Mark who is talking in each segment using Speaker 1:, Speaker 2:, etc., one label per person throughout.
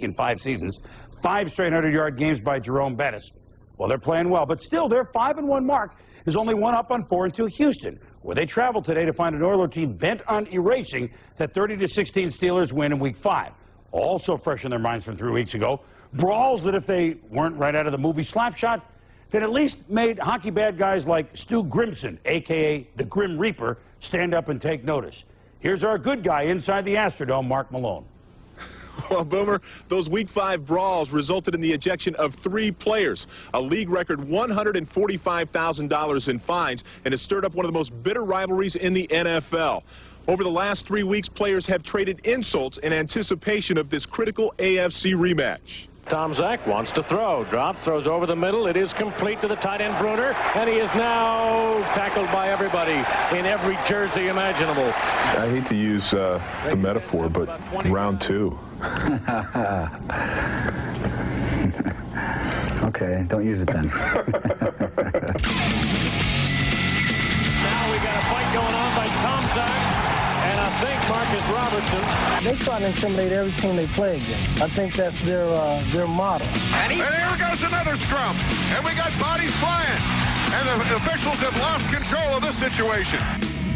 Speaker 1: in 5 seasons, 5 straight 100-yard games by Jerome Bettis. Well, they're playing well, but still their 5-1 mark is only one up on 4-2 Houston, where they travel today to find an Oilers team bent on erasing that 30-16 Steelers win in Week 5. Also fresh in their minds from 3 weeks ago, brawls that if they weren't right out of the movie Slapshot, that at least made hockey bad guys like Stu Grimson, a.k.a. the Grim Reaper, stand up and take notice. Here's our good guy inside the Astrodome, Mark Malone.
Speaker 2: Well, Boomer, those Week 5 brawls resulted in the ejection of 3 players, a league record $145,000 in fines, and it stirred up one of the most bitter rivalries in the NFL. Over the last 3 weeks, players have traded insults in anticipation of this critical AFC rematch.
Speaker 3: Tom Zach wants to throw. Drops, throws over the middle. It is complete to the tight end, Bruner, and he is now tackled by everybody in every jersey imaginable.
Speaker 4: I hate to use the metaphor, but round 2.
Speaker 5: Okay, don't use it then.
Speaker 3: Now we got a fight going on by Tom Zach and I think Marcus Robertson.
Speaker 6: They try to intimidate every team they play against. I think that's their motto.
Speaker 7: And here goes another scrum. And we got bodies flying. And the officials have lost control of this situation.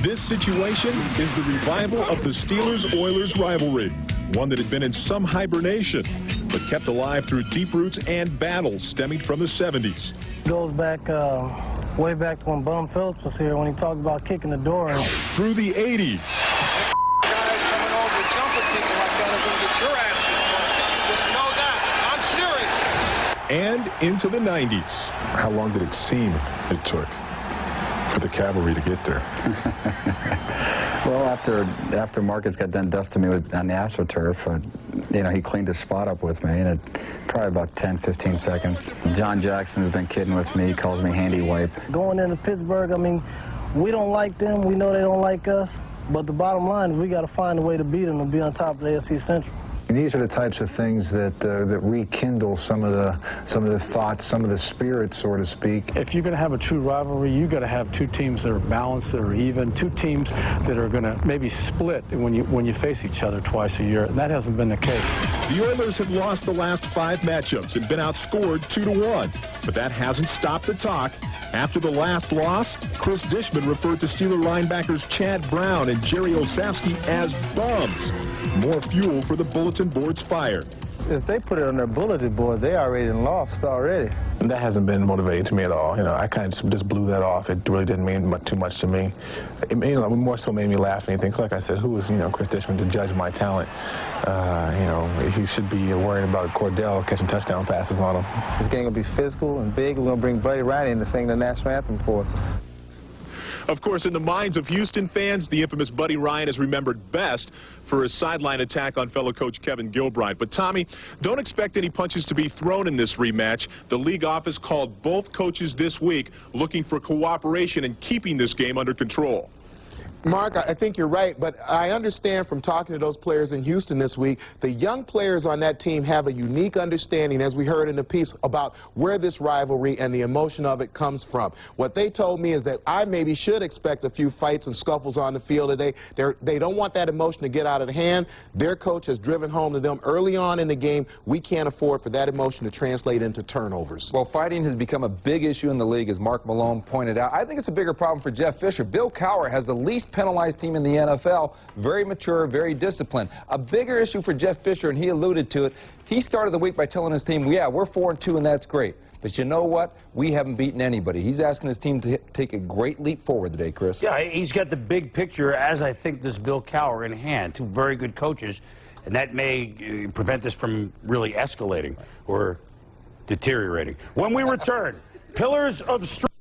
Speaker 2: This situation is the revival of the Steelers-Oilers rivalry, one that had been in some hibernation, but kept alive through deep roots and battles stemming from the 70s.
Speaker 6: Goes back, way back to when Bum Phillips was here, when he talked about kicking the door in.
Speaker 2: Through the 80s.
Speaker 7: Guys coming over, jumper kicking like that are going to get your ass in front. Just know that. I'm serious.
Speaker 2: And into the 90s.
Speaker 4: How long did it seem it took for the cavalry to get there?
Speaker 5: Well, after Marcus got done dusting me on the AstroTurf, you know, he cleaned his spot up with me, and it probably about 10, 15 seconds. John Jackson has been kidding with me. He calls me handy wipe.
Speaker 6: Going into Pittsburgh, I mean, we don't like them. We know they don't like us. But the bottom line is we got to find a way to beat them and be on top of the AFC Central.
Speaker 8: These are the types of things that that rekindle some of the thoughts, some of the spirit, so to speak.
Speaker 9: If you're going to have a true rivalry, you got to have 2 teams that are balanced, that are even, 2 teams that are going to maybe split when you face each other twice a year, and that hasn't been the case.
Speaker 2: The Oilers have lost the last 5 matchups and been outscored 2-1, but that hasn't stopped the talk. After the last loss, Chris Dishman referred to Steeler linebackers Chad Brown and Jerry Osavsky as bums. More fuel for the bulletin board's fire.
Speaker 6: If they put it on their bulletin board, they already lost already.
Speaker 4: That hasn't been motivating to me at all. You know, I kind of just blew that off. It really didn't mean too much to me. It more so made me laugh than anything. 'Cause like I said, who is, Chris Dishman to judge my talent? He should be worrying about Cordell catching touchdown passes on him.
Speaker 6: This game will be physical and big. We're going to bring Buddy Ryan in to sing the national anthem for us.
Speaker 2: Of course, in the minds of Houston fans, the infamous Buddy Ryan is remembered best for his sideline attack on fellow coach Kevin Gilbride. But, Tommy, don't expect any punches to be thrown in this rematch. The league office called both coaches this week looking for cooperation in keeping this game under control.
Speaker 10: Mark, I think you're right, but I understand from talking to those players in Houston this week, the young players on that team have a unique understanding, as we heard in the piece, about where this rivalry and the emotion of it comes from. What they told me is that I maybe should expect a few fights and scuffles on the field today. They don't want that emotion to get out of hand. Their coach has driven home to them early on in the game, we can't afford for that emotion to translate into turnovers.
Speaker 11: Well, fighting has become a big issue in the league, as Mark Malone pointed out. I think it's a bigger problem for Jeff Fisher. Bill Cowher has the least penalized team in the NFL, very mature, very disciplined. A bigger issue for Jeff Fisher, and he alluded to it, he started the week by telling his team, yeah, we're 4-2 and that's great. But you know what? We haven't beaten anybody. He's asking his team to take a great leap forward today, Chris.
Speaker 1: Yeah, he's got the big picture, as I think does Bill Cowher, in hand. 2 very good coaches, and that may prevent this from really escalating or deteriorating. When we return, Pillars of Strength.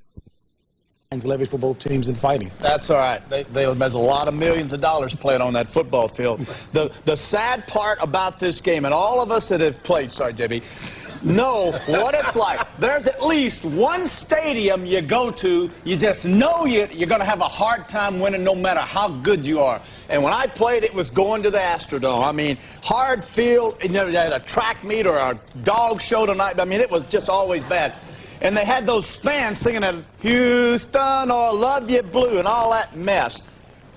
Speaker 12: Levies for both teams in fighting.
Speaker 13: That's all right. There's a lot of millions of dollars playing on that football field. The sad part about this game, and all of us that have played, sorry, Debbie, know what it's like. There's at least one stadium you go to, you just know you're going to have a hard time winning no matter how good you are. And when I played, it was going to the Astrodome. I mean, hard field, you had a track meet or a dog show tonight. I mean, it was just always bad. And they had those fans singing that Houston or Love You Blue and all that mess.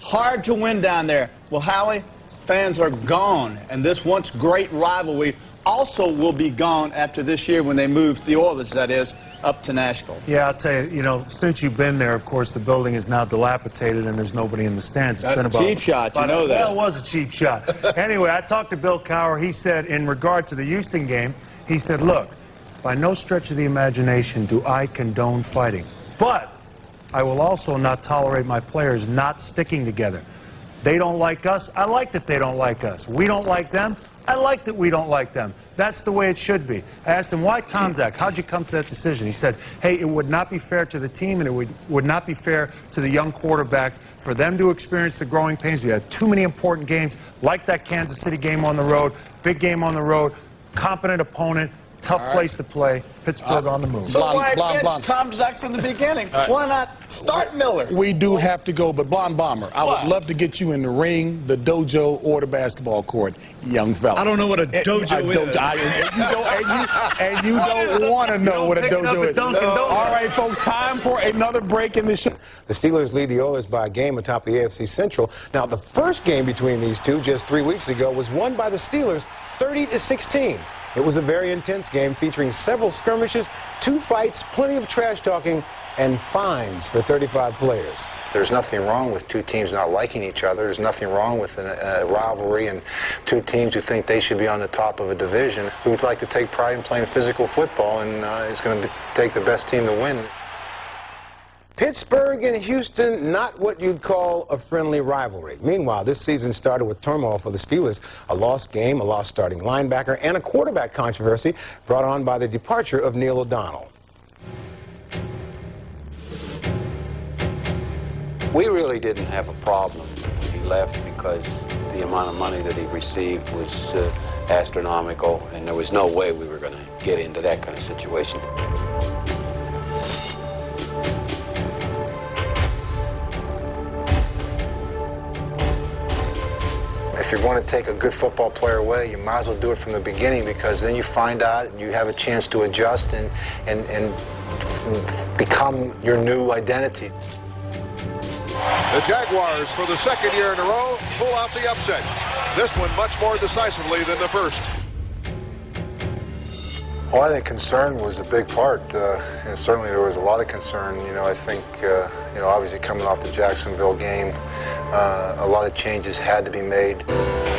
Speaker 13: Hard to win down there. Well, Howie, fans are gone. And this once great rivalry also will be gone after this year when they move, the Oilers, that is, up to Nashville.
Speaker 14: Yeah, I'll tell you, since you've been there, of course, the building is now dilapidated and there's nobody in the stands.
Speaker 13: That's a cheap shot, you know that.
Speaker 14: Well, it was a cheap shot. Anyway, I talked to Bill Cowher. He said, in regard to the Houston game, he said, look, by no stretch of the imagination do I condone fighting, but I will also not tolerate my players not sticking together. They don't like us. I like that they don't like us. We don't like them. I like that we don't like them. That's the way it should be. I asked him, why Tom Zach? How'd you come to that decision? He said, hey, it would not be fair to the team and it would not be fair to the young quarterbacks for them to experience the growing pains. We had too many important games, like that Kansas City game on the road, big game on the road, competent opponent, tough place to play, Pittsburgh on the move.
Speaker 13: So why against Tom Zach from the beginning? Why not start Miller?
Speaker 12: We do have to go, but Blonde Bomber, I would love to get you in the ring, the dojo, or the basketball court, young fella.
Speaker 15: I don't know what a dojo is.
Speaker 12: And you don't want to know what a dojo is. All right, folks, time for another break in the show.
Speaker 16: The Steelers lead the Oilers by a game atop the AFC Central. Now, the first game between these two just 3 weeks ago was won by the Steelers 30-16. It was a very intense game featuring several skirmishes, 2 fights, plenty of trash talking, and fines for 35 players.
Speaker 17: There's nothing wrong with two teams not liking each other. There's nothing wrong with a rivalry and two teams who think they should be on the top of a division, who would like to take pride in playing physical football, and is going to take the best team to win.
Speaker 16: Pittsburgh and Houston, not what you'd call a friendly rivalry. Meanwhile, this season started with turmoil for the Steelers. A lost game, a lost starting linebacker, and a quarterback controversy brought on by the departure of Neil O'Donnell.
Speaker 18: We really didn't have a problem when he left because the amount of money that he received was astronomical, and there was no way we were going to get into that kind of situation.
Speaker 17: If you're going to take a good football player away, you might as well do it from the beginning, because then you find out and you have a chance to adjust and become your new identity.
Speaker 7: The Jaguars, for the second year in a row, pull out the upset. This one much more decisively than the first.
Speaker 19: Well, I think concern was a big part, and certainly there was a lot of concern. I think, obviously coming off the Jacksonville game, a lot of changes had to be made.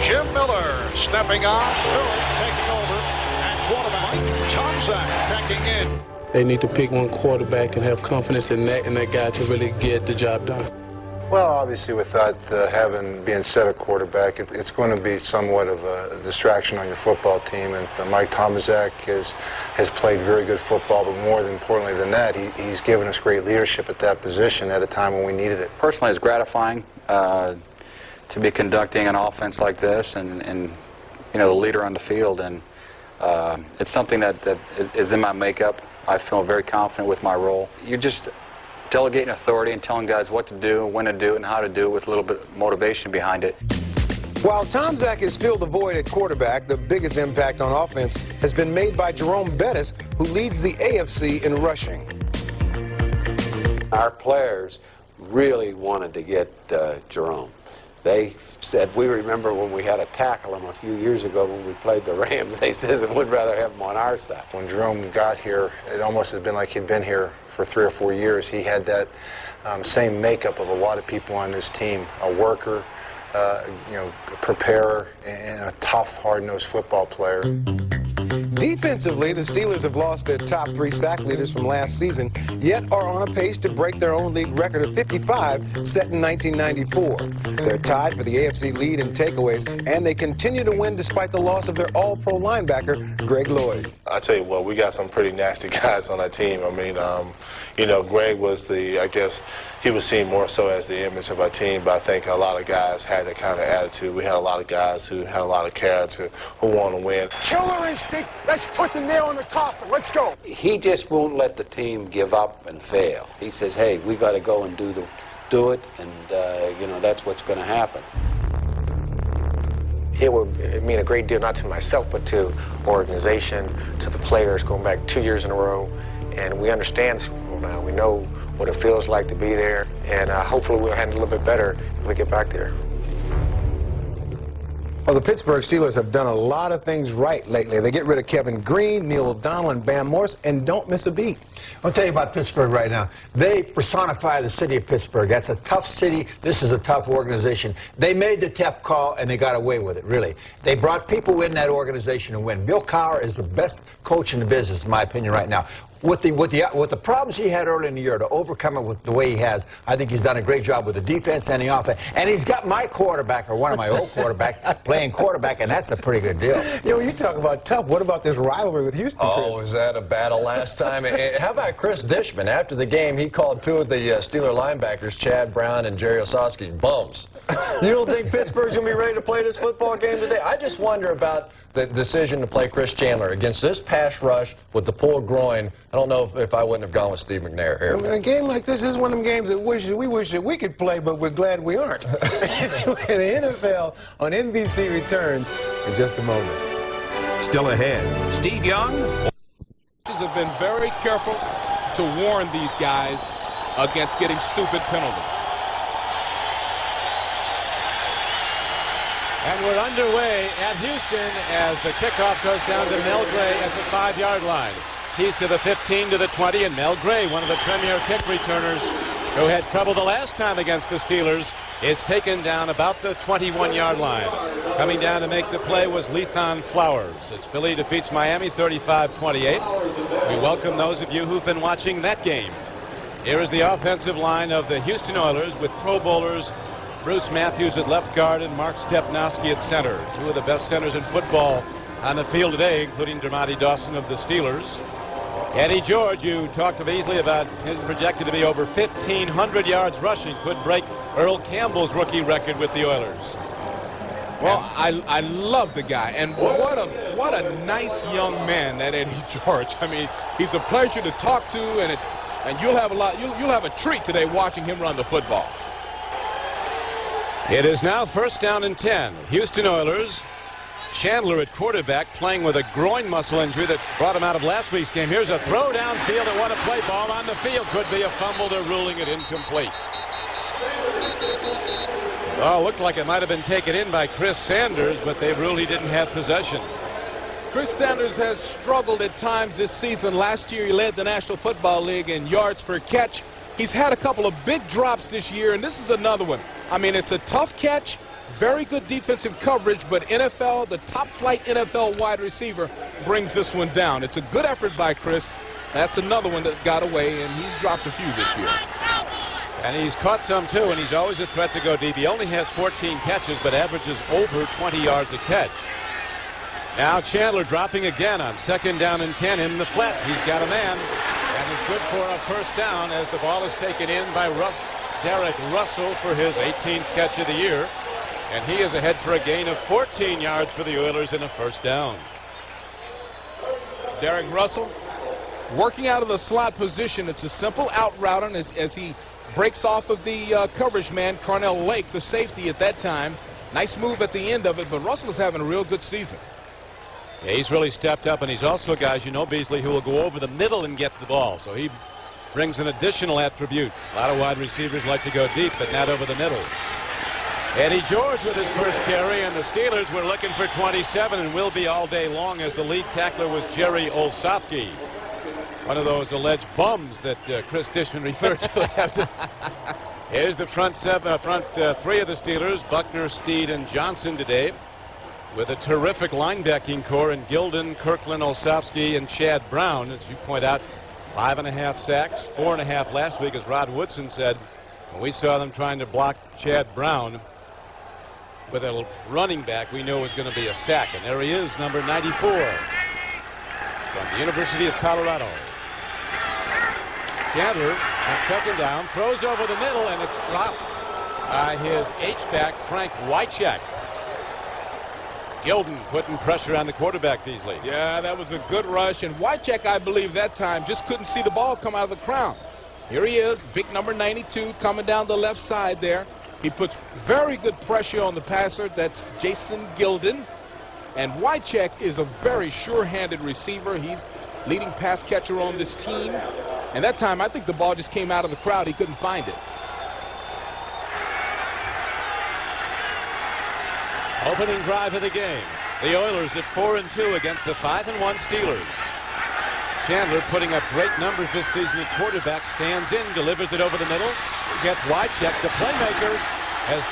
Speaker 7: Jim Miller stepping on, Stewart taking over, and quarterback Tom Zach checking in.
Speaker 20: They need to pick one quarterback and have confidence in that guy to really get the job done.
Speaker 19: Well, obviously with that being said a quarterback, it's going to be somewhat of a distraction on your football team. And Mike Tomaszak has played very good football, but more importantly than that, he's given us great leadership at that position at a time when we needed it.
Speaker 5: Personally, it's gratifying to be conducting an offense like this and the leader on the field. And it's something that is in my makeup. I feel very confident with my role. You're just delegating authority and telling guys what to do, when to do it, and how to do it with a little bit of motivation behind it.
Speaker 16: While Tom Zach has filled the void at quarterback, the biggest impact on offense has been made by Jerome Bettis, who leads the AFC in rushing.
Speaker 18: Our players really wanted to get Jerome. They said, we remember when we had to tackle him a few years ago when we played the Rams, they said we'd rather have him on our side.
Speaker 19: When Jerome got here, it almost had been like he'd been here for 3 or 4 years. He had that same makeup of a lot of people on this team, a worker, a preparer, and a tough, hard-nosed football player.
Speaker 16: Defensively, the Steelers have lost their top 3 sack leaders from last season, yet are on a pace to break their own league record of 55 set in 1994. They're tied for the AFC lead in takeaways, and they continue to win despite the loss of their all-pro linebacker, Greg Lloyd.
Speaker 21: I tell you what, we got some pretty nasty guys on our team. I mean, Greg was I guess he was seen more so as the image of our team, but I think a lot of guys had that kind of attitude. We had a lot of guys who had a lot of character, who want to win.
Speaker 22: Killer instinct. Let's put the nail in the coffin. Let's go.
Speaker 18: He just won't let the team give up and fail. He says, hey, we got to go and do it, and that's what's going to happen.
Speaker 23: It would mean a great deal, not to myself, but to organization, to the players, going back 2 years in a row. And we understand the Super Bowl now. We know what it feels like to be there, and hopefully we'll handle it a little bit better if we get back there.
Speaker 16: Well, the Pittsburgh Steelers have done a lot of things right lately. They get rid of Kevin Green, Neil O'Donnell, and Bam Morris, and don't miss a beat.
Speaker 3: I'll tell you about Pittsburgh right now. They personify the city of Pittsburgh. That's a tough city. This is a tough organization. They made the tough call, and they got away with it, really. They brought people in that organization to win. Bill Cowher is the best coach in the business, in my opinion, right now. With the problems he had early in the year, to overcome it with the way he has, I think he's done a great job with the defense and the offense. And he's got my quarterback, or one of my old quarterbacks, playing quarterback, and that's a pretty good deal.
Speaker 16: You know, you talk about tough. What about this rivalry with Houston, Chris?
Speaker 8: Oh, was that a battle last time? How about Chris Dishman? After the game, he called two of the Steeler linebackers, Chad Brown and Jerry Osowski, bums. You don't think Pittsburgh's going to be ready to play this football game today? I just wonder about the decision to play Chris Chandler against this pass rush with the pulled groin. I don't know if I wouldn't have gone with Steve McNair here.
Speaker 16: I mean, a game like this is one of them games that we wish that we could play, but we're glad we aren't. The NFL on NBC returns in just a moment.
Speaker 15: Still ahead, Steve Young.
Speaker 24: Have been very careful to warn these guys against getting stupid penalties.
Speaker 25: And we're underway at Houston as the kickoff goes down to Mel Gray at the 5-yard line. He's to the 15, to the 20, and Mel Gray, one of the premier kick returners who had trouble the last time against the Steelers, is taken down about the 21-yard line. Coming down to make the play was Lethan Flowers as Philly defeats Miami 35-28. We welcome those of you who've been watching that game. Here is the offensive line of the Houston Oilers with Pro Bowlers Bruce Matthews at left guard and Mark Stepnoski at center. Two of the best centers in football on the field today, including Dermontti Dawson of the Steelers. Eddie George, you talked to Beasley about his projected to be over 1,500 yards rushing, could break Earl Campbell's rookie record with the Oilers.
Speaker 24: Well, I love the guy, and what a nice young man that Eddie George. I mean, he's a pleasure to talk to, and you'll have a treat today watching him run the football.
Speaker 25: It is now 1st down and 10. Houston Oilers. Chandler at quarterback, playing with a groin muscle injury that brought him out of last week's game. Here's a throw downfield and what a play, ball on the field. Could be a fumble. They're ruling it incomplete. Oh, looked like it might have been taken in by Chris Sanders, but they ruled he didn't have possession.
Speaker 24: Chris Sanders has struggled at times this season. Last year he led the National Football League in yards per catch. He's had a couple of big drops this year, and this is another one. I mean, it's a tough catch, very good defensive coverage, but the top-flight NFL wide receiver brings this one down. It's a good effort by Chris. That's another one that got away, and he's dropped a few this year.
Speaker 25: And he's caught some, too, and he's always a threat to go deep. He only has 14 catches, but averages over 20 yards a catch. Now Chandler dropping again on 2nd down and 10 in the flat. He's got a man, and is good for a 1st down as the ball is taken in by Derek Russell for his 18th catch of the year. And he is ahead for a gain of 14 yards for the Oilers in a 1st down.
Speaker 24: Derek Russell working out of the slot position. It's a simple out route as he breaks off of the coverage man, Carnell Lake, the safety at that time. Nice move at the end of it, but Russell is having a real good season.
Speaker 25: Yeah, he's really stepped up, and he's also a guy, as you know, Beasley, who will go over the middle and get the ball. So he brings an additional attribute. A lot of wide receivers like to go deep, but not over the middle. Eddie George with his first carry, and the Steelers were looking for 27 and will be all day long, as the lead tackler was Jerry Olszewski, one of those alleged bums that Chris Dishman referred to. Here's the front three of the Steelers, Buckner, Steed, and Johnson today, with a terrific linebacking core in Gilden, Kirkland, Olszewski, and Chad Brown. As you point out, 5.5 sacks, 4.5 last week, as Rod Woodson said. When we saw them trying to block Chad Brown with a running back, we knew it was going to be a sack. And there he is, number 94, from the University of Colorado. Chandler on 2nd down, throws over the middle, and it's dropped by his H-back, Frank Wycheck. Gilden putting pressure on the quarterback, Beasley.
Speaker 24: Yeah, that was a good rush, and Wycheck, I believe, that time just couldn't see the ball come out of the crowd. Here he is, big number 92, coming down the left side there. He puts very good pressure on the passer. That's Jason Gilden. And Wycheck is a very sure-handed receiver. He's leading pass catcher on this team. And that time, I think the ball just came out of the crowd. He couldn't find it.
Speaker 25: Opening drive of the game. The Oilers at 4-2 against the 5-1 Steelers. Chandler putting up great numbers this season at quarterback. Stands in, delivers it over the middle. Gets Wycheck, the playmaker, as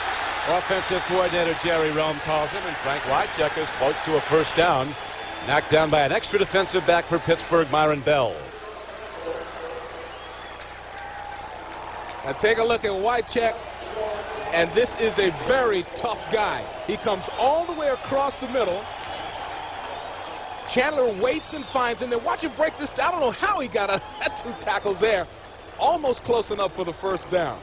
Speaker 25: offensive coordinator Jerry Rome calls him. And Frank Wycheck is close to a first down. Knocked down by an extra defensive back for Pittsburgh, Myron Bell.
Speaker 24: Now take a look at Wycheck. And this is a very tough guy. He comes all the way across the middle. Chandler waits and finds him. Then watch him break this. I don't know how he got that 2 tackles there. Almost close enough for the first down.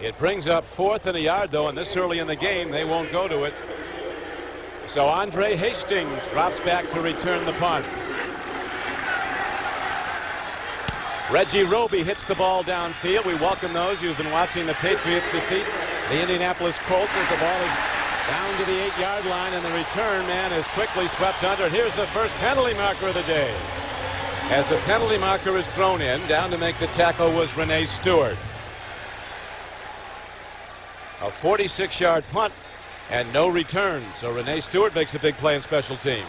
Speaker 25: It brings up 4th and a yard, though, and this early in the game, they won't go to it. So Andre Hastings drops back to return the punt. Reggie Roby hits the ball downfield. We welcome those who've been watching the Patriots defeat the Indianapolis Colts as the ball is down to the 8-yard line, and the return man is quickly swept under. Here's the first penalty marker of the day. As the penalty marker is thrown in, down to make the tackle was Renee Stewart. A 46-yard punt and no return. So Renee Stewart makes a big play in special teams.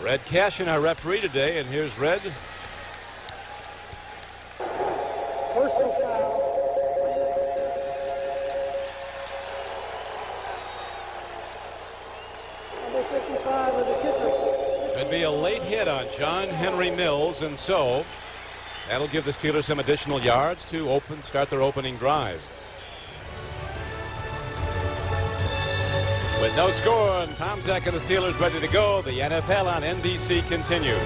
Speaker 25: Red Cashin, our referee today, and here's Red.
Speaker 22: First and 5. Number 55 of the kicker.
Speaker 25: Could be a late hit on John Henry Mills, and so that'll give the Steelers some additional yards to start their opening drive. With no score and Tom Zach and the Steelers ready to go, the NFL on NBC continues.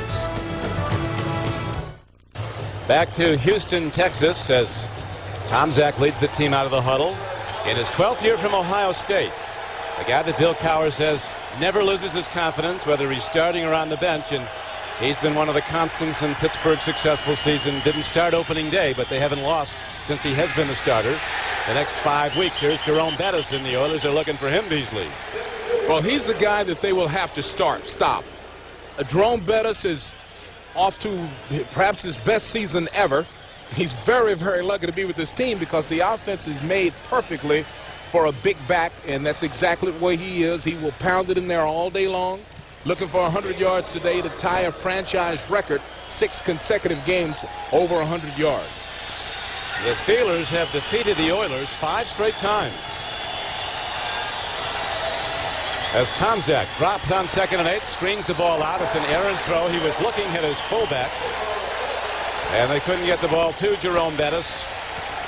Speaker 25: Back to Houston, Texas, as Tom Zach leads the team out of the huddle. In his 12th year from Ohio State, the guy that Bill Cowher says never loses his confidence, whether he's starting or on the bench, and he's been one of the constants in Pittsburgh's successful season. Didn't start opening day, but they haven't lost since he has been the starter. The next 5 weeks, here's Jerome Bettis, and the Oilers are looking for him, Beasley.
Speaker 24: Well, he's the guy that they will have to stop. Jerome Bettis is off to perhaps his best season ever. He's very, very lucky to be with this team because the offense is made perfectly for a big back, and that's exactly the way he is. He will pound it in there all day long, looking for 100 yards today to tie a franchise record, 6 consecutive games over 100 yards.
Speaker 25: The Steelers have defeated the Oilers 5 straight times. As Tomczak drops on 2nd and 8, screens the ball out. It's an errant throw. He was looking at his fullback, and they couldn't get the ball to Jerome Bettis.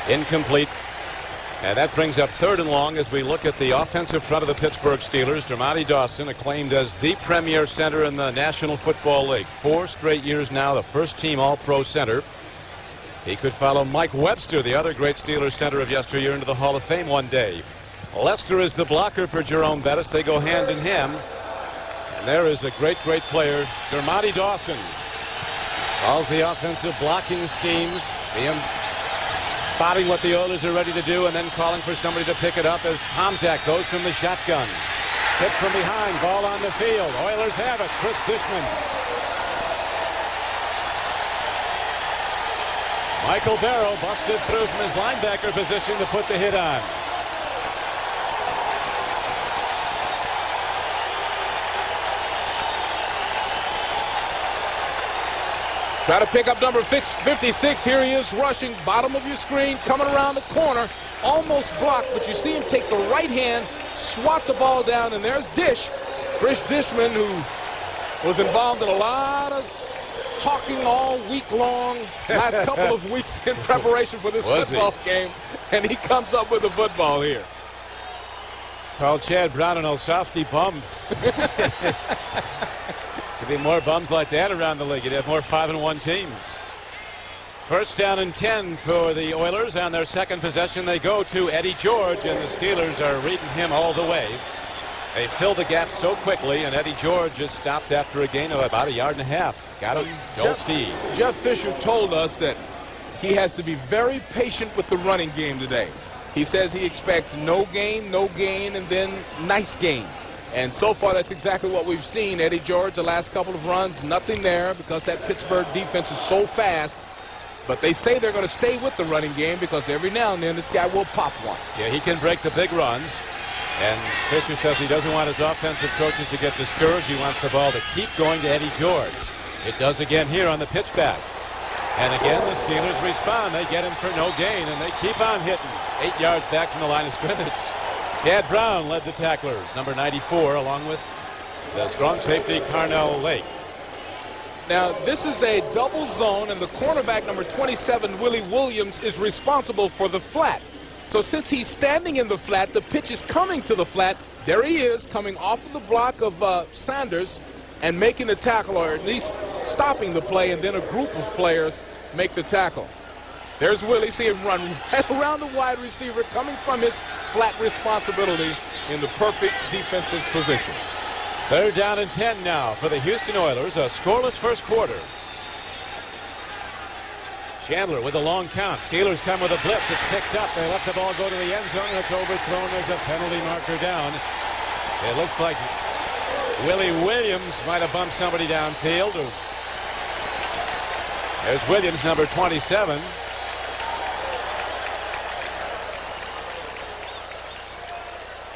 Speaker 25: Incomplete. And that brings up 3rd and long as we look at the offensive front of the Pittsburgh Steelers. Dermontti Dawson, acclaimed as the premier center in the National Football League. 4 straight years now, the first team All-Pro center. He could follow Mike Webster, the other great Steelers center of yesteryear, into the Hall of Fame one day. Lester is the blocker for Jerome Bettis. They go hand in hand. And there is a great, great player, Dermontti Dawson. Calls the offensive blocking schemes. Spotting what the Oilers are ready to do and then calling for somebody to pick it up as Tomczak goes from the shotgun. Hit from behind, ball on the field. Oilers have it. Chris Dishman. Michael Barrow busted through from his linebacker position to put the hit on.
Speaker 24: Try to pick up number 56. Here he is rushing, bottom of your screen, coming around the corner, almost blocked, but you see him take the right hand, swat the ball down, and there's Chris Dishman, who was involved in a lot of talking all week long, last couple of weeks in preparation for this football game, and he comes up with the football here.
Speaker 25: Called Chad Brown and Olszewski bums. Should be more bums like that around the league. You'd have more 5-1 teams. First down and 10 for the Oilers. On their second possession, they go to Eddie George, and the Steelers are reading him all the way. They fill the gap so quickly, and Eddie George is stopped after a gain of about 1.5 yards. Got it, Joel Steve.
Speaker 24: Jeff Fisher told us that he has to be very patient with the running game today. He says he expects no gain, and then nice gain. And so far, that's exactly what we've seen. Eddie George, the last couple of runs, nothing there because that Pittsburgh defense is so fast. But they say they're going to stay with the running game because every now and then this guy will pop one.
Speaker 25: Yeah, he can break the big runs. And Fisher says he doesn't want his offensive coaches to get discouraged. He wants the ball to keep going to Eddie George. It does again here on the pitch back. And again, the Steelers respond. They get him for no gain, and they keep on hitting. 8 yards back from the line of scrimmage. Chad Brown led the tacklers, number 94, along with the strong safety Carnell Lake.
Speaker 24: Now, this is a double zone, and the cornerback, number 27, Willie Williams, is responsible for the flat. So since he's standing in the flat, the pitch is coming to the flat. There he is, coming off of the block of Sanders and making the tackle, or at least stopping the play, and then a group of players make the tackle. There's Willie. See him run right around the wide receiver, coming from his flat responsibility in the perfect defensive position.
Speaker 25: 3rd down and 10 now for the Houston Oilers. A scoreless first quarter. Chandler with a long count. Steelers come with a blitz. It's picked up. They let the ball go to the end zone. It's overthrown. There's a penalty marker down. It looks like Willie Williams might have bumped somebody downfield. There's Williams, number 27.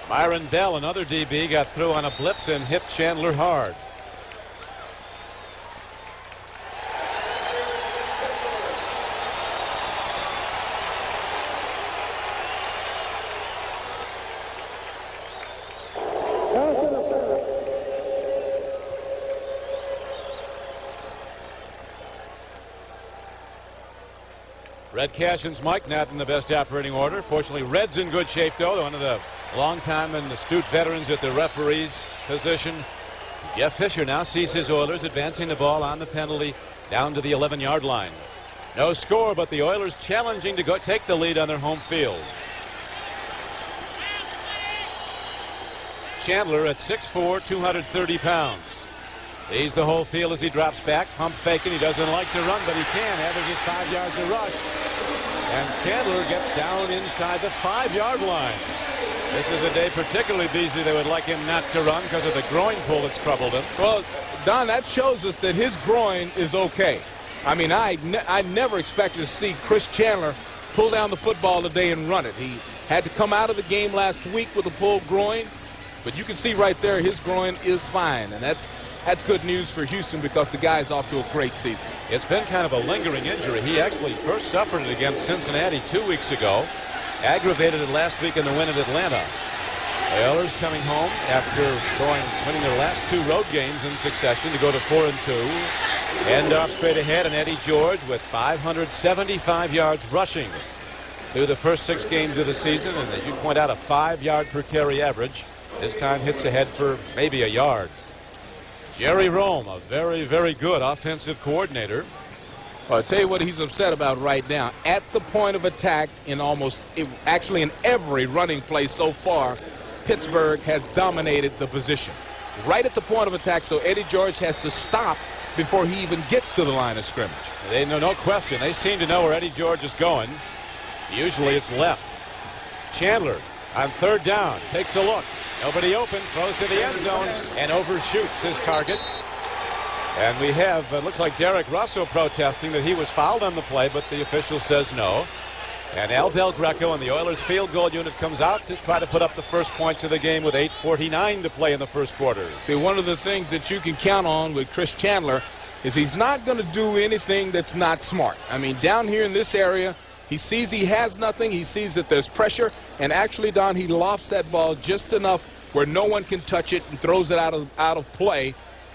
Speaker 25: Myron Bell, another DB, got through on a blitz and hit Chandler hard. Red Cashin's Mike not in the best operating order. Fortunately, Red's in good shape, though. One of the long-time and astute veterans at the referee's position. Jeff Fisher now sees his Oilers advancing the ball on the penalty down to the 11-yard line. No score, but the Oilers challenging to go take the lead on their home field. Chandler at 6'4", 230 pounds. Sees the whole field as he drops back, pump faking. He doesn't like to run, but he can. Averages 5 yards a rush. And Chandler gets down inside the 5-yard line. This is a day particularly busy. They would like him not to run because of the groin pull that's troubled him.
Speaker 24: Well, Don, that shows us that his groin is okay. I mean, I never expected to see Chris Chandler pull down the football today and run it. He had to come out of the game last week with a pulled groin. But you can see right there his groin is fine. And that's good news for Houston because the guy's off to a great season.
Speaker 25: It's been kind of a lingering injury. He actually first suffered it against Cincinnati 2 weeks ago. Aggravated it last week in the win at Atlanta. The Oilers coming home after winning their last 2 road games in succession to go to 4-2. End off straight ahead, and Eddie George with 575 yards rushing through the first 6 games of the season. And as you point out, a 5-yard per carry average. This time hits ahead for maybe a yard. Jerry Rome, a very, very good offensive coordinator.
Speaker 24: I'll tell you what he's upset about right now. At the point of attack, actually in every running play so far, Pittsburgh has dominated the position. Right at the point of attack, so Eddie George has to stop before he even gets to the line of scrimmage.
Speaker 25: They know, no question. They seem to know where Eddie George is going. Usually it's left. Chandler on 3rd down takes a look. Nobody open, throws to the end zone, and overshoots his target. And we have, looks like Derek Russell protesting that he was fouled on the play, but the official says no. And Al Del Greco and the Oilers field goal unit comes out to try to put up the first points of the game with 8:49 to play in the first quarter.
Speaker 24: See, one of the things that you can count on with Chris Chandler is he's not going to do anything that's not smart. I mean, down here in this area, he sees he has nothing. He sees that there's pressure. And actually, Don, he lofts that ball just enough where no one can touch it and throws it out of play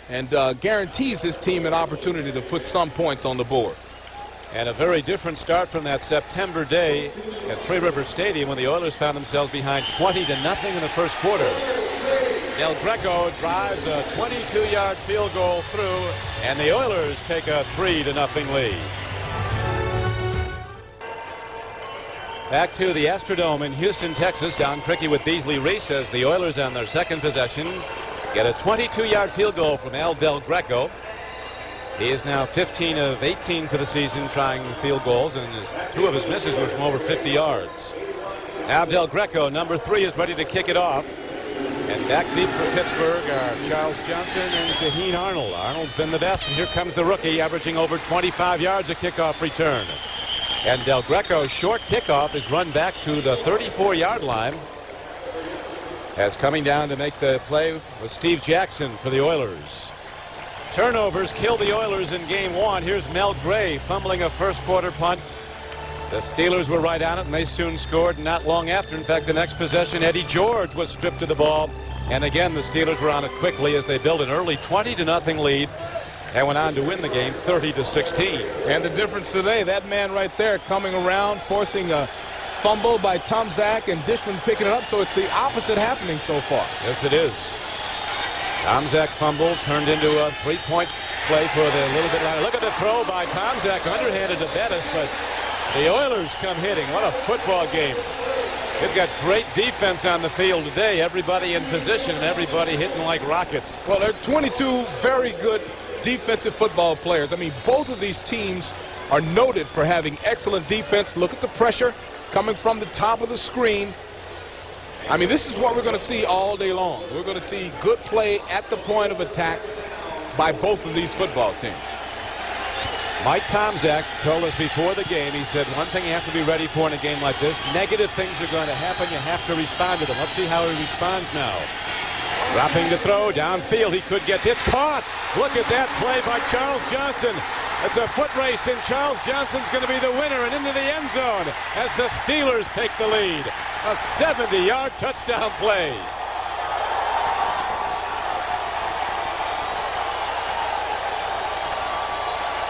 Speaker 24: and guarantees his team an opportunity to put some points on the board.
Speaker 25: And a very different start from that September day at Three Rivers Stadium when the Oilers found themselves behind 20-0 in the first quarter. Del Greco drives a 22-yard field goal through, and the Oilers take a 3-0 lead. Back to the Astrodome in Houston, Texas. Don Criqui with Beasley Reese as the Oilers on their second possession get a 22-yard field goal from Al Del Greco. He is now 15 of 18 for the season trying field goals, and 2 of his misses were from over 50 yards. Now Del Greco, number 3, is ready to kick it off. And back deep for Pittsburgh are Charles Johnson and Shaheen Arnold. Arnold's been the best, and here comes the rookie, averaging over 25 yards a kickoff return. And Del Greco's short kickoff is run back to the 34-yard line. As coming down to make the play was Steve Jackson for the Oilers. Turnovers killed the Oilers in game one. Here's Mel Gray fumbling a first-quarter punt. The Steelers were right on it, and they soon scored not long after. In fact, the next possession, Eddie George was stripped of the ball. And again, the Steelers were on it quickly as they built an early 20-0 lead and went on to win the game 30-16.
Speaker 24: And the difference today, that man right there coming around, forcing a fumble by Tomczak and Dishman picking it up. So it's the opposite happening so far.
Speaker 25: Yes, it is. Tomczak fumble turned into a three-point play for the little bit line. Look at the throw by Tomczak, underhanded to Bettis, but the Oilers come hitting. What a football game. They've got great defense on the field today. Everybody in position and everybody hitting like rockets.
Speaker 24: Well, there are 22 very good defensive football players. I mean, both of these teams are noted for having excellent defense. Look at the pressure coming from the top of the screen. I mean, this is what we're going to see all day long. We're going to see good play at the point of attack by both of these football teams.
Speaker 25: Mike Tomczak told us before the game, he said one thing you have to be ready for in a game like this, negative things are going to happen. You have to respond to them. Let's see how he responds now. Dropping to throw downfield. He could get this caught. Look at that play by Charles Johnson. It's a foot race, and Charles Johnson's going to be the winner and into the end zone as the Steelers take the lead. A 70-yard touchdown play.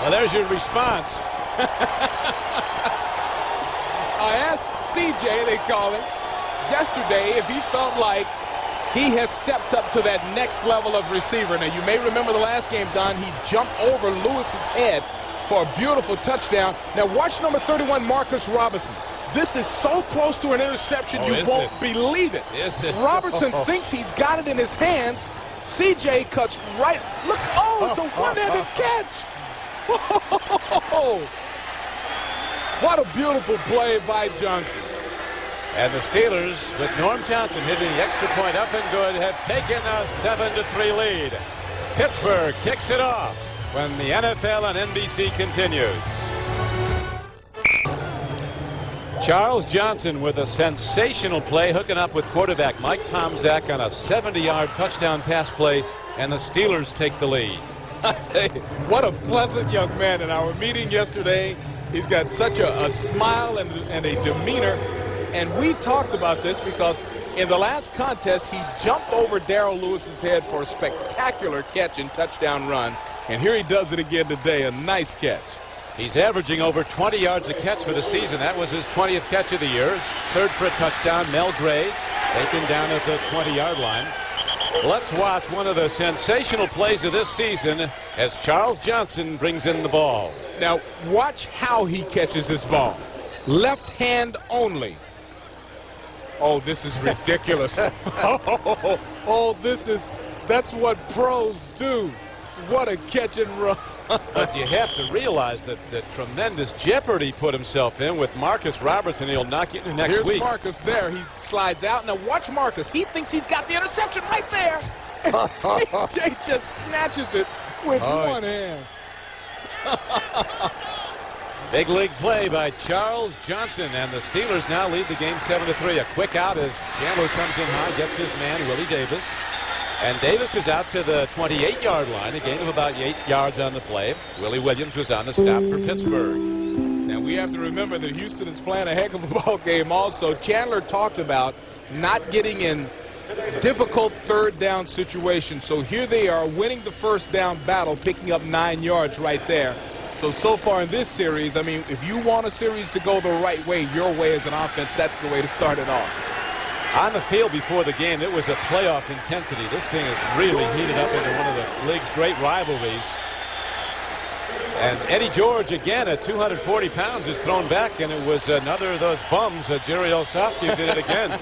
Speaker 25: Well, there's your response.
Speaker 24: I asked CJ, they call him, yesterday if he felt like he has stepped up to that next level of receiver. Now, you may remember the last game, Don, he jumped over Lewis's head for a beautiful touchdown. Now, watch number 31, Marcus Robinson. This is so close to an interception, you won't believe it.
Speaker 25: Is it?
Speaker 24: Robertson thinks he's got it in his hands. CJ cuts right. Look, oh, it's a one-handed catch. What a beautiful play by Johnson.
Speaker 25: And the Steelers, with Norm Johnson hitting the extra point up and good, have taken a 7-3 lead. Pittsburgh kicks it off when the NFL on NBC continues. Charles Johnson with a sensational play, hooking up with quarterback Mike Tomczak on a 70-yard touchdown pass play, and the Steelers take the lead.
Speaker 24: I tell you, what a pleasant young man. In our meeting yesterday, he's got such a smile and a demeanor. And we talked about this because in the last contest, he jumped over Darrell Lewis's head for a spectacular catch and touchdown run. And here he does it again today, a nice catch.
Speaker 25: He's averaging over 20 yards a catch for the season. That was his 20th catch of the year. Third for a touchdown, Mel Gray, taken down at the 20-yard line. Let's watch one of the sensational plays of this season as Charles Johnson brings in the ball.
Speaker 24: Now, watch how he catches this ball. Left hand only. Oh, this is ridiculous. That's what pros do. What a catch and run.
Speaker 25: But you have to realize that tremendous jeopardy put himself in with Marcus Robertson. He'll knock you next
Speaker 24: Here's
Speaker 25: week.
Speaker 24: Here's Marcus there. He slides out. Now watch Marcus. He thinks he's got the interception right there. And CJ just snatches it with one hand.
Speaker 25: Big league play by Charles Johnson, and the Steelers now lead the game 7-3. A quick out as Chandler comes in high, gets his man, Willie Davis. And Davis is out to the 28-yard line, a gain of about 8 yards on the play. Willie Williams was on the stop for Pittsburgh.
Speaker 24: Now we have to remember that Houston is playing a heck of a ball game also. Chandler talked about not getting in difficult third down situations. So here they are winning the first down battle, picking up 9 yards right there. So far in this series, I mean, if you want a series to go the right way, your way as an offense, that's the way to start it off.
Speaker 25: On the field before the game, it was a playoff intensity. This thing has really heated up into one of the league's great rivalries. And Eddie George, again, at 240 pounds, is thrown back, and it was another of those bums. Jerry Osofsky did it again.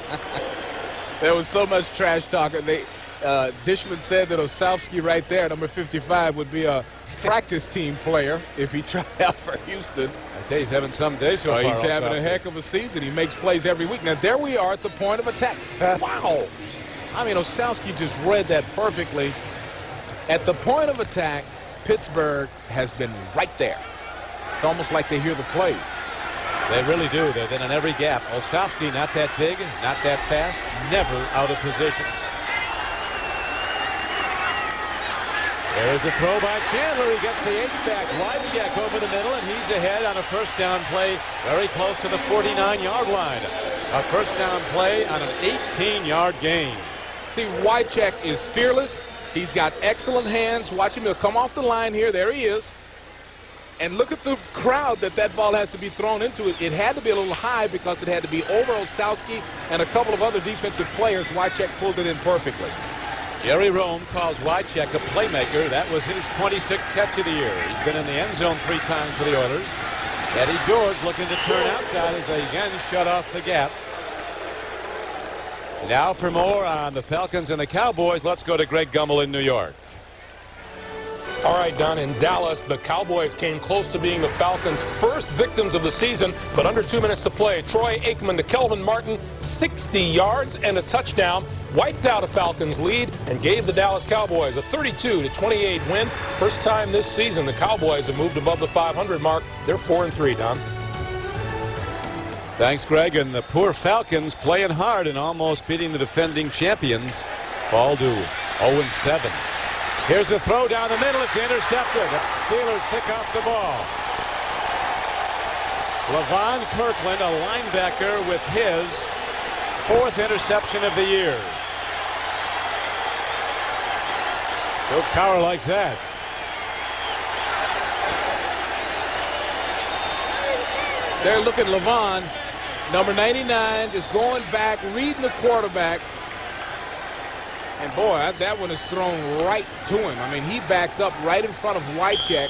Speaker 24: There was so much trash talk. Dishman said that Osofsky right there, number 55, would be a practice team player if he tried out for Houston.
Speaker 25: I tell you, he's having some day so far.
Speaker 24: He's having a heck of a season. He makes plays every week. Now, there we are at the point of attack. Wow. I mean, Osowski just read that perfectly. At the point of attack, Pittsburgh has been right there. It's almost like they hear the plays.
Speaker 25: They really do. They've been in every gap. Osowski not that big, not that fast, never out of position. There's a throw by Chandler. He gets the H-back. Wide check over the middle, and he's ahead on a first down play very close to the 49-yard line. A first down play on an 18-yard gain.
Speaker 24: See, Wycheck is fearless. He's got excellent hands. Watch him. He'll come off the line here. There he is. And look at the crowd that ball has to be thrown into. It had to be a little high because it had to be over Osowski and a couple of other defensive players. Wycheck pulled it in perfectly.
Speaker 25: Jerry Rome calls Wycheck a playmaker. That was his 26th catch of the year. He's been in the end zone 3 times for the Oilers. Eddie George looking to turn outside as they again shut off the gap. Now for more on the Falcons and the Cowboys, let's go to Greg Gumbel in New York.
Speaker 2: All right, Don, in Dallas, the Cowboys came close to being the Falcons' first victims of the season, but under 2 minutes to play, Troy Aikman to Kelvin Martin, 60 yards and a touchdown, wiped out a Falcons lead and gave the Dallas Cowboys a 32-28 win. First time this season the Cowboys have moved above the 500 mark. They're 4-3, Don.
Speaker 25: Thanks, Greg. And the poor Falcons playing hard and almost beating the defending champions. Fall to 0-7. Here's a throw down the middle. It's intercepted. The Steelers pick off the ball. Levon Kirkland, a linebacker, with his 4th interception of the year. Bill Cowher likes that.
Speaker 24: There, look at Levon. Number 99 is going back, reading the quarterback. And boy, that one is thrown right to him. I mean, he backed up right in front of Wycheck.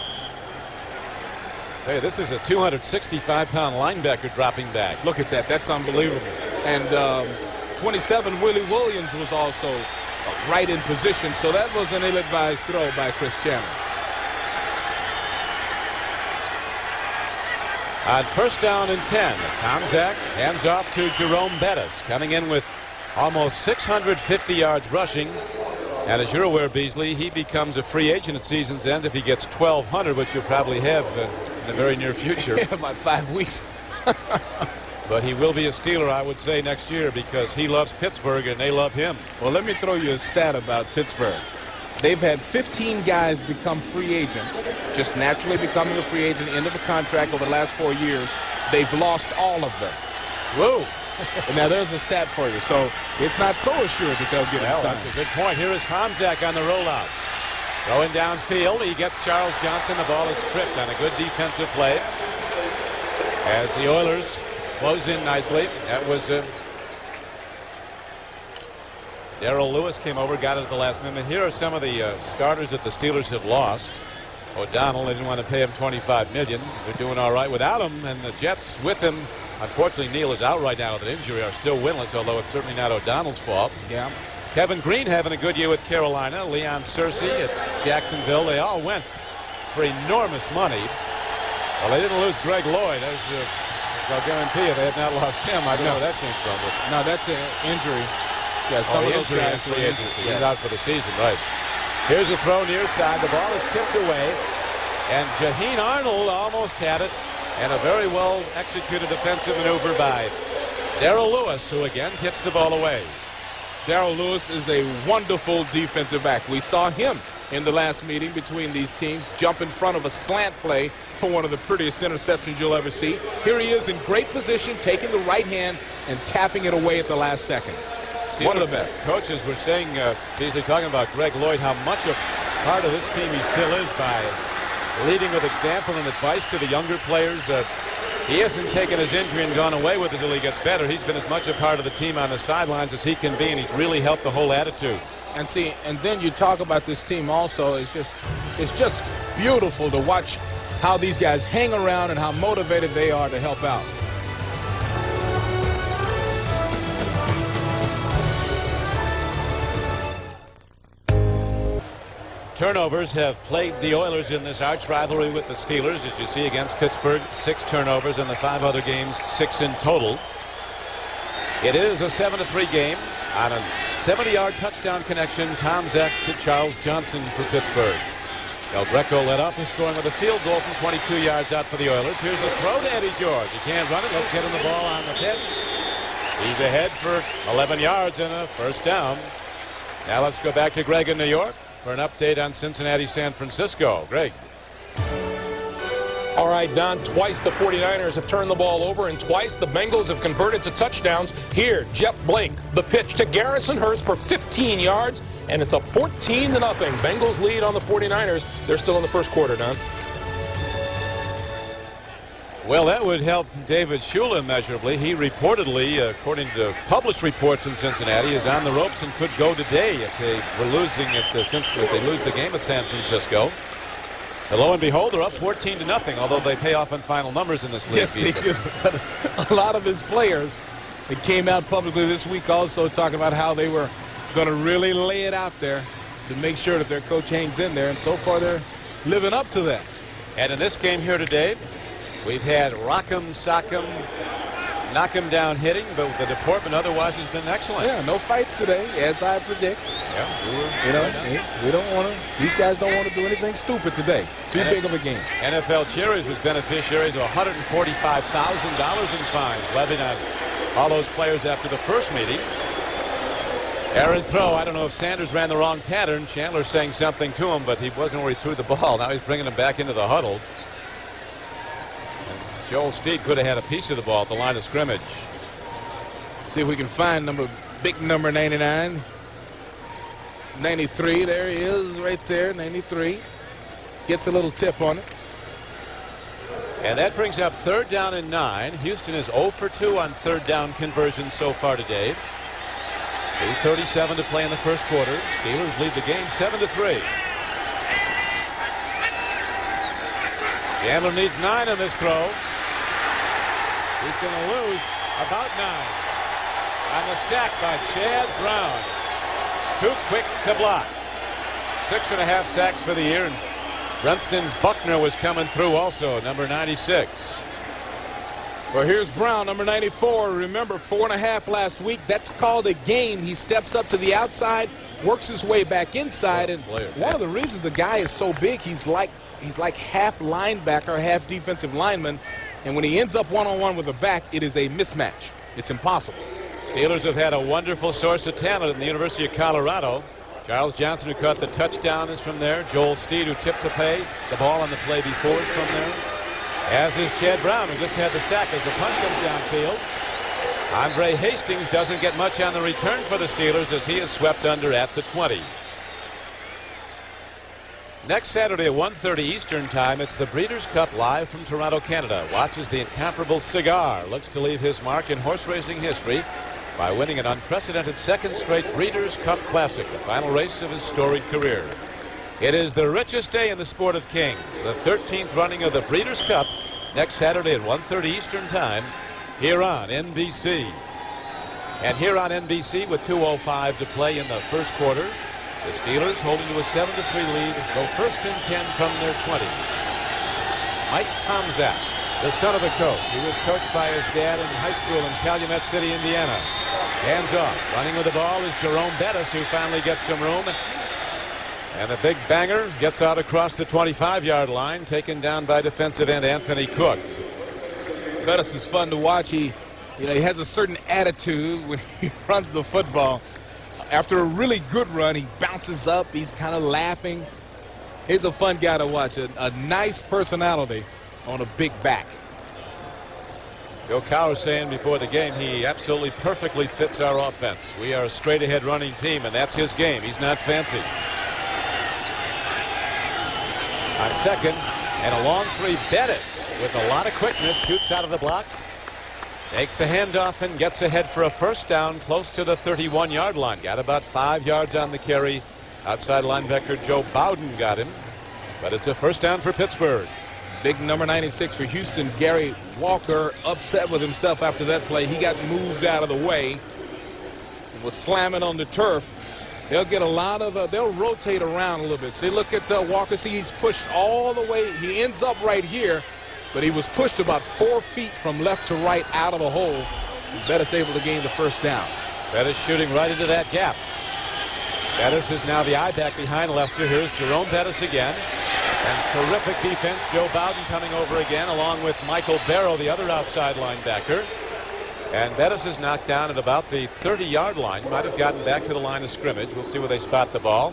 Speaker 25: Hey, this is a 265-pound linebacker dropping back.
Speaker 24: Look at that. That's unbelievable. And 27, Willie Williams, was also right in position. So that was an ill-advised throw by Chris Chandler.
Speaker 25: On first down and 10, Tomczak hands off to Jerome Bettis, coming in with almost 650 yards rushing. And as you're aware, Beasley, he becomes a free agent at season's end if he gets 1,200, which you'll probably have in the very near future.
Speaker 24: Yeah, about 5 weeks.
Speaker 25: But he will be a Steeler, I would say, next year because he loves Pittsburgh and they love him.
Speaker 24: Well, let me throw you a stat about Pittsburgh. They've had 15 guys become free agents, just naturally becoming a free agent, end of a contract over the last 4 years. They've lost all of them.
Speaker 25: Whoa.
Speaker 24: Now, there's a stat for you. So it's not so assured that they'll get him signed.
Speaker 25: That's a good point. Here is Tomczak on the rollout. Throwing downfield. He gets Charles Johnson. The ball is stripped on a good defensive play. As the Oilers close in nicely. That was Darrell Lewis came over, got it at the last minute. Here are some of the starters that the Steelers have lost. O'Donnell, they didn't want to pay him $25 million. They're doing all right without him, and the Jets with him. Unfortunately, Neal is out right now with an injury, are still winless, although it's certainly not O'Donnell's fault.
Speaker 24: Yeah.
Speaker 25: Kevin Green having a good year with Carolina. Leon Searcy at Jacksonville. They all went for enormous money. Well, they didn't lose Greg Lloyd. I'll guarantee you they have not lost him. I don't know where that came from. But
Speaker 24: no, that's an injury. Yeah, some of those guys
Speaker 25: free agency. He's out for the season, right? Here's a throw near side. The ball is tipped away. And Jaheen Arnold almost had it. And a very well executed defensive maneuver by Darrell Lewis, who again tips the ball away.
Speaker 24: Darrell Lewis is a wonderful defensive back. We saw him in the last meeting between these teams jump in front of a slant play for one of the prettiest interceptions you'll ever see. Here he is in great position, taking the right hand and tapping it away at the last second. One of the best.
Speaker 25: Coaches were saying, basically talking about Greg Lloyd, how much a part of this team he still is by leading with example and advice to the younger players. He hasn't taken his injury and gone away with it until he gets better. He's been as much a part of the team on the sidelines as he can be, and he's really helped the whole attitude.
Speaker 24: And see, and then you talk about this team also. It's just beautiful to watch how these guys hang around and how motivated they are to help out.
Speaker 25: Turnovers have plagued the Oilers in this arch rivalry with the Steelers. As you see against Pittsburgh, 6 turnovers in the 5 other games, 6 in total. It is a 7-3 game on a 70-yard touchdown connection. Tom Zach to Charles Johnson for Pittsburgh. Del Greco led off the scoring with a field goal from 22 yards out for the Oilers. Here's a throw to Eddie George. He can't run it. Let's get him the ball on the pitch. He's ahead for 11 yards and a first down. Now let's go back to Greg in New York for an update on Cincinnati, San Francisco. Greg.
Speaker 2: All right, Don, twice the 49ers have turned the ball over, and twice the Bengals have converted to touchdowns. Here, Jeff Blake, the pitch to Garrison Hurst for 15 yards, and it's a 14-0. Bengals lead on the 49ers. They're still in the first quarter, Don.
Speaker 25: Well, that would help David Shula immeasurably. He reportedly, according to published reports in Cincinnati, is on the ropes and could go today if they were losing if they lose the game at San Francisco. And lo and behold, they're up 14-0, although they pay off in final numbers in this league.
Speaker 24: Yes, they do. But a lot of his players, it came out publicly this week also talking about how they were going to really lay it out there to make sure that their coach hangs in there, and so far they're living up to that.
Speaker 25: And in this game here today, we've had Rock'em Sock'em, knock him down hitting, but the deportment otherwise has been excellent.
Speaker 24: Yeah, no fights today, as I predict.
Speaker 25: Yeah,
Speaker 24: we don't want to. These guys don't want to do anything stupid today. Too big of a game.
Speaker 25: NFL Cherries was beneficiaries of $145,000 in fines levied on all those players after the first meeting. Aaron throw. I don't know if Sanders ran the wrong pattern. Chandler's saying something to him, but he wasn't where he threw the ball. Now he's bringing him back into the huddle. And Joel Steed could have had a piece of the ball at the line of scrimmage.
Speaker 24: See if we can find big number 99. 93, there he is right there, 93. Gets a little tip on it.
Speaker 25: And that brings up 3rd down and 9. Houston is 0 for 2 on 3rd down conversions so far today. 8:37 to play in the first quarter. Steelers lead the game 7-3. Chandler needs 9 on this throw. He's going to lose about 9. On the sack by Chad Brown. Too quick to block. 6.5 sacks for the year, and Brenston Buckner was coming through also, number 96.
Speaker 24: Well, here's Brown, number 94. Remember, 4.5 last week. That's called a game. He steps up to the outside, works his way back inside, and one of the reasons the guy is so big, he's like half linebacker, half defensive lineman, and when he ends up one-on-one with a back, it is a mismatch. It's impossible.
Speaker 25: Steelers have had a wonderful source of talent in the University of Colorado. Charles Johnson, who caught the touchdown, is from there. Joel Steed, who tipped the ball on the play before, is from there. As is Chad Brown, who just had the sack as the punt comes downfield. Andre Hastings doesn't get much on the return for the Steelers as he is swept under at the 20. Next Saturday at 1:30 Eastern Time, it's the Breeders' Cup live from Toronto, Canada. Watches the incomparable Cigar looks to leave his mark in horse racing history by winning an unprecedented second straight Breeders' Cup Classic, the final race of his storied career. It is the richest day in the sport of kings, the 13th running of the Breeders' Cup, next Saturday at 1:30 Eastern Time here on NBC. And here on NBC with 2:05 to play in the first quarter, the Steelers holding to a 7-3 lead, go first and 10 from their 20. Mike Tomczak, the son of the coach. He was coached by his dad in high school in Calumet City, Indiana. Hands off. Running with the ball is Jerome Bettis, who finally gets some room. And the big banger gets out across the 25-yard line, taken down by defensive end Anthony Cook.
Speaker 24: Bettis is fun to watch. He has a certain attitude when he runs the football. After a really good run, he bounces up. He's kind of laughing. He's a fun guy to watch. A nice personality on a big back.
Speaker 25: Bill Cowher saying before the game he absolutely perfectly fits our offense. We are a straight-ahead running team, and that's his game. He's not fancy. On second, and a long three, Bettis with a lot of quickness shoots out of the blocks. Takes the handoff and gets ahead for a first down close to the 31-yard line. Got about 5 yards on the carry. Outside linebacker Joe Bowden got him. But it's a first down for Pittsburgh.
Speaker 24: Big number 96 for Houston, Gary Walker, upset with himself after that play. He got moved out of the way and was slamming on the turf. They'll get a lot of, they'll rotate around a little bit. See, look at Walker. See, he's pushed all the way. He ends up right here, but he was pushed about 4 feet from left to right out of the hole. Bettis able to gain the first down.
Speaker 25: Bettis shooting right into that gap. Bettis is now the I-back behind Lester. Here's Jerome Bettis again. And terrific defense. Joe Bowden coming over again, along with Michael Barrow, the other outside linebacker. And Bettis is knocked down at about the 30-yard line. Might have gotten back to the line of scrimmage. We'll see where they spot the ball.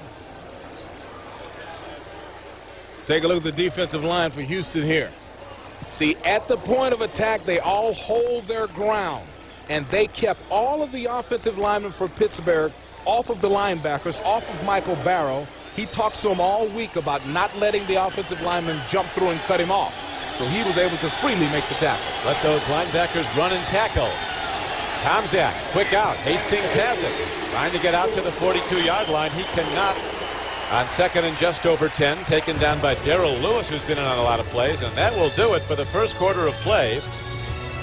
Speaker 24: Take a look at the defensive line for Houston here. See, at the point of attack, they all hold their ground. And they kept all of the offensive linemen for Pittsburgh off of the linebackers, off of Michael Barrow. He talks to them all week about not letting the offensive linemen jump through and cut him off. So he was able to freely make the tackle.
Speaker 25: Let those linebackers run and tackle. Tomczak, quick out. Hastings has it. Trying to get out to the 42-yard line. He cannot. On second and just over 10, taken down by Darrell Lewis, who's been in on a lot of plays. And that will do it for the first quarter of play.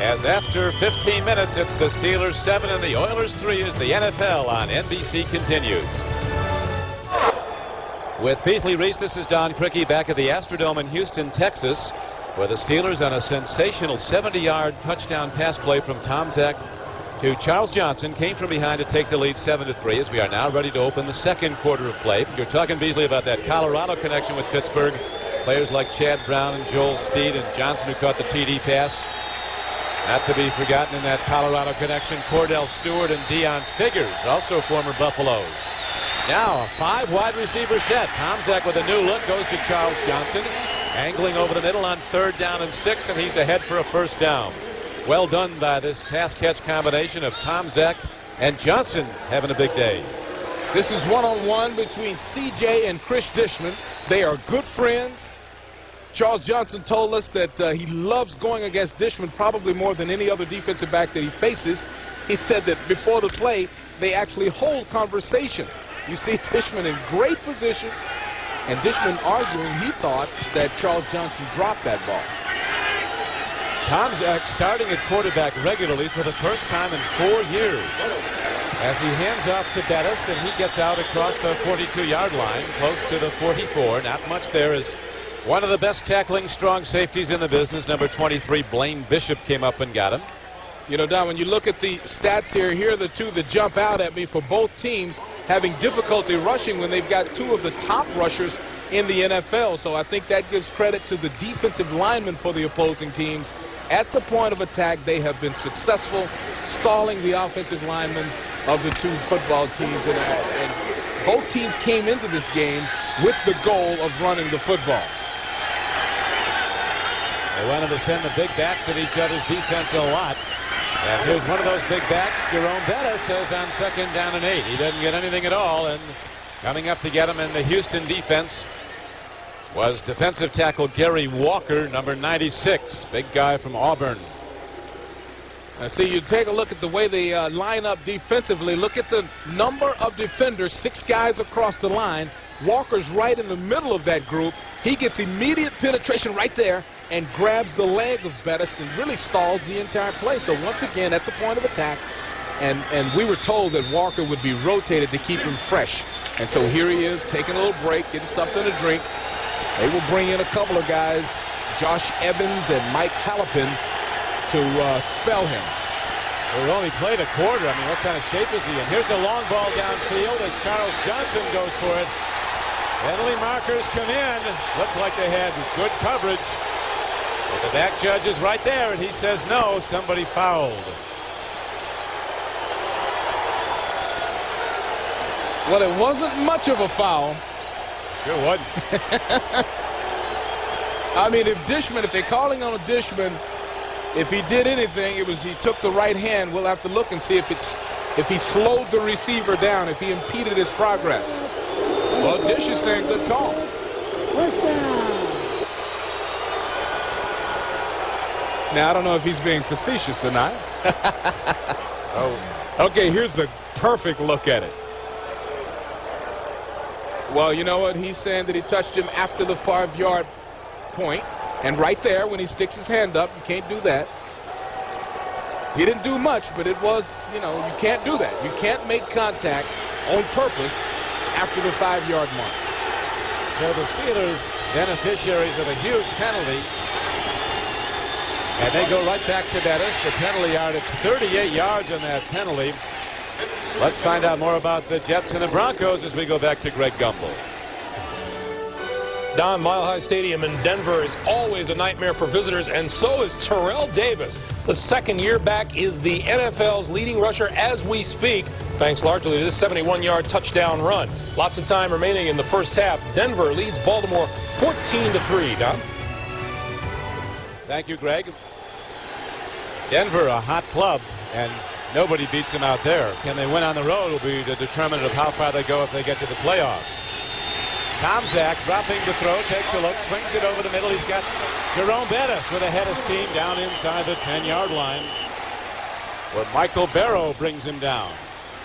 Speaker 25: As after 15 minutes, it's the Steelers 7 and the Oilers 3 as the NFL on NBC continues. With Beasley Reese, this is Don Criqui back at the Astrodome in Houston, Texas, where the Steelers on a sensational 70-yard touchdown pass play from Tomczak to Charles Johnson came from behind to take the lead 7-3 as we are now ready to open the second quarter of play. You're talking, Beasley, about that Colorado connection with Pittsburgh. Players like Chad Brown and Joel Steed and Johnson, who caught the TD pass. Not to be forgotten in that Colorado connection, Cordell Stewart and Deion Figures, also former Buffaloes. Now a 5 wide receiver set. Tomczak with a new look goes to Charles Johnson, angling over the middle on 3rd down and 6, and he's ahead for a first down. Well done by this pass catch combination of Tomczak and Johnson having a big day.
Speaker 24: This is one-on-one between CJ and Chris Dishman. They are good friends. Charles Johnson told us that he loves going against Dishman probably more than any other defensive back that he faces. He said that before the play, they actually hold conversations. You see Dishman in great position, and Dishman arguing he thought that Charles Johnson dropped that ball.
Speaker 25: Tomczak starting at quarterback regularly for the first time in 4 years. As he hands off to Bettis, and he gets out across the 42-yard line, close to the 44. Not much there as one of the best tackling strong safeties in the business, number 23, Blaine Bishop, came up and got him.
Speaker 24: You know, Don, when you look at the stats here are the two that jump out at me for both teams having difficulty rushing when they've got 2 of the top rushers in the NFL. So I think that gives credit to the defensive linemen for the opposing teams. At the point of attack, they have been successful stalling the offensive linemen of the 2 football teams. And both teams came into this game with the goal of running the football.
Speaker 25: They wanted to send the big backs at each other's defense a lot. And here's one of those big backs. Jerome Bettis says on 2nd down and 8. He doesn't get anything at all. And coming up to get him in the Houston defense was defensive tackle Gary Walker, number 96. Big guy from Auburn.
Speaker 24: Now, see, you take a look at the way they line up defensively. Look at the number of defenders, 6 guys across the line. Walker's right in the middle of that group. He gets immediate penetration right there and grabs the leg of Bettis and really stalls the entire play. So once again, at the point of attack, and we were told that Walker would be rotated to keep him fresh. And so here he is taking a little break, getting something to drink. They will bring in a couple of guys, Josh Evans and Mike Halpin, to spell him.
Speaker 25: We've only played a quarter. I mean, what kind of shape is he in? Here's a long ball downfield, and Charles Johnson goes for it. Penalty markers come in. Looked like they had good coverage. But the back judge is right there, and he says no, somebody fouled.
Speaker 24: Well, it wasn't much of a foul.
Speaker 25: Sure wasn't.
Speaker 24: I mean, if they're calling on a Dishman, if he did anything, it was he took the right hand. We'll have to look and see if he slowed the receiver down, if he impeded his progress. Well, Dish is saying good call. First down. Now, I don't know if he's being facetious or not. Oh. Okay, here's the perfect look at it. Well, you know what? He's saying that he touched him after the 5-yard point. And right there, when he sticks his hand up, you can't do that. He didn't do much, but it was, you can't do that. You can't make contact on purpose after the 5-yard mark.
Speaker 25: So the Steelers, beneficiaries of a huge penalty. And they go right back to Bettis. The penalty yard, it's 38 yards on that penalty. Let's find out more about the Jets and the Broncos as we go back to Greg Gumbel.
Speaker 2: Don, Mile High Stadium in Denver is always a nightmare for visitors, and so is Terrell Davis. The second year back is the NFL's leading rusher as we speak, thanks largely to this 71-yard touchdown run. Lots of time remaining in the first half. Denver leads Baltimore 14-3. Don?
Speaker 25: Thank you, Greg. Denver, a hot club, and nobody beats them out there. Can they win on the road will be the determinant of how far they go if they get to the playoffs. Tomczak dropping the throw, takes a look, swings it over the middle. He's got Jerome Bettis with a head of steam down inside the 10-yard line, where Michael Barrow brings him down.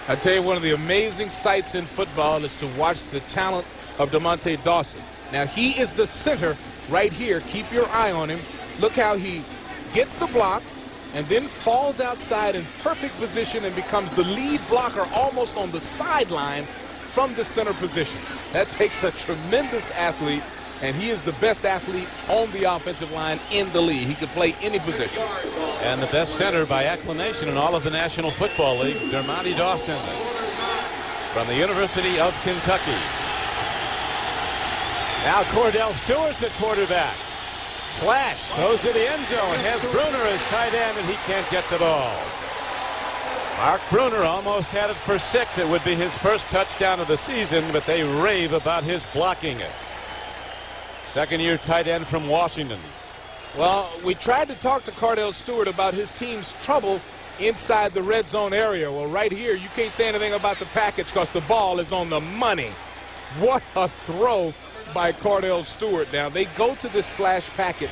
Speaker 24: I tell you, one of the amazing sights in football is to watch the talent of Demonte Dawson. Now, he is the center right here. Keep your eye on him. Look how he gets the block and then falls outside in perfect position and becomes the lead blocker almost on the sideline from the center position. That takes a tremendous athlete, and he is the best athlete on the offensive line in the league. He can play any position.
Speaker 25: And the best center by acclamation in all of the National Football League, Dermontti Dawson from the University of Kentucky. Now Cordell Stewart's at quarterback. Slash throws to the end zone, has Bruner as tight end, and he can't get the ball. Mark Bruner almost had it for 6. It would be his first touchdown of the season, but they rave about his blocking it. Second-year tight end from Washington.
Speaker 24: Well, we tried to talk to Cordell Stewart about his team's trouble inside the red zone area. Well, right here, you can't say anything about the package because the ball is on the money. What a throw by Cordell Stewart. Now, they go to this slash package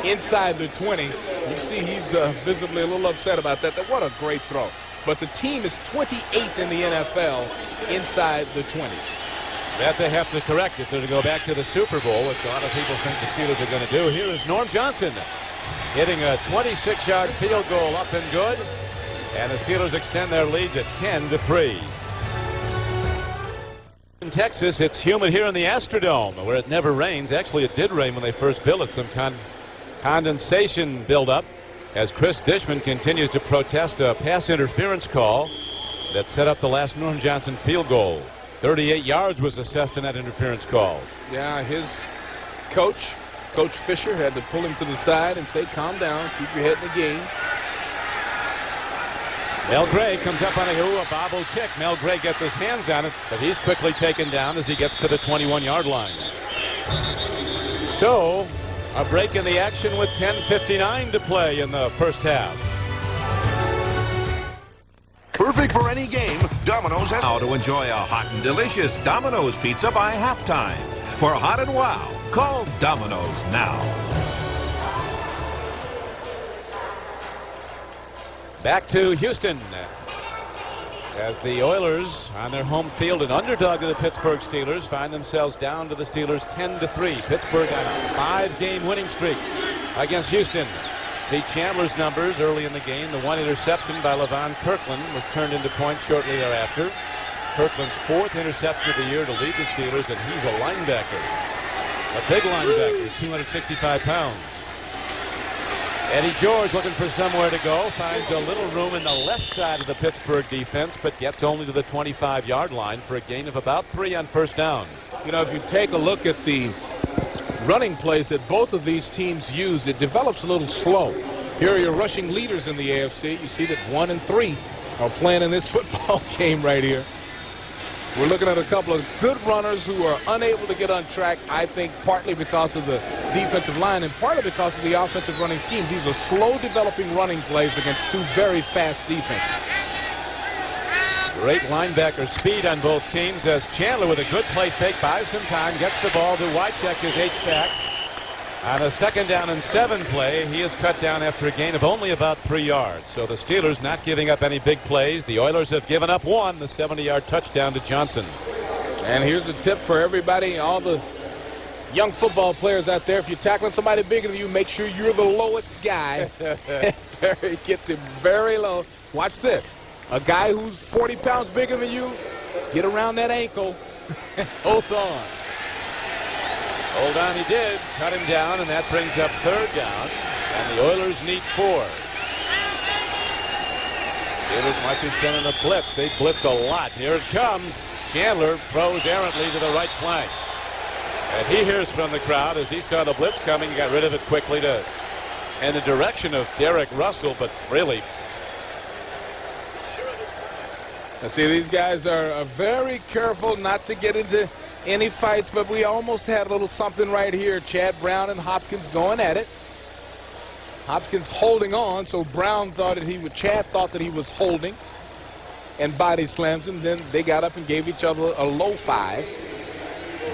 Speaker 24: inside the 20. You see he's visibly a little upset about that. What a great throw. But the team is 28th in the NFL inside the 20.
Speaker 25: That they have to correct if they're to go back to the Super Bowl, which a lot of people think the Steelers are going to do. Here is Norm Johnson hitting a 26-yard field goal up and good. And the Steelers extend their lead to 10-3. In Texas, it's humid here in the Astrodome, where it never rains. Actually, it did rain when they first built it. Some condensation buildup as Chris Dishman continues to protest a pass interference call that set up the last Norm Johnson field goal. 38 yards was assessed in that interference call.
Speaker 24: Yeah, his coach, Coach Fisher, had to pull him to the side and say, calm down, keep your head in the game.
Speaker 25: Mel Gray comes up on a bobble kick. Mel Gray gets his hands on it, but he's quickly taken down as he gets to the 21-yard line. So, a break in the action with 10:59 to play in the first half.
Speaker 4: Perfect for any game, Domino's has...
Speaker 15: Now to enjoy a hot and delicious Domino's pizza by halftime. For Hot and Wow, call Domino's now.
Speaker 25: Back to Houston as the Oilers on their home field, an underdog of the Pittsburgh Steelers, find themselves down to the Steelers 10-3. Pittsburgh on a 5-game winning streak against Houston. Pete Chandler's numbers early in the game. The one interception by LaVon Kirkland was turned into points shortly thereafter. Kirkland's 4th interception of the year to lead the Steelers, and he's a linebacker. A big linebacker, 265 pounds. Eddie George looking for somewhere to go, finds a little room in the left side of the Pittsburgh defense, but gets only to the 25-yard line for a gain of about 3 on first down.
Speaker 24: You know, if you take a look at the running plays that both of these teams use, it develops a little slow. Here are your rushing leaders in the AFC. You see that 1 and 3 are playing in this football game right here. We're looking at a couple of good runners who are unable to get on track, I think partly because of the defensive line and partly because of the offensive running scheme. These are slow developing running plays against two very fast defenses.
Speaker 25: Great linebacker speed on both teams as Chandler with a good play fake buys some time, gets the ball to Wycheck, his H-back. On a 2nd down and 7 play, he is cut down after a gain of only about 3 yards. So the Steelers not giving up any big plays. The Oilers have given up one, the 70-yard touchdown to Johnson.
Speaker 24: And here's a tip for everybody, all the young football players out there. If you're tackling somebody bigger than you, make sure you're the lowest guy. Barry gets him very low. Watch this. A guy who's 40 pounds bigger than you, get around that ankle. Hold on.
Speaker 25: Hold on, he did. Cut him down, and that brings up 3rd down. And the Oilers need 4. It was Marcus in a blitz. They blitz a lot. Here it comes. Chandler throws errantly to the right flank. And he hears from the crowd as he saw the blitz coming. He got rid of it quickly in the direction of Derek Russell, but really.
Speaker 24: Now see, these guys are very careful not to get into any fights, but we almost had a little something right here. Chad Brown and Hopkins going at it. Hopkins holding on, so Brown thought that Chad thought that he was holding and body slams him. Then they got up and gave each other a low five.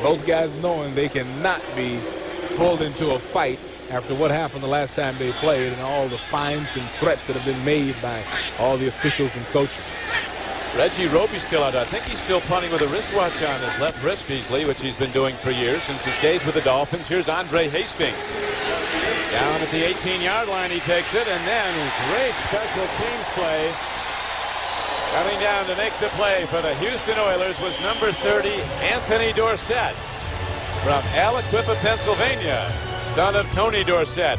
Speaker 24: Both guys knowing they cannot be pulled into a fight after what happened the last time they played and all the fines and threats that have been made by all the officials and coaches.
Speaker 25: Reggie Roby's still out. I think he's still punting with a wristwatch on his left wrist, Beasley, which he's been doing for years since his days with the Dolphins. Here's Andre Hastings. Down at the 18-yard line, he takes it, and then great special teams play. Coming down to make the play for the Houston Oilers was number 30, Anthony Dorsett, from Aliquippa, Pennsylvania, son of Tony Dorsett.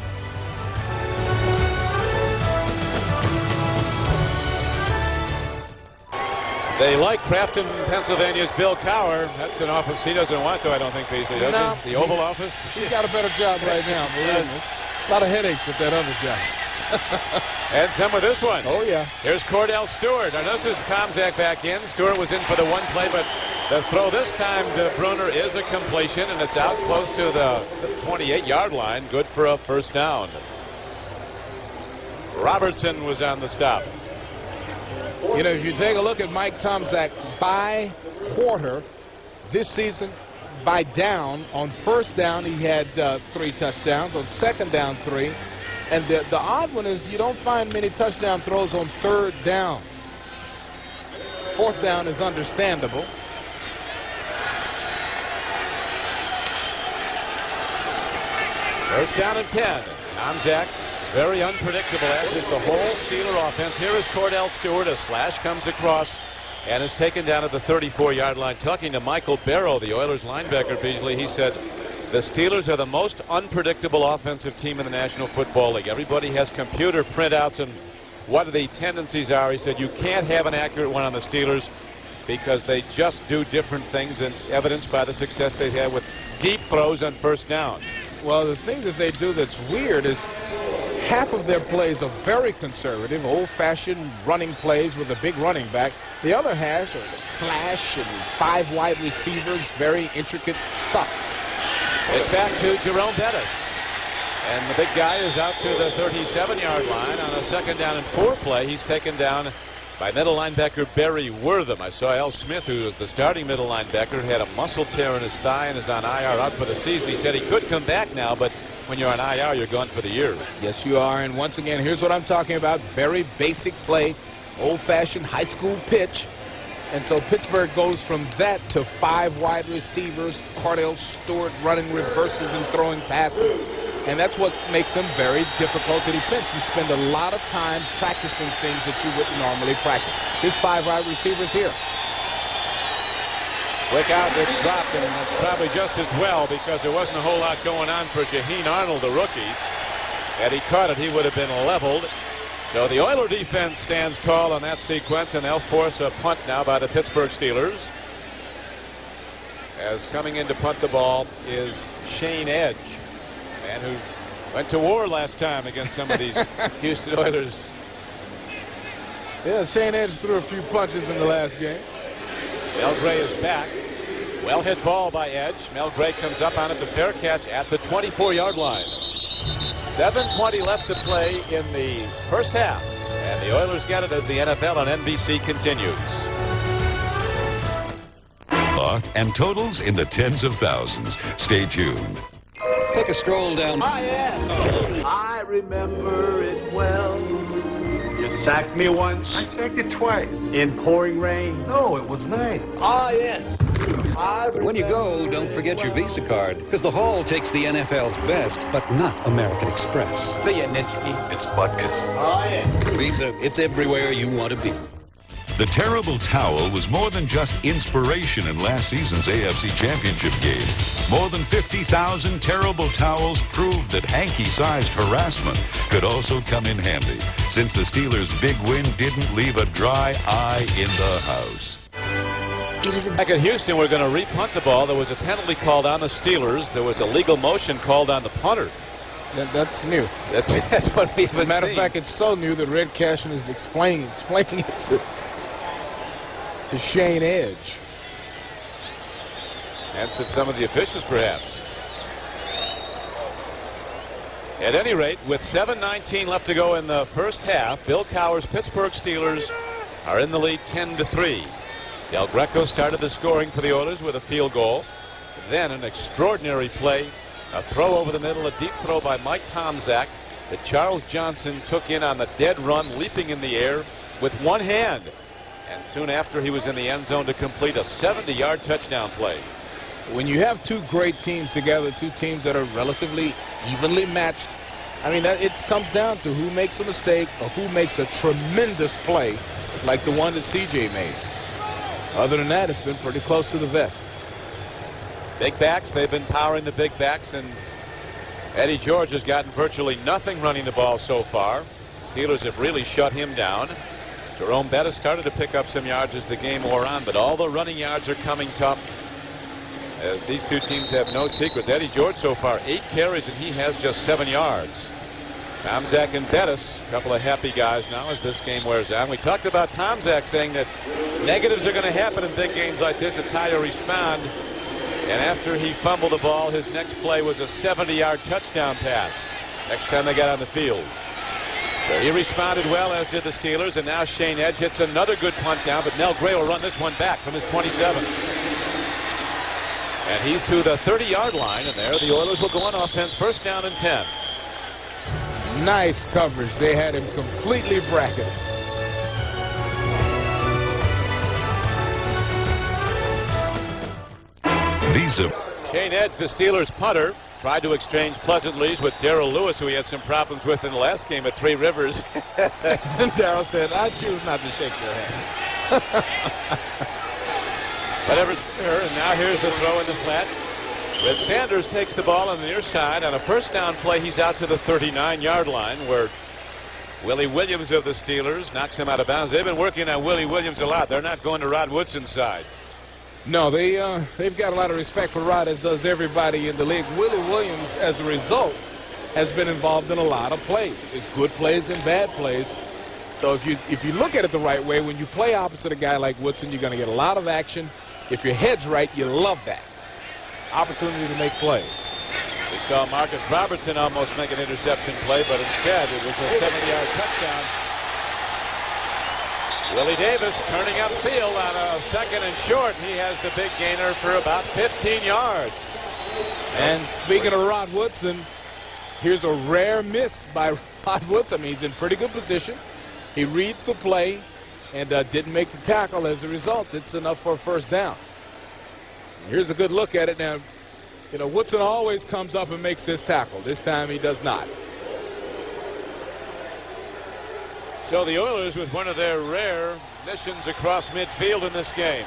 Speaker 25: They like Crafton, Pennsylvania's Bill Cowher. That's an office he doesn't want to, I don't think, Beasley, does he? The Oval Office?
Speaker 24: He's got a better job right now, believe me. A lot of headaches with that other job.
Speaker 25: And some with this one.
Speaker 24: Oh, yeah.
Speaker 25: Here's Cordell Stewart. Now, this is Tomczak back in. Stewart was in for the one play, but the throw this time to Bruner is a completion, and it's out close to the 28-yard line. Good for a first down. Robertson was on the stop.
Speaker 24: You know, if you take a look at Mike Tomczak by quarter this season, by down, on first down he had 3 touchdowns, on second down 3. And the odd one is you don't find many touchdown throws on third down. Fourth down is understandable.
Speaker 25: First down and 10. Tomczak, very unpredictable, as is the whole Steeler offense. Here is Cordell Stewart. A slash comes across and is taken down at the 34-yard line. Talking to Michael Barrow, the Oilers linebacker, Beasley, he said, the Steelers are the most unpredictable offensive team in the National Football League. Everybody has computer printouts and what the tendencies are. He said you can't have an accurate one on the Steelers because they just do different things, and evidenced by the success they've had with deep throws on first down.
Speaker 24: Well, the thing that they do that's weird is half of their plays are very conservative, old-fashioned running plays with a big running back. The other half are slash and 5 wide receivers, very intricate stuff.
Speaker 25: It's back to Jerome Bettis. And the big guy is out to the 37-yard line on a second down and 4 play. He's taken down by middle linebacker Barry Wortham. I saw Al Smith, who was the starting middle linebacker, had a muscle tear in his thigh and is on IR out for the season. He said he could come back now, but when you're on IR, you're gone for the year.
Speaker 24: Yes, you are. And once again, here's what I'm talking about. Very basic play, old-fashioned high school pitch. And so Pittsburgh goes from that to 5 wide receivers, Cordell Stewart running reverses and throwing passes. And that's what makes them very difficult to defend. You spend a lot of time practicing things that you wouldn't normally practice. Here's 5 wide receivers here.
Speaker 25: Quick out, gets dropped, and that's probably just as well because there wasn't a whole lot going on for Jaheen Arnold, the rookie. Had he caught it, he would have been leveled. So the Oiler defense stands tall on that sequence, and they'll force a punt now by the Pittsburgh Steelers. As coming in to punt the ball is Shane Edge, man who went to war last time against some of these Houston Oilers.
Speaker 24: Yeah, Shane Edge threw a few punches in the last game.
Speaker 25: Mel Gray is back. Well hit ball by Edge. Mel Gray comes up on it, the fair catch at the 24-yard line. 7:20 left to play in the first half. And the Oilers get it as the NFL on NBC continues.
Speaker 1: And totals in the tens of thousands. Stay tuned.
Speaker 6: Take a stroll down.
Speaker 9: I remember it well. You sacked me once.
Speaker 22: I sacked you twice.
Speaker 9: In pouring rain.
Speaker 22: No, it was nice.
Speaker 6: But when you go, don't forget your Visa card, because the Hall takes the NFL's best, but not American Express.
Speaker 9: See ya, Nitschke.
Speaker 1: It's Butkus.
Speaker 6: Visa, it's everywhere you want to be.
Speaker 1: The terrible towel was more than just inspiration in last season's AFC Championship game. More than 50,000 terrible towels proved that hanky-sized harassment could also come in handy, since the Steelers' big win didn't leave a dry eye in the house.
Speaker 25: Back at Houston, we're going to repunt the ball. There was a penalty called on the Steelers. There was a legal motion called on the punter.
Speaker 24: That's new.
Speaker 25: That's what we haven't
Speaker 24: Matter of
Speaker 25: seen.
Speaker 24: fact, it's so new that Red Cashin is explaining it to Shane Edge.
Speaker 25: And to some of the officials, perhaps. At any rate, with 7:19 left to go in the first half, Bill Cowher's Pittsburgh Steelers are in the lead 10-3. Del Greco started the scoring for the Oilers with a field goal. Then an extraordinary play, a throw over the middle, a deep throw by Mike Tomczak that Charles Johnson took in on the dead run, leaping in the air with one hand. And soon after, he was in the end zone to complete a 70-yard touchdown play.
Speaker 24: When you have two great teams together, two teams that are relatively evenly matched, I mean, it comes down to who makes a mistake or who makes a tremendous play like the one that CJ made. Other than that, it's been pretty close to the vest.
Speaker 25: Big backs, they've been powering the big backs, and Eddie George has gotten virtually nothing running the ball so far. Steelers have really shut him down. Jerome Bettis started to pick up some yards as the game wore on, but all the running yards are coming tough, as these two teams have no secrets. Eddie George so far 8 carries, and he has just 7 yards. Tomczak and Bettis, a couple of happy guys now as this game wears on. We talked about Tomczak saying that negatives are going to happen in big games like this. It's how you respond. And after he fumbled the ball, his next play was a 70-yard touchdown pass next time they got on the field. So he responded well, as did the Steelers. And now Shane Edge hits another good punt down, but Nell Gray will run this one back from his 27. And he's to the 30-yard line, and there the Oilers will go on offense, first down and 10.
Speaker 24: Nice coverage. They had him completely bracketed.
Speaker 25: Shane Edge, the Steelers punter, tried to exchange pleasantries with Darrell Lewis, who he had some problems with in the last game at Three Rivers.
Speaker 24: And Darrell said, I choose not to shake your hand.
Speaker 25: Whatever's fair, and now here's the throw in the flat. As Sanders takes the ball on the near side on a first down play, he's out to the 39-yard line, where Willie Williams of the Steelers knocks him out of bounds. They've been working on Willie Williams a lot. They're not going to Rod Woodson's side.
Speaker 24: No, they've got a lot of respect for Rod, as does everybody in the league. Willie Williams, as a result, has been involved in a lot of plays, good plays and bad plays. So if you look at it the right way, when you play opposite a guy like Woodson, you're going to get a lot of action. If your head's right, you love that opportunity to make plays.
Speaker 25: We saw Marcus Robertson almost make an interception play, but instead it was a 70-yard touchdown. Willie Davis turning upfield on a second and short. He has the big gainer for about 15 yards.
Speaker 24: And speaking of Rod Woodson, here's a rare miss by Rod Woodson. I mean, he's in pretty good position. He reads the play and didn't make the tackle. As a result, it's enough for a first down. Here's a good look at it now. You know, Woodson always comes up and makes this tackle. This time he does not.
Speaker 25: So the Oilers with one of their rare missions across midfield in this game.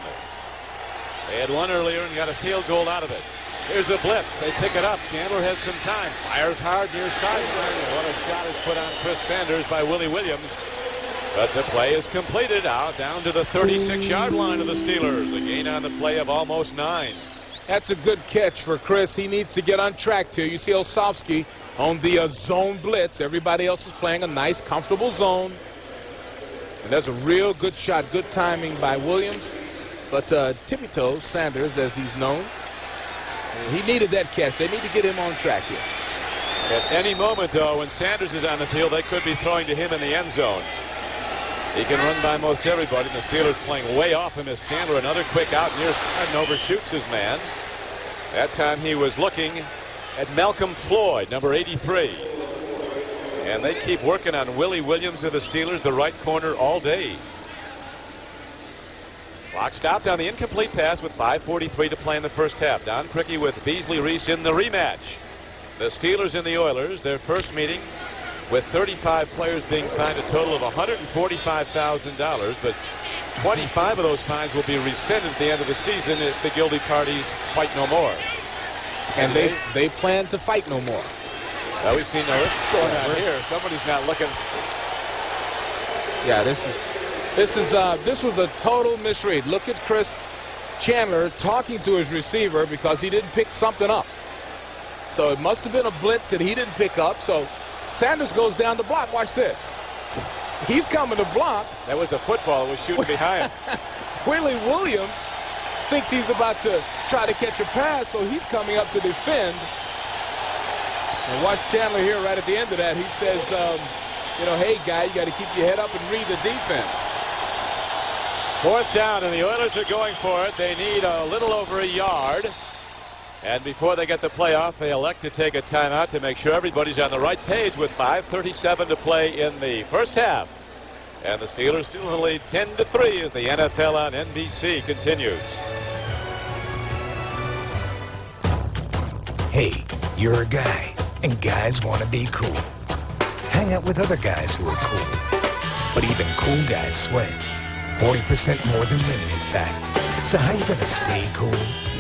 Speaker 25: They had one earlier and got a field goal out of it. Here's a blitz. They pick it up. Chandler has some time. Fires hard near sideline. What a shot is put on Chris Sanders by Willie Williams. But the play is completed out down to the 36-yard line of the Steelers. A gain on the play of almost 9.
Speaker 24: That's a good catch for Chris. He needs to get on track too. You see Osofsky on the zone blitz. Everybody else is playing a nice, comfortable zone. And there's a real good shot, good timing by Williams. But Tippy Toes, Sanders, as he's known, he needed that catch. They need to get him on track here.
Speaker 25: At any moment, though, when Sanders is on the field, they could be throwing to him in the end zone. He can run by most everybody. The Steelers playing way off him as Chandler. Another quick out near side and overshoots his man. That time he was looking at Malcolm Floyd, number 83. And they keep working on Willie Williams of the Steelers, the right corner, all day. Clock stopped on the incomplete pass with 5:43 to play in the first half. Don Criqui with Beasley Reese in the rematch. The Steelers and the Oilers, their first meeting, with 35 players being fined a total of $145,000. But 25 of those fines will be rescinded at the end of the season if the guilty parties fight no more.
Speaker 24: And they plan to fight no more.
Speaker 25: Well, we've seen what's going on here. Somebody's not looking.
Speaker 24: Yeah, this was a total misread. Look at Chris Chandler talking to his receiver because he didn't pick something up. So it must have been a blitz that he didn't pick up. So Sanders goes down to block. Watch this. He's coming to block.
Speaker 25: That was the football that was shooting behind.
Speaker 24: Willie Williams thinks he's about to try to catch a pass, so he's coming up to defend. And watch Chandler here right at the end of that. He says, you know, hey, guy, you got to keep your head up and read the defense.
Speaker 25: 4th down, and the Oilers are going for it. They need a little over a yard. And before they get the play off, they elect to take a timeout to make sure everybody's on the right page with 5:37 to play in the first half. And the Steelers still in the lead 10-3 as the NFL on NBC continues.
Speaker 10: Hey, you're a guy, and guys want to be cool. Hang out with other guys who are cool. But even cool guys sweat. 40% more than women, in fact. So how you gonna stay cool?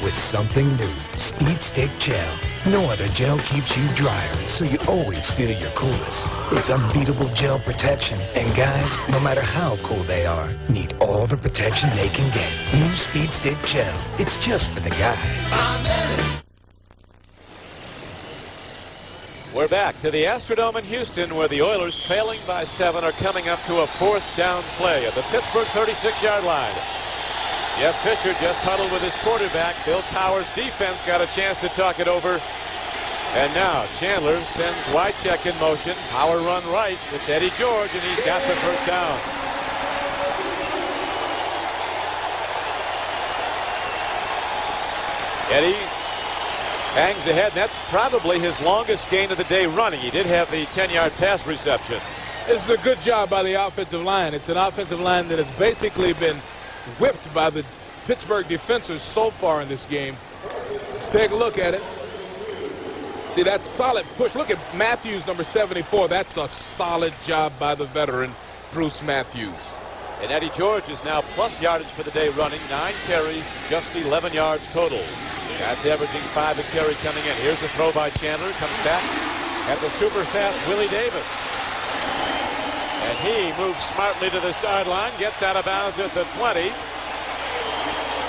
Speaker 10: With something new, Speed Stick Gel. No other gel keeps you drier, so you always feel your coolest. It's unbeatable gel protection, and guys, no matter how cool they are, need all the protection they can get. New Speed Stick Gel. It's just for the guys.
Speaker 25: We're back to the Astrodome in Houston, where the Oilers, trailing by 7, are coming up to a 4th down play at the Pittsburgh 36-yard line. Jeff Fisher just huddled with his quarterback. Bill Cowher's defense got a chance to talk it over. And now Chandler sends Wycheck in motion. Power run right. It's Eddie George, and he's got the first down. Eddie hangs ahead. That's probably his longest gain of the day running. He did have the 10-yard pass reception.
Speaker 24: This is a good job by the offensive line. It's an offensive line that has basically been whipped by the Pittsburgh defenders so far in this game. Let's take a look at it. See, that solid push. Look at Matthews, number 74. That's a solid job by the veteran, Bruce Matthews.
Speaker 25: And Eddie George is now plus yardage for the day running. 9 carries, just 11 yards total. That's averaging 5 a carry coming in. Here's a throw by Chandler. Comes back at the super fast Willie Davis. And he moves smartly to the sideline, gets out of bounds at the 20.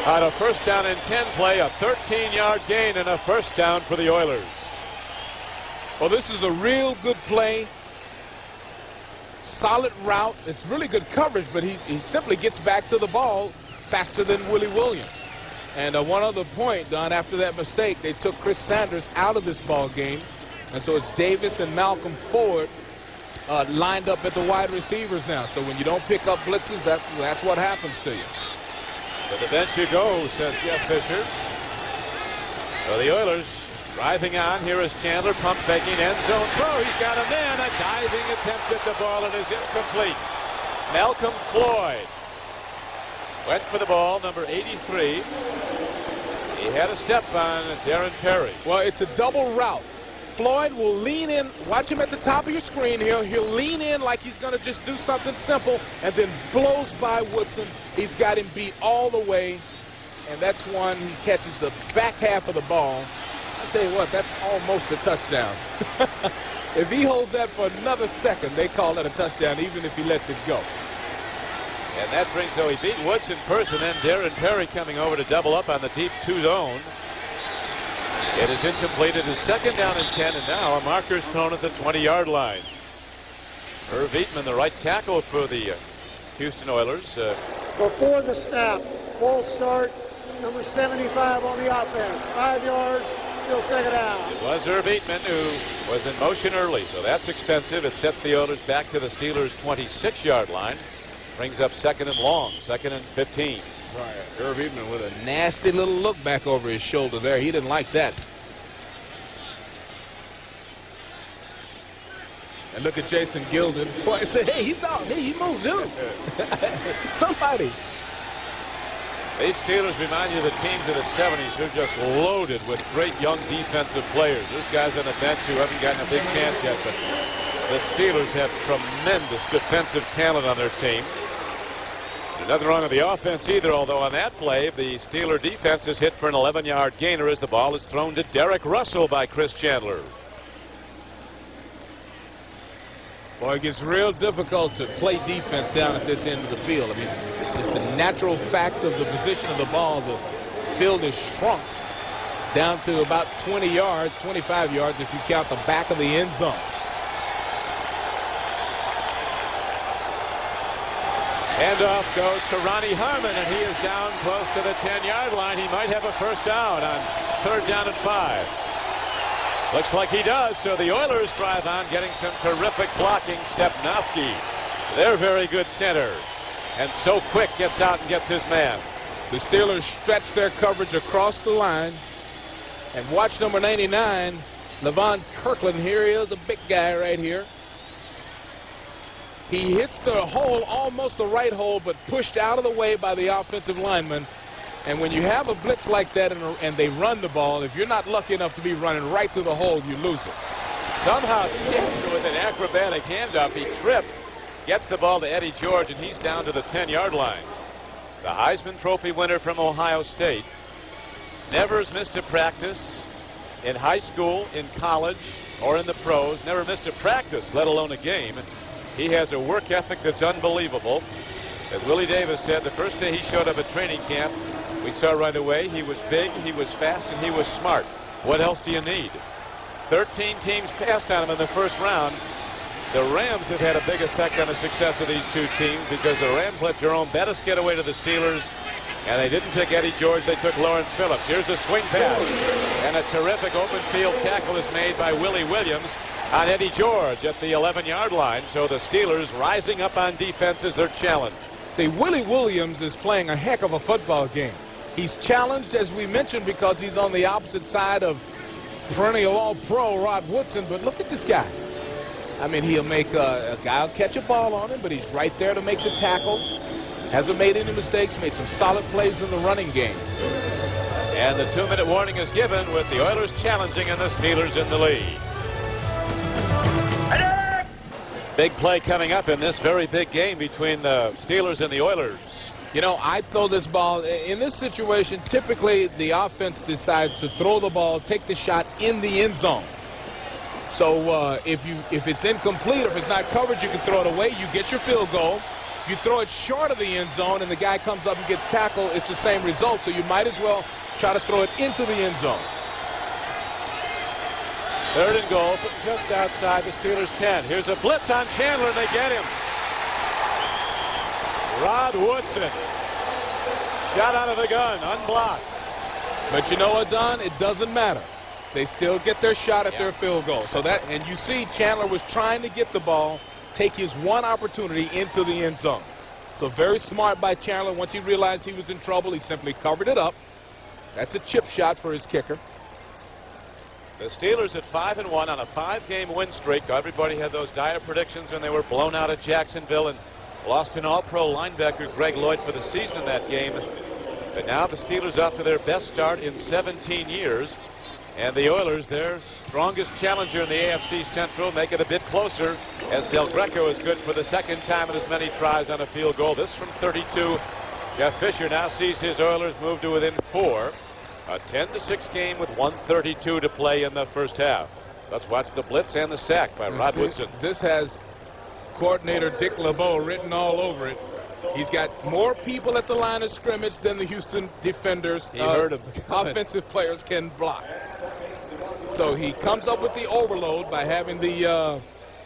Speaker 25: On a 1st down and 10 play, a 13-yard gain and a 1st down for the Oilers.
Speaker 24: Well, this is a real good play. Solid route. It's really good coverage, but he simply gets back to the ball faster than Willie Williams. And one other point, Don, after that mistake, they took Chris Sanders out of this ball game. And so it's Davis and Malcolm Ford lined up at the wide receivers now. So when you don't pick up blitzes, that's what happens to you.
Speaker 25: To the bench you go, says Jeff Fisher. So the Oilers driving on. Here is Chandler, pump faking, end zone throw. He's got a man. A diving attempt at the ball and is incomplete. Malcolm Floyd went for the ball, number 83. He had a step on Darren Perry.
Speaker 24: Well, it's a double route. Floyd will lean in. Watch him at the top of your screen here. He'll lean in like he's going to just do something simple and then blows by Woodson. He's got him beat all the way, and that's one. He catches the back half of the ball. I'll tell you what, that's almost a touchdown. If he holds that for another second, they call that a touchdown, even if he lets it go.
Speaker 25: And that brings, so he beat Woodson first, and then Darren Perry coming over to double up on the deep 2 zone. It is incomplete. It is 2nd down and 10, and now a marker's thrown at the 20-yard line. Irv Eatman, the right tackle for the Houston Oilers.
Speaker 11: Before the snap, full start, number 75 on the offense. 5 yards, still 2nd down.
Speaker 25: It was Irv Eatman who was in motion early, so that's expensive. It sets the Oilers back to the Steelers' 26-yard line. Brings up 2nd and long, 2nd and 15.
Speaker 24: Right. Irv Eatman with a nasty little look back over his shoulder there. He didn't like that. And look at Jason Gilden. Boy, I said, hey, he's out. Hey, he moved, dude. Somebody.
Speaker 25: These Steelers remind you of the teams of the 70s. They're just loaded with great young defensive players. There's guys on the bench who haven't gotten a big chance yet, but the Steelers have tremendous defensive talent on their team. Nothing wrong with the offense either, although on that play, the Steeler defense is hit for an 11-yard gainer as the ball is thrown to Derek Russell by Chris Chandler.
Speaker 24: Boy, it gets real difficult to play defense down at this end of the field. I mean, just the natural fact of the position of the ball, the field is shrunk down to about 20 yards, 25 yards if you count the back of the end zone.
Speaker 25: Handoff goes to Ronnie Harmon, and he is down close to the 10-yard line. He might have a first down on 3rd down and 5. Looks like he does, so the Oilers drive on, getting some terrific blocking. Stepnoski, their very good center, and so quick gets out and gets his man.
Speaker 24: The Steelers stretch their coverage across the line, and watch number 99, Levon Kirkland. Here he is, the big guy right here. He hits the hole, almost the right hole, but pushed out of the way by the offensive lineman. And when you have a blitz like that and they run the ball, if you're not lucky enough to be running right through the hole, you lose it.
Speaker 25: Somehow chipped with an acrobatic handoff. He tripped, gets the ball to Eddie George, and he's down to the 10-yard line. The Heisman Trophy winner from Ohio State never has missed a practice in high school, in college, or in the pros. Never missed a practice, let alone a game. He has a work ethic that's unbelievable. As Willie Davis said, the first day he showed up at training camp, we saw right away he was big, he was fast, and he was smart. What else do you need? 13 teams passed on him in the first round. The Rams have had a big effect on the success of these two teams because the Rams let Jerome Bettis get away to the Steelers, and they didn't pick Eddie George, they took Lawrence Phillips. Here's a swing pass, and a terrific open field tackle is made by Willie Williams on Eddie George at the 11-yard line. So the Steelers rising up on defense as they're challenged.
Speaker 24: See, Willie Williams is playing a heck of a football game. He's challenged, as we mentioned, because he's on the opposite side of perennial all-pro Rod Woodson. But look at this guy. I mean, he'll make a guy will catch a ball on him, but he's right there to make the tackle. Hasn't made any mistakes, made some solid plays in the running game.
Speaker 25: And the 2-minute warning is given with the Oilers challenging and the Steelers in the lead. Big play coming up in this very big game between the Steelers and the Oilers.
Speaker 24: You know, I throw this ball. In this situation, typically the offense decides to throw the ball, take the shot in the end zone. So if it's incomplete, or if it's not covered, you can throw it away. You get your field goal. You throw it short of the end zone, and the guy comes up and gets tackled. It's the same result, so you might as well try to throw it into the end zone.
Speaker 25: 3rd and goal from just outside the Steelers' 10. Here's a blitz on Chandler, and they get him. Rod Woodson shot out of the gun, unblocked.
Speaker 24: But you know what, Don? It doesn't matter. They still get their shot at their field goal. So that, and you see Chandler was trying to get the ball, take his one opportunity into the end zone. So very smart by Chandler. Once he realized he was in trouble, he simply covered it up. That's a chip shot for his kicker.
Speaker 25: The Steelers at 5-1 on a 5-game win streak. Everybody had those dire predictions when they were blown out at Jacksonville and lost an all-pro linebacker, Greg Lloyd, for the season in that game. But now the Steelers off to their best start in 17 years. And the Oilers, their strongest challenger in the AFC Central, make it a bit closer as Del Greco is good for the second time in as many tries on a field goal. This from 32. Jeff Fisher now sees his Oilers move to within 4. A 10-6 game with 1:32 to play in the first half. Let's watch the blitz and the sack by Rod Woodson.
Speaker 24: This has coordinator Dick LeBeau written all over it. He's got more people at the line of scrimmage than the Houston defenders.
Speaker 25: He heard him.
Speaker 24: Offensive players can block. So he comes up with the overload by having the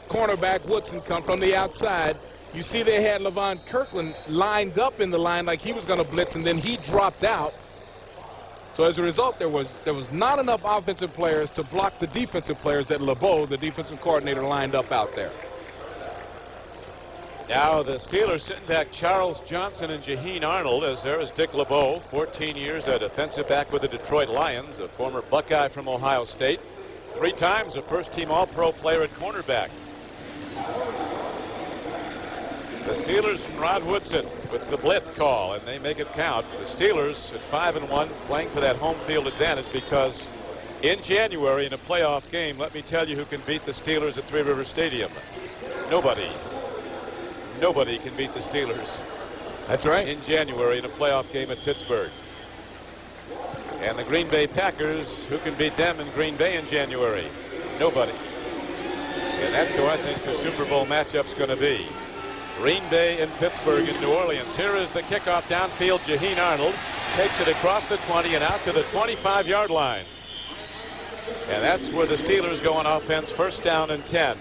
Speaker 24: cornerback Woodson come from the outside. You see they had Levon Kirkland lined up in the line like he was going to blitz, and then he dropped out. So as a result, there was not enough offensive players to block the defensive players that LeBeau, the defensive coordinator, lined up out there.
Speaker 25: Now the Steelers sitting back Charles Johnson and Jaheen Arnold, as there is Dick LeBeau, 14 years a defensive back with the Detroit Lions, a former Buckeye from Ohio State, 3 times a first-team All-Pro player at cornerback. The Steelers and Rod Woodson with the blitz call, and they make it count. The Steelers at 5-1 playing for that home field advantage because in January in a playoff game, let me tell you who can beat the Steelers at Three River Stadium. Nobody. Nobody can beat the Steelers.
Speaker 24: That's right.
Speaker 25: In January in a playoff game at Pittsburgh. And the Green Bay Packers, who can beat them in Green Bay in January? Nobody. And that's who I think the Super Bowl matchup's going to be. Green Bay and Pittsburgh in New Orleans. Here is the kickoff downfield. Jaheen Arnold takes it across the 20 and out to the 25-yard line. And that's where the Steelers go on offense, first down and 10.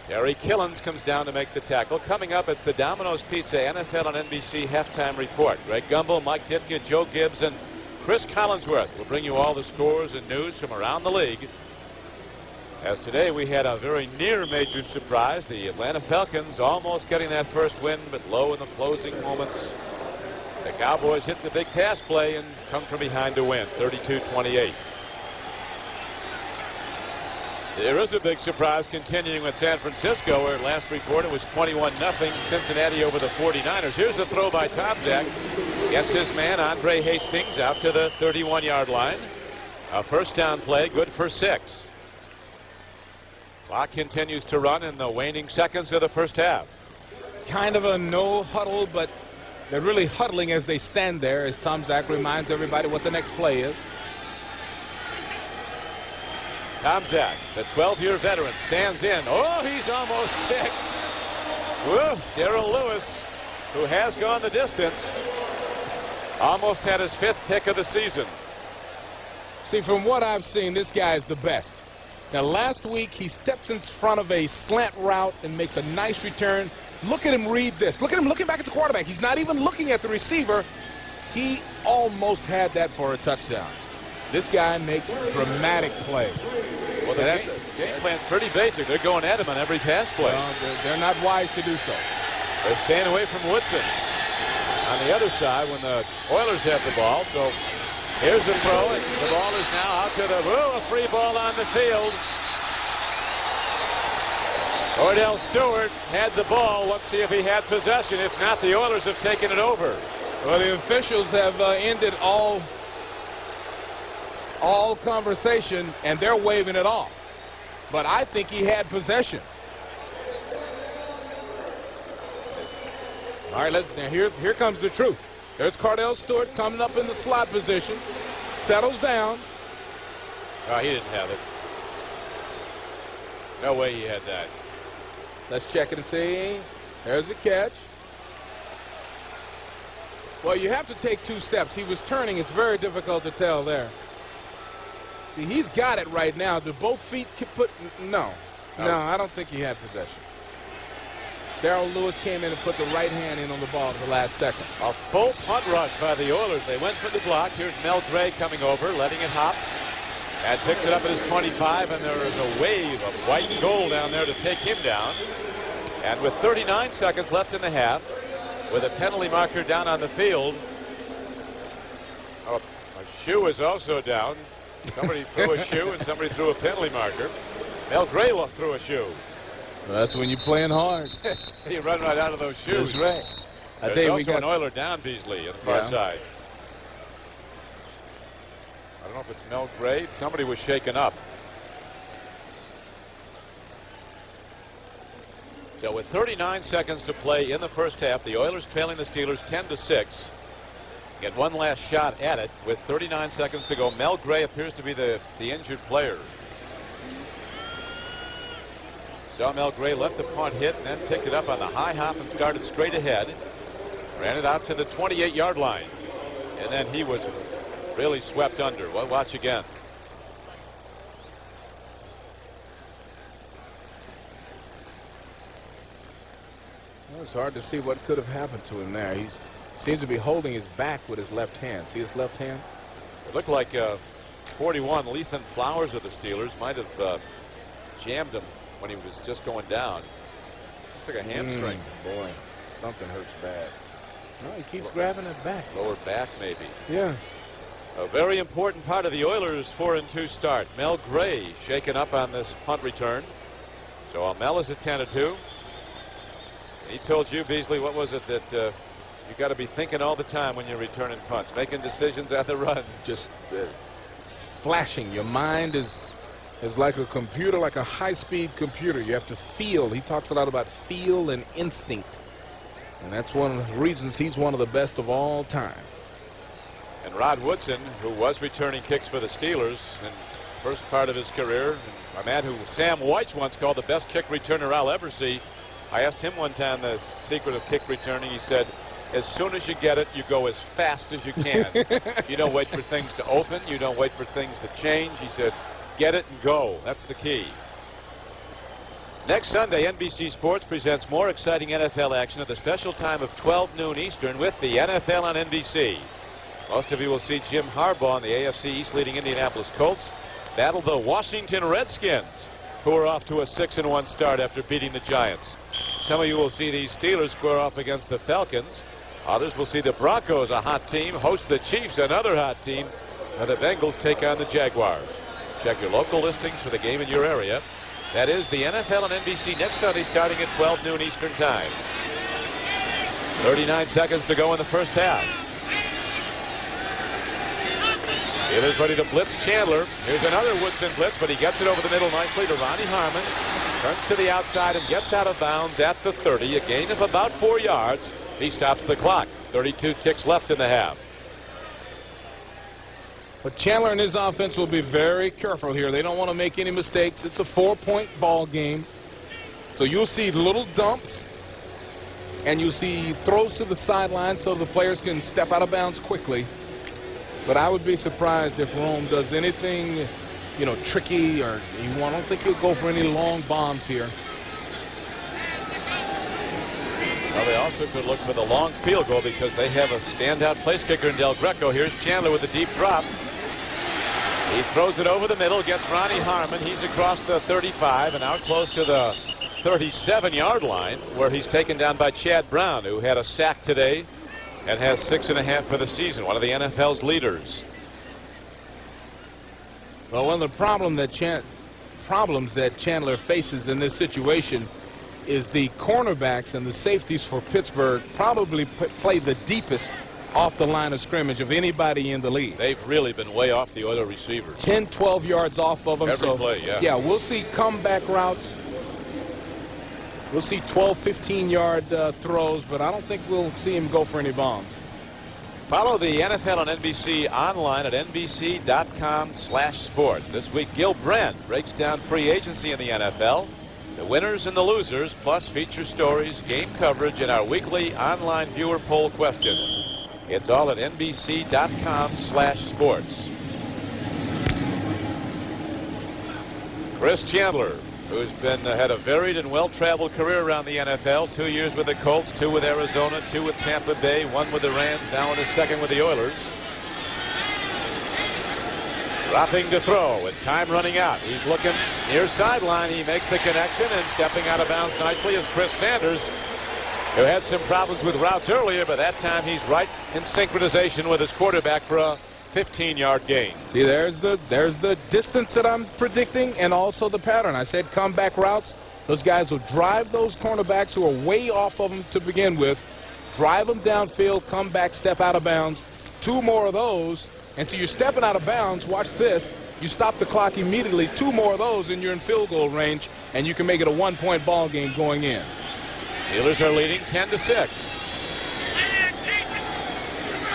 Speaker 25: Terry Killens comes down to make the tackle. Coming up, it's the Domino's Pizza NFL on NBC halftime report. Greg Gumbel, Mike Ditka, Joe Gibbs, and Chris Collinsworth will bring you all the scores and news from around the league. As today we had a very near major surprise. The Atlanta Falcons almost getting that first win, but low in the closing moments. The Cowboys hit the big pass play and come from behind to win, 32-28. There is a big surprise continuing with San Francisco, where last report it was 21-0 Cincinnati over the 49ers. Here's a throw by Tomczak. Gets his man, Andre Hastings, out to the 31-yard line. A first down play, good for 6. Clock continues to run in the waning seconds of the first half.
Speaker 24: Kind of a no huddle, but they're really huddling as they stand there, as Tomczak reminds everybody what the next play is.
Speaker 25: Tomczak, the 12-year veteran, stands in. Oh, he's almost picked. Woo, Darrell Lewis, who has gone the distance, almost had his 5th pick of the season.
Speaker 24: See, from what I've seen, this guy is the best. Now, last week, he steps in front of a slant route and makes a nice return. Look at him read this. Look at him looking back at the quarterback. He's not even looking at the receiver. He almost had that for a touchdown. This guy makes dramatic plays.
Speaker 25: Well, the game plan's pretty basic. They're going at him on every pass play.
Speaker 24: Well, they're not wise to do so.
Speaker 25: They're staying away from Woodson. On the other side, when the Oilers have the ball, so here's the throw, and the ball is now out to a free ball on the field. Cordell Stewart had the ball. Let's see if he had possession. If not, the Oilers have taken it over.
Speaker 24: Well, the officials have ended all conversation, and they're waving it off. But I think he had possession. All right, now here comes the truth. There's Cordell Stewart coming up in the slot position. Settles down.
Speaker 25: Oh, he didn't have it. No way he had that.
Speaker 24: Let's check it and see. There's the catch. Well, you have to take 2 steps. He was turning. It's very difficult to tell there. See, he's got it right now. Do both feet put? No, I don't think he had possession. Darrell Lewis came in and put the right hand in on the ball at the last second.
Speaker 25: A full punt rush by the Oilers. They went for the block. Here's Mel Gray coming over, letting it hop. And picks it up at his 25, and there is a wave of white and gold down there to take him down. And with 39 seconds left in the half, with a penalty marker down on the field, a shoe is also down. Somebody threw a shoe and somebody threw a penalty marker. Mel Gray threw a shoe.
Speaker 24: Well, that's when you're playing hard.
Speaker 25: He run right out of those shoes.
Speaker 24: That's right.
Speaker 25: There's also an Oiler down, Beasley, on the far side. I don't know if it's Mel Gray. Somebody was shaken up. So with 39 seconds to play in the first half, the Oilers trailing the Steelers 10-6. Get one last shot at it with 39 seconds to go. Mel Gray appears to be the injured player. Saw Mel Gray let the punt hit and then picked it up on the high hop and started straight ahead. Ran it out to the 28-yard line. And then he was really swept under. Well, watch again.
Speaker 24: Well, it's hard to see what could have happened to him there. He seems to be holding his back with his left hand. See his left hand?
Speaker 25: It looked like 41, Lethan Flowers of the Steelers, might have jammed him when he was just going down. Looks like a hamstring.
Speaker 24: Boy, something hurts bad. No, he keeps grabbing it back.
Speaker 25: Lower back, maybe.
Speaker 24: Yeah.
Speaker 25: A very important part of the Oilers' 4-2 start. Mel Gray shaken up on this punt return. So Mel is at 10-2. He told you, Beasley, what was it that you got to be thinking all the time when you're returning punts, making decisions at the run.
Speaker 24: Just flashing. Your mind is like a computer, like a high-speed computer. You have to feel. He talks a lot about feel and instinct. And that's one of the reasons he's one of the best of all time.
Speaker 25: And Rod Woodson, who was returning kicks for the Steelers in the first part of his career, a man who Sam Weitz once called the best kick returner I'll ever see. I asked him one time the secret of kick returning. He said, as soon as you get it, you go as fast as you can. You don't wait for things to open. You don't wait for things to change. He said, get it and go. That's the key. Next Sunday, NBC Sports presents more exciting NFL action at the special time of 12 noon Eastern with the NFL on NBC. Most of you will see Jim Harbaugh and the AFC East leading Indianapolis Colts battle the Washington Redskins, who are off to a 6-1 start after beating the Giants. Some of you will see these Steelers square off against the Falcons. Others will see the Broncos, a hot team, host the Chiefs, another hot team, and the Bengals take on the Jaguars. Check your local listings for the game in your area. That is the NFL on NBC next Sunday starting at 12 noon Eastern Time. 39 seconds to go in the first half. Steelers ready to blitz Chandler. Here's another Woodson blitz, but he gets it over the middle nicely to Ronnie Harmon. Turns to the outside and gets out of bounds at the 30. A gain of about 4 yards. He stops the clock. 32 ticks left in the half.
Speaker 24: But Chandler and his offense will be very careful here. They don't want to make any mistakes. It's a 4-point ball game. So you'll see little dumps, and you'll see throws to the sideline so the players can step out of bounds quickly. But I would be surprised if Rome does anything, you know, tricky, or I don't think he'll go for any long bombs here.
Speaker 25: Well, they also could look for the long field goal because they have a standout place kicker in Del Greco. Here's Chandler with a deep drop. He throws it over the middle, gets Ronnie Harmon. He's across the 35 and out close to the 37-yard line, where he's taken down by Chad Brown, who had a sack today and has 6.5 for the season, one of the NFL's leaders.
Speaker 24: Well, one of the problems that Chandler faces in this situation is the cornerbacks and the safeties for Pittsburgh probably play the deepest off the line of scrimmage of anybody in the league.
Speaker 25: They've really been way off the other receivers.
Speaker 24: 10, 12 yards off of them.
Speaker 25: Every play, yeah.
Speaker 24: Yeah, we'll see comeback routes. We'll see 12, 15-yard throws, but I don't think we'll see him go for any bombs.
Speaker 25: Follow the NFL on NBC online at nbc.com/sports. This week, Gil Brandt breaks down free agency in the NFL, the winners and the losers, plus feature stories, game coverage, and our weekly online viewer poll question. It's all at nbc.com/sports. Chris Chandler, who's had a varied and well-traveled career around the NFL. 2 years with the Colts, 2 with Arizona, 2 with Tampa Bay, 1 with the Rams, now in his second with the Oilers. Dropping to throw with time running out. He's looking near sideline. He makes the connection, and stepping out of bounds nicely is Chris Sanders, who had some problems with routes earlier, but that time he's right in synchronization with his quarterback for a 15-yard gain.
Speaker 24: See, there's the distance that I'm predicting, and also the pattern. I said comeback routes. Those guys will drive those cornerbacks who are way off of them to begin with, drive them downfield, come back, step out of bounds. 2 more of those, and so you're stepping out of bounds. Watch this. You stop the clock immediately. 2 more of those, and you're in field goal range, and you can make it a 1-point ball game going in.
Speaker 25: Steelers are leading 10-6.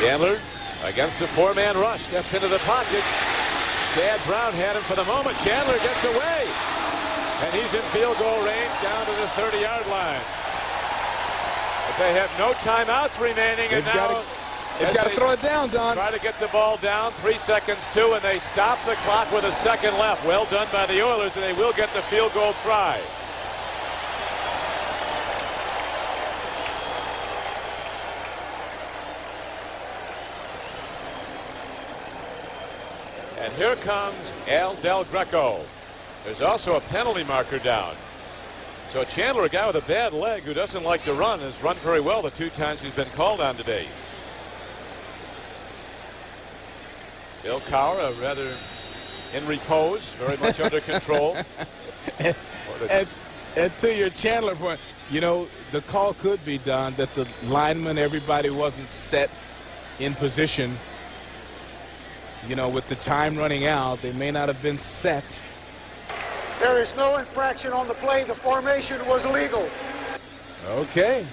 Speaker 25: Chandler against a 4-man rush, steps into the pocket. Chad Brown had him for the moment. Chandler gets away, and he's in field goal range down to the 30-yard line. But they have no timeouts remaining, and now
Speaker 24: they've got to throw it down, Don.
Speaker 25: Try to get the ball down. 3 seconds, 2, and they stop the clock with a second left. Well done by the Oilers, and they will get the field goal try. And here comes Al Del Greco. There's also a penalty marker down. So Chandler, a guy with a bad leg who doesn't like to run, has run very well the 2 times he's been called on today. Bill Cowher, rather in repose, very much under control.
Speaker 24: And to your Chandler point, you know, the call could be done that the lineman, everybody wasn't set in position. You know, with the time running out, they may not have been set.
Speaker 11: There is no infraction on the play. The formation was illegal.
Speaker 24: Okay.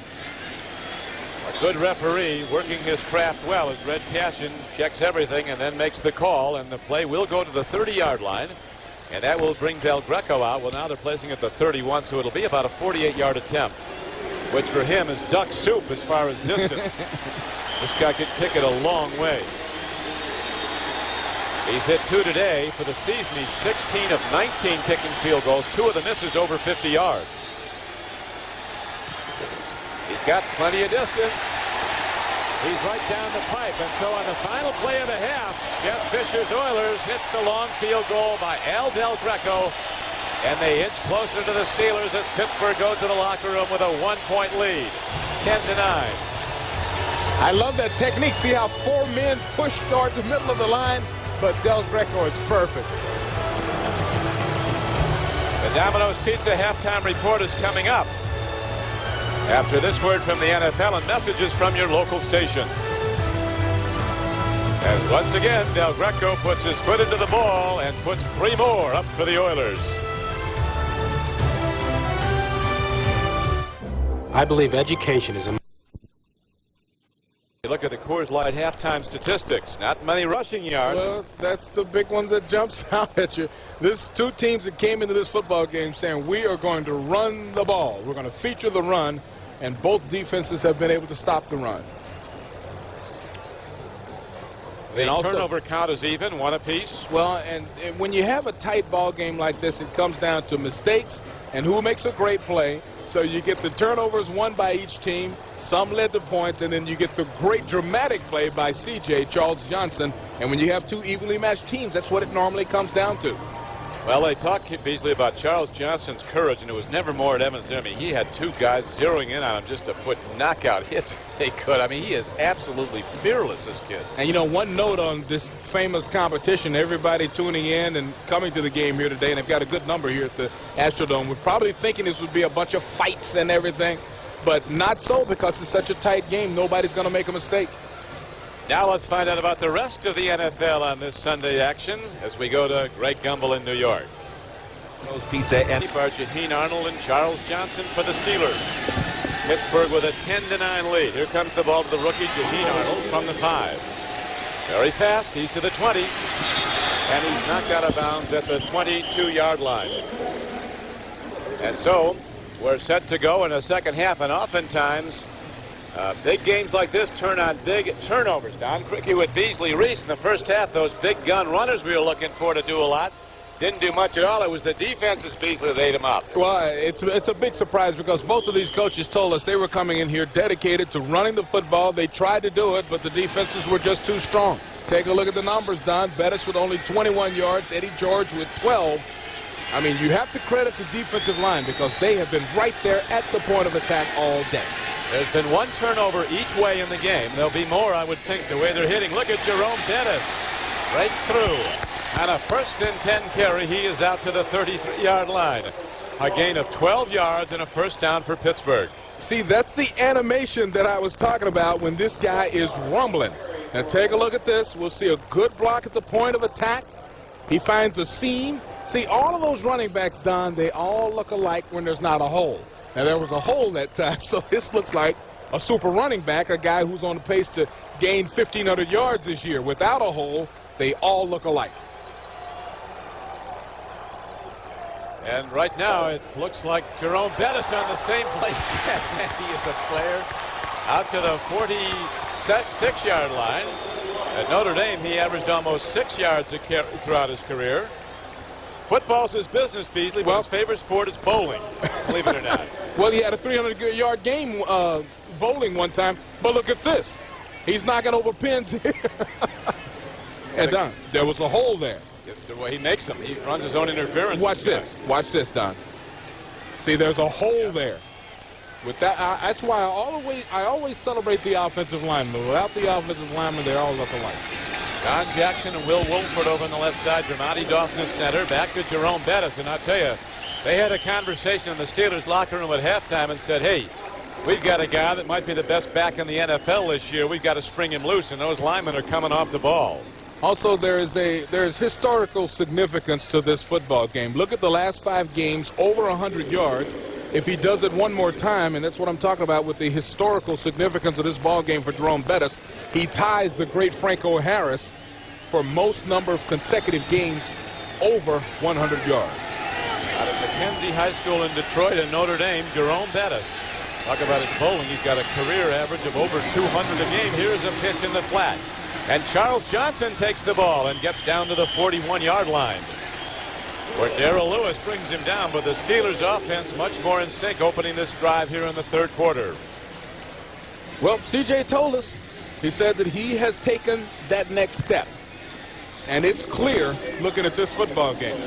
Speaker 25: A good referee working his craft well as Red Cashin checks everything and then makes the call, and the play will go to the 30-yard line, and that will bring Del Greco out. Well, now they're placing it at the 31, so it'll be about a 48-yard attempt, which for him is duck soup as far as distance. This guy could kick it a long way. He's hit 2 today. For the season, he's 16 of 19 kicking field goals. 2 of the misses over 50 yards. He's got plenty of distance. He's right down the pipe. And so on the final play of the half, Jeff Fisher's Oilers hit the long field goal by Al Del Greco. And they inch closer to the Steelers as Pittsburgh goes to the locker room with a 1-point lead. 10-9.
Speaker 24: I love that technique. See how 4 men push toward the middle of the line, but Del Greco is perfect.
Speaker 25: The Domino's Pizza halftime report is coming up after this word from the NFL and messages from your local station. As once again, Del Greco puts his foot into the ball and puts 3 more up for the Oilers.
Speaker 24: I believe education is a...
Speaker 25: You look at the Coors Light halftime statistics. Not many rushing yards.
Speaker 24: Well, that's the big one that jumps out at you. There's 2 teams that came into this football game saying we are going to run the ball. We're going to feature the run, and both defenses have been able to stop the run.
Speaker 25: The turnover count is even, 1 apiece.
Speaker 24: Well, and when you have a tight ball game like this, it comes down to mistakes and who makes a great play. So you get the turnovers won by each team. Some led to points, and then you get the great dramatic play by C.J. Charles Johnson. And when you have 2 evenly matched teams, that's what it normally comes down to.
Speaker 25: Well, they talked, Beasley, about Charles Johnson's courage, and it was never more evidence there. I mean, he had 2 guys zeroing in on him just to put knockout hits if they could. I mean, he is absolutely fearless, this kid.
Speaker 24: And, you know, one note on this famous competition, everybody tuning in and coming to the game here today, and they've got a good number here at the Astrodome, we're probably thinking this would be a bunch of fights and everything, but not so, because it's such a tight game. Nobody's going to make a mistake.
Speaker 25: Now let's find out about the rest of the NFL on this Sunday action as we go to Greg Gumbel in New York. Those Pizza and Shaheen Arnold and Charles Johnson for the Steelers. Pittsburgh with a 10-9 lead. Here comes the ball to the rookie Shaheen Arnold from the 5. Very fast. He's to the 20. And he's knocked out of bounds at the 22-yard line. And so we're set to go in the second half, and oftentimes big games like this turn on big turnovers. Don Cricky with Beasley Reese in the first half. Those big gun runners we were looking for to do a lot didn't do much at all. It was the defenses, Beasley, that ate them up.
Speaker 24: Well, it's a big surprise because both of these coaches told us they were coming in here dedicated to running the football. They tried to do it, but the defenses were just too strong. Take a look at the numbers, Don. Bettis with only 21 yards, Eddie George with 12. I mean, you have to credit the defensive line because they have been right there at the point of attack all day.
Speaker 25: There's been 1 turnover each way in the game. There'll be more, I would think, the way they're hitting. Look at Jerome Bettis. Right through. On a 1st and 10 carry, he is out to the 33-yard line. A gain of 12 yards and a first down for Pittsburgh.
Speaker 24: See, that's the animation that I was talking about when this guy is rumbling. Now take a look at this. We'll see a good block at the point of attack. He finds a seam. See, all of those running backs, Don, they all look alike when there's not a hole. Now, there was a hole that time, so this looks like a super running back, a guy who's on the pace to gain 1,500 yards this year. Without a hole, they all look alike.
Speaker 25: And right now, it looks like Jerome Bettis on the same play. He is a player out to the 46-yard line. At Notre Dame, he averaged almost 6 yards throughout his career. Football's his business, Beasley, but his favorite sport is bowling, believe it or not.
Speaker 24: Well, he had a 300-yard game bowling one time, but look at this. He's knocking over pins here. And Don, there was a hole there.
Speaker 25: Yes, the way he makes them. He runs his own interference.
Speaker 24: Watch this. Watch this, Don. See, there's a hole there. With that, that's why I always celebrate the offensive linemen. Without the offensive linemen, they all look alike.
Speaker 25: John Jackson and Will Wolford over on the left side. Dramati Dawson at center. Back to Jerome Bettis. And I'll tell you, they had a conversation in the Steelers locker room at halftime and said, hey, we've got a guy that might be the best back in the NFL this year. We've got to spring him loose, and those linemen are coming off the ball.
Speaker 24: Also, there's historical significance to this football game. Look at the last 5 games, over 100 yards. if he does it one more time, and that's what I'm talking about with the historical significance of this ball game for Jerome Bettis, he ties the great Franco Harris for most number of consecutive games over 100 yards.
Speaker 25: Out of Mackenzie High School in Detroit and Notre Dame, Jerome Bettis. Talk about his bowling. He's got a career average of over 200 a game. Here's a pitch in the flat. And Charles Johnson takes the ball and gets down to the 41-yard line, where Darrell Lewis brings him down. But the Steelers offense much more in sync opening this drive here in the third quarter.
Speaker 24: Well, CJ told us, he said that he has taken that next step. And it's clear looking at this football game.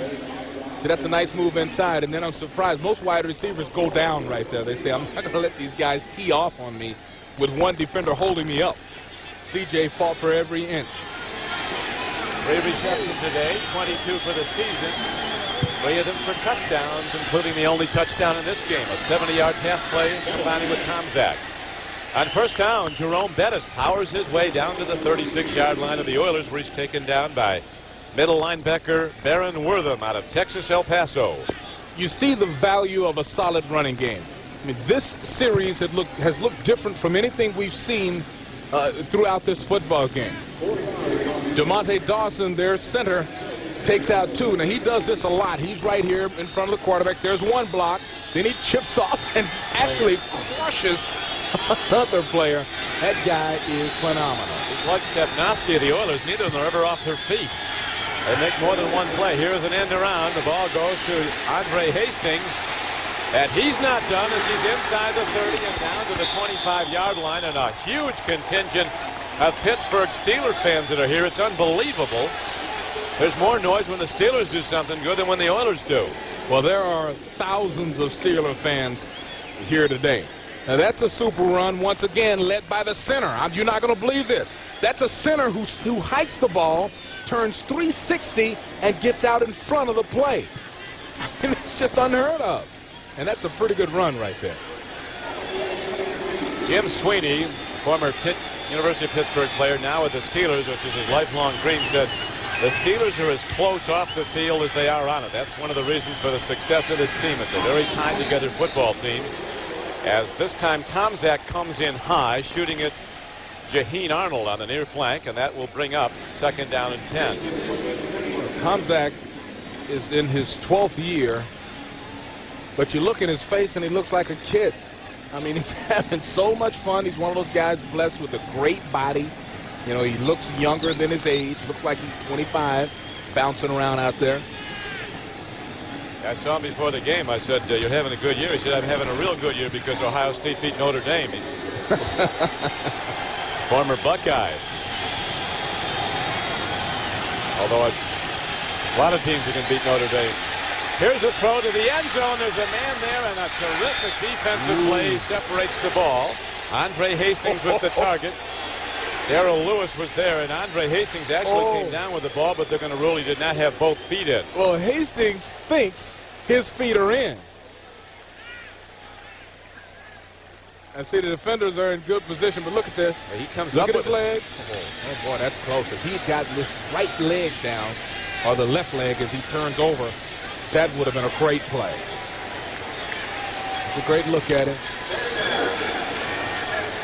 Speaker 24: So that's a nice move inside, and then I'm surprised. Most wide receivers go down right there. They say, I'm not going to let these guys tee off on me with one defender holding me up. CJ fought for every inch.
Speaker 25: 3 receptions today, 22 for the season. 3 of them for touchdowns, including the only touchdown in this game. A 70-yard pass play combining with Tom Zach. On first down, Jerome Bettis powers his way down to the 36-yard line of the Oilers, where he's taken down by middle linebacker Baron Wortham out of Texas El Paso.
Speaker 24: You see the value of a solid running game. I mean, this series has looked different from anything we've seen throughout this football game. DeMonte Dawson, their center, takes out 2. Now, he does this a lot. He's right here in front of the quarterback. There's one block. Then he chips off and actually crushes another player. That guy is phenomenal.
Speaker 25: It's like Stepnoski of the Oilers. Neither of them are ever off their feet. They make more than one play. Here's an end around. The ball goes to Andre Hastings. And he's not done as he's inside the 30 and down to the 25-yard line. And a huge contingent of Pittsburgh Steelers fans that are here. It's unbelievable. There's more noise when the Steelers do something good than when the Oilers do.
Speaker 24: Well, there are thousands of Steeler fans here today. Now, that's a super run, once again, led by the center. You're not going to believe this. That's a center who hikes the ball, turns 360, and gets out in front of the play. I mean, it's just unheard of. And that's a pretty good run right there.
Speaker 25: Jim Sweeney, former University of Pittsburgh player, now with the Steelers, which is his lifelong dream, said the Steelers are as close off the field as they are on it. That's one of the reasons for the success of this team. It's a very tied-together football team. As this time Tom Zach comes in high, shooting at Jaheen Arnold on the near flank, and that will bring up 2nd down and 10.
Speaker 24: Well, Tom Zach is in his 12th year, but you look in his face and he looks like a kid. I mean, he's having so much fun. He's one of those guys blessed with a great body. You know, he looks younger than his age. Looks like he's 25, bouncing around out there.
Speaker 25: I saw him before the game. I said, you're having a good year. He said, I'm having a real good year because Ohio State beat Notre Dame. Former Buckeye. Although a lot of teams that can beat Notre Dame. Here's a throw to the end zone. There's a man there, and a terrific defensive play separates the ball. Andre Hastings with the target. Darrell Lewis was there, and Andre Hastings actually came down with the ball, but they're going to rule he did not have both feet in.
Speaker 24: Well, Hastings thinks his feet are in. I see the defenders are in good position, but look at this.
Speaker 25: He comes
Speaker 24: look
Speaker 25: up
Speaker 24: at
Speaker 25: with
Speaker 24: his legs. Oh, boy, that's close. If he'd gotten this right leg down, or the left leg as he turns over, that would have been a great play. It's a great look at it.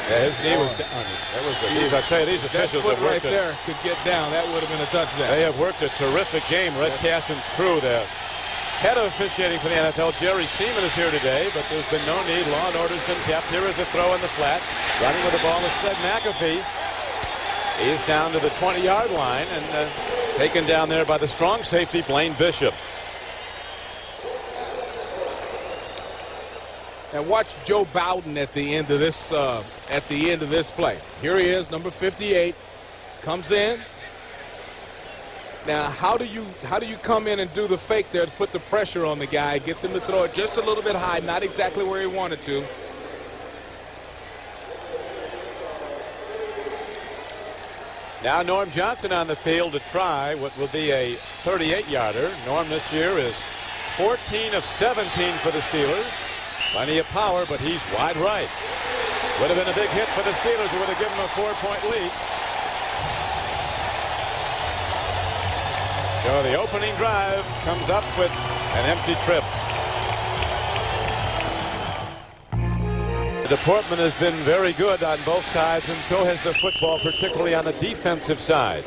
Speaker 25: Yeah, his knee was down. I tell you, these officials have worked
Speaker 24: right there could get down. That would have been a touchdown.
Speaker 25: They have worked a terrific game. Red Cashin's crew, the head of officiating for the NFL, Jerry Seaman, is here today, but there's been no need. Law and order's been kept. Here is a throw in the flat. Running with the ball is Fred McAfee. He's down to the 20-yard line and taken down there by the strong safety, Blaine Bishop.
Speaker 24: And watch Joe Bowden at the end of this play. Here he is, number 58, comes in. Now, how do you come in and do the fake there to put the pressure on the guy? Gets him to throw it just a little bit high, not exactly where he wanted to.
Speaker 25: Now Norm Johnson on the field to try what will be a 38-yarder. Norm this year is 14 of 17 for the Steelers. Plenty of power, but he's wide right. Would have been a big hit for the Steelers. It would have given them a 4-point lead. So the opening drive comes up with an empty trip. The deportment has been very good on both sides, and so has the football, particularly on the defensive side,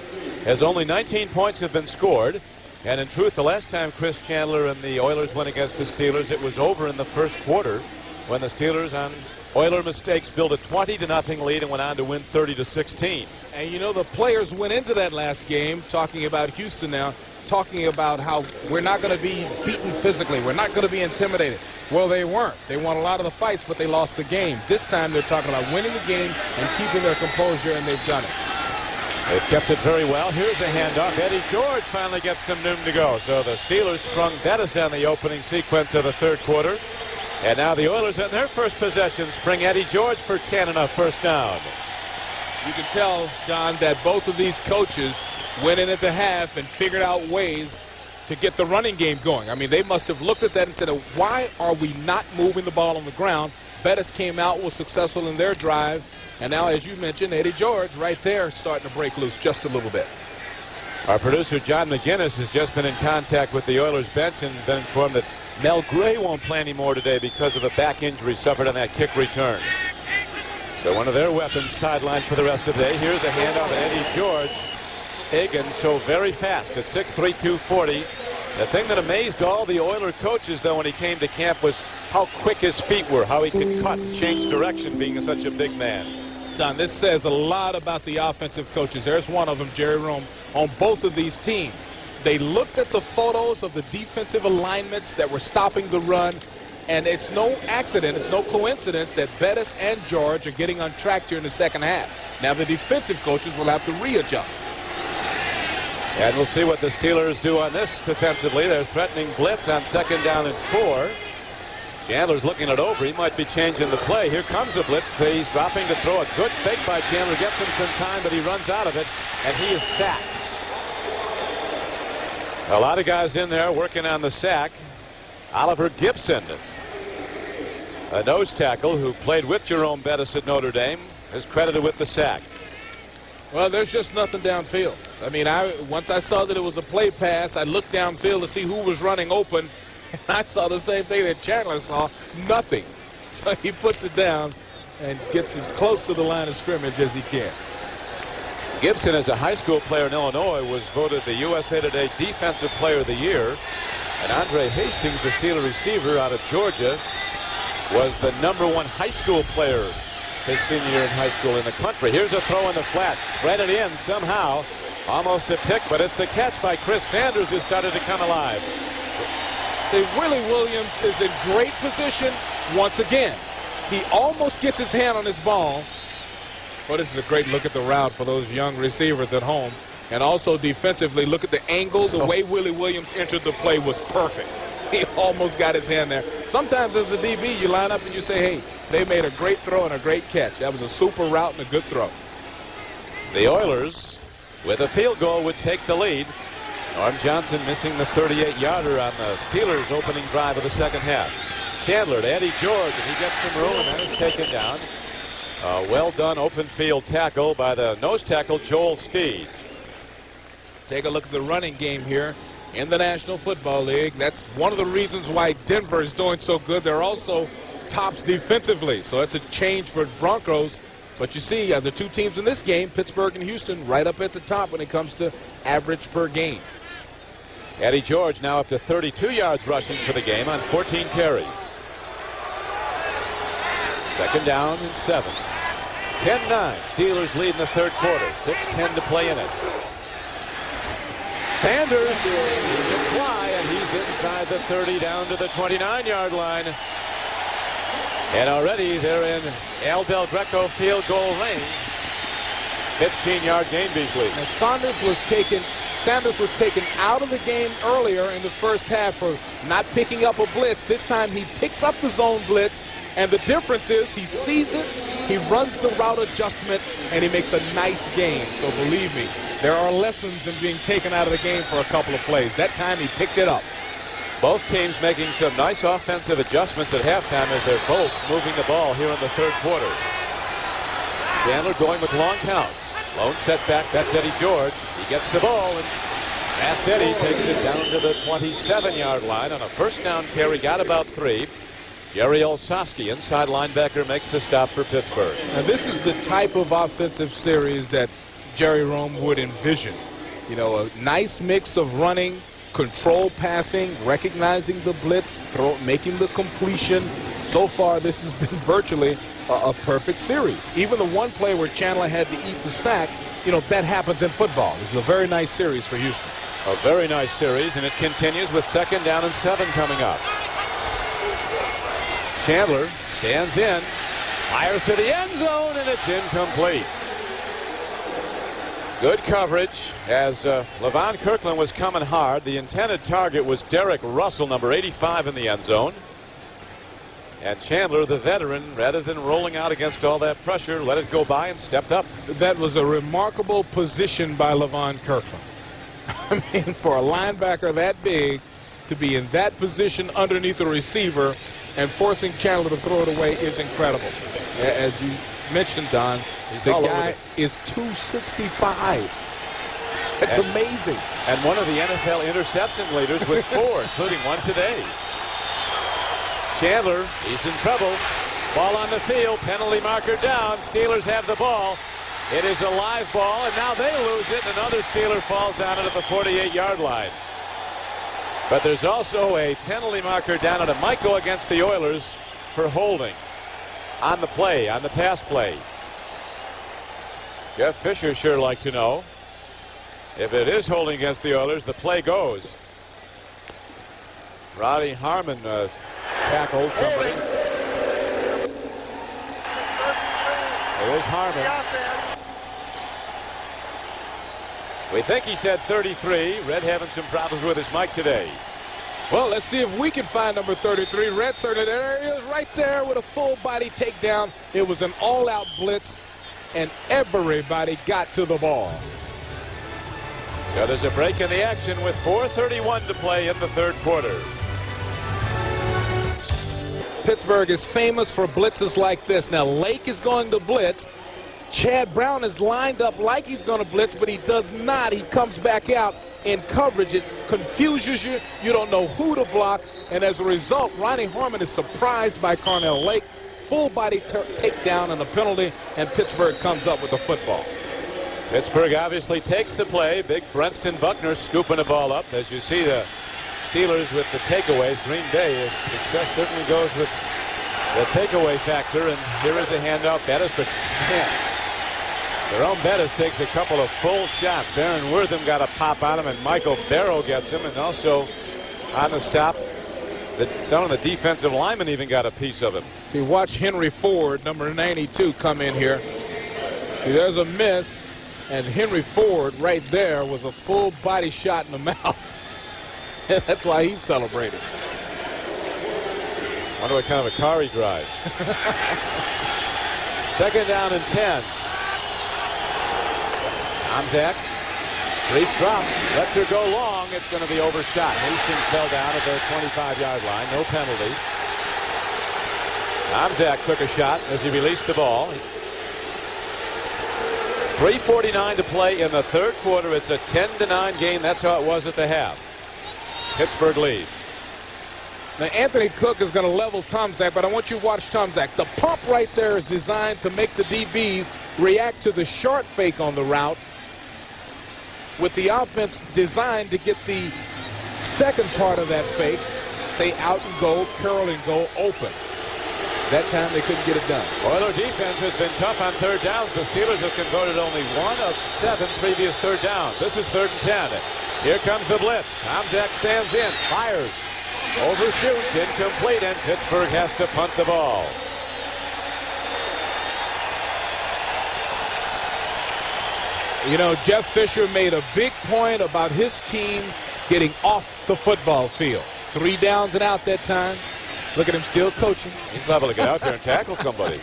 Speaker 25: as only 19 points have been scored. And in truth, the last time Chris Chandler and the Oilers went against the Steelers, it was over in the first quarter when the Steelers, on Oiler mistakes, built a 20-0 lead and went on to win 30-16.
Speaker 24: And you know, the players went into that last game talking about Houston now, talking about how we're not going to be beaten physically. We're not going to be intimidated. Well, they weren't. They won a lot of the fights, but they lost the game. This time they're talking about winning the game and keeping their composure, and they've done it.
Speaker 25: They've kept it very well. Here's a handoff. Eddie George finally gets some noon to go. So the Steelers sprung Bettis on the opening sequence of the third quarter. And now the Oilers in their first possession spring Eddie George for 10 and a first down.
Speaker 24: You can tell, Don, that both of these coaches went in at the half and figured out ways to get the running game going. I mean, they must have looked at that and said, why are we not moving the ball on the ground? Bettis came out, was successful in their drive. And now, as you mentioned, Eddie George right there starting to break loose just a little bit.
Speaker 25: Our producer, John McGinnis, has just been in contact with the Oilers bench and been informed that Mel Gray won't play anymore today because of a back injury suffered on that kick return. So one of their weapons sidelined for the rest of the day. Here's a handoff to Eddie George. Hagan so very fast at 6'3", 240. The thing that amazed all the Oiler coaches, though, when he came to camp was how quick his feet were, how he could cut and change direction being such a big man.
Speaker 24: Don, this says a lot about the offensive coaches. There's one of them, Jerry Rome, on both of these teams. They looked at the photos of the defensive alignments that were stopping the run, and it's no accident, it's no coincidence that Bettis and George are getting on track here in the second half. Now the defensive coaches will have to readjust.
Speaker 25: And we'll see what the Steelers do on this defensively. They're threatening blitz on 2nd down and 4. Chandler's looking it over. He might be changing the play. Here comes the blitz. He's dropping to throw. A good fake by Chandler. Gets him some time, but he runs out of it, and he is sacked. A lot of guys in there working on the sack. Oliver Gibson, a nose tackle who played with Jerome Bettis at Notre Dame, is credited with the sack.
Speaker 24: Well, there's just nothing downfield. I mean, once I saw that it was a play pass, I looked downfield to see who was running open. And I saw the same thing that Chandler saw, nothing. So he puts it down and gets as close to the line of scrimmage as he can.
Speaker 25: Gibson, as a high school player in Illinois, was voted the USA Today Defensive Player of the Year. And Andre Hastings, the Steeler receiver out of Georgia, was the #1 high school player his senior year in high school in the country. Here's a throw in the flat. Threaded in somehow. Almost a pick, but it's a catch by Chris Sanders, who started to come alive.
Speaker 24: See, Willie Williams is in great position once again. He almost gets his hand on his ball. Well, this is a great look at the route for those young receivers at home. And also defensively, look at the angle. The way Willie Williams entered the play was perfect. He almost got his hand there. Sometimes as a DB, you line up and you say, hey, they made a great throw and a great catch. That was a super route and a good throw.
Speaker 25: The Oilers, with a field goal, would take the lead. Norm Johnson missing the 38-yarder on the Steelers' opening drive of the second half. Chandler to Eddie George, and he gets some room, and then is taken down. A well-done open field tackle by the nose tackle, Joel Steed.
Speaker 24: Take a look at the running game here in the National Football League. That's one of the reasons why Denver is doing so good. They're also tops defensively, so it's a change for Broncos. But you see, the two teams in this game, Pittsburgh and Houston, right up at the top when it comes to average per game.
Speaker 25: Eddie George now up to 32 yards rushing for the game on 14 carries. 2nd down and 7. 10-9. Steelers lead in the third quarter. 6:10 to play in it. Sanders can fly, and he's inside the 30 down to the 29-yard line. And already they're in El Del Greco field goal range. 15-yard gain, Beasley.
Speaker 24: And Sanders was taken out of the game earlier in the first half for not picking up a blitz. This time he picks up the zone blitz, and the difference is he sees it, he runs the route adjustment, and he makes a nice gain. So believe me, there are lessons in being taken out of the game for a couple of plays. That time he picked it up.
Speaker 25: Both teams making some nice offensive adjustments at halftime as they're both moving the ball here in the third quarter. Chandler going with long counts. Lone setback, that's Eddie George. He gets the ball, and Eddie takes it down to the 27-yard line on a first down carry. Got about 3. Jerry Olszewski, inside linebacker, makes the stop for Pittsburgh.
Speaker 24: Now, this is the type of offensive series that Jerry Rome would envision. You know, a nice mix of running, control passing, recognizing the blitz, making the completion. So far, this has been virtually a perfect series. Even the one play where Chandler had to eat the sack, you know, that happens in football. This is a very nice series for Houston.
Speaker 25: A very nice series, and it continues with 2nd down and 7 coming up. Chandler stands in, fires to the end zone, and it's incomplete. Good coverage as Levon Kirkland was coming hard. The intended target was Derek Russell, number 85, in the end zone. And Chandler, the veteran, rather than rolling out against all that pressure, let it go by and stepped up.
Speaker 24: That was a remarkable position by Levon Kirkland. I mean, for a linebacker that big to be in that position underneath the receiver and forcing Chandler to throw it away is incredible. As you mentioned, Don, the guy is 265. That's amazing.
Speaker 25: And one of the NFL interception leaders with 4, including one today. Chandler, he's in trouble. Ball on the field, penalty marker down. Steelers have the ball. It is a live ball, and now they lose it, and another Steeler falls down at the 48-yard line. But there's also a penalty marker down at a might go against the Oilers for holding on the play, on the pass play. Jeff Fisher sure like to know if it is holding against the Oilers. The play goes. Roddy Harmon tackled somebody. It is Harmon. We think he said 33. Red having some problems with his mic today.
Speaker 24: Well, let's see if we can find number 33. Red certainly, there he is right there with a full body takedown. It was an all-out blitz, and everybody got to the ball.
Speaker 25: So there's a break in the action with 4:31 to play in the 3rd quarter.
Speaker 24: Pittsburgh is famous for blitzes like this. Now, Lake is going to blitz. Chad Brown is lined up like he's going to blitz, but he does not. He comes back out in coverage. It confuses you. You don't know who to block. And as a result, Ronnie Harmon is surprised by Carnell Lake. Full body takedown and a penalty, and Pittsburgh comes up with the football.
Speaker 25: Pittsburgh obviously takes the play. Big Brenston Buckner scooping the ball up. As you see the Steelers with the takeaways. Green Bay, success certainly goes with the takeaway factor. And here is a handout. Bettis, but Jerome Bettis takes a couple of full shots. Baron Wortham got a pop on him, and Michael Barrow gets him. And also on the stop, some of the defensive linemen even got a piece of him.
Speaker 24: So you watch Henry Ford, number 92, come in here. See, there's a miss, and Henry Ford right there was a full body shot in the mouth. That's why he's celebrating.
Speaker 25: Wonder what kind of a car he drives. 2nd down and 10. Tomzak, brief drop, lets her go long. It's going to be overshot. Hastings fell down at the 25-yard line. No penalty. Tomzak took a shot as he released the ball. 3:49 to play in the 3rd quarter. It's a 10-9 game. That's how it was at the half. Pittsburgh leads.
Speaker 24: Now, Anthony Cook is going to level Tomzak, but I want you to watch Tomzak. The pump right there is designed to make the DBs react to the short fake on the route, with the offense designed to get the second part of that fake, say out and go, curl and go, open. That time they couldn't get it done.
Speaker 25: Oiler defense has been tough on 3rd downs. The Steelers have converted only 1 of 7 previous 3rd downs. This is 3rd and 10. Here comes the blitz. Tomzak stands in, fires, overshoots, incomplete, and Pittsburgh has to punt the ball.
Speaker 24: You know, Jeff Fisher made a big point about his team getting off the football field. 3 downs and out that time. Look at him still coaching.
Speaker 25: He's liable to get out there and tackle somebody.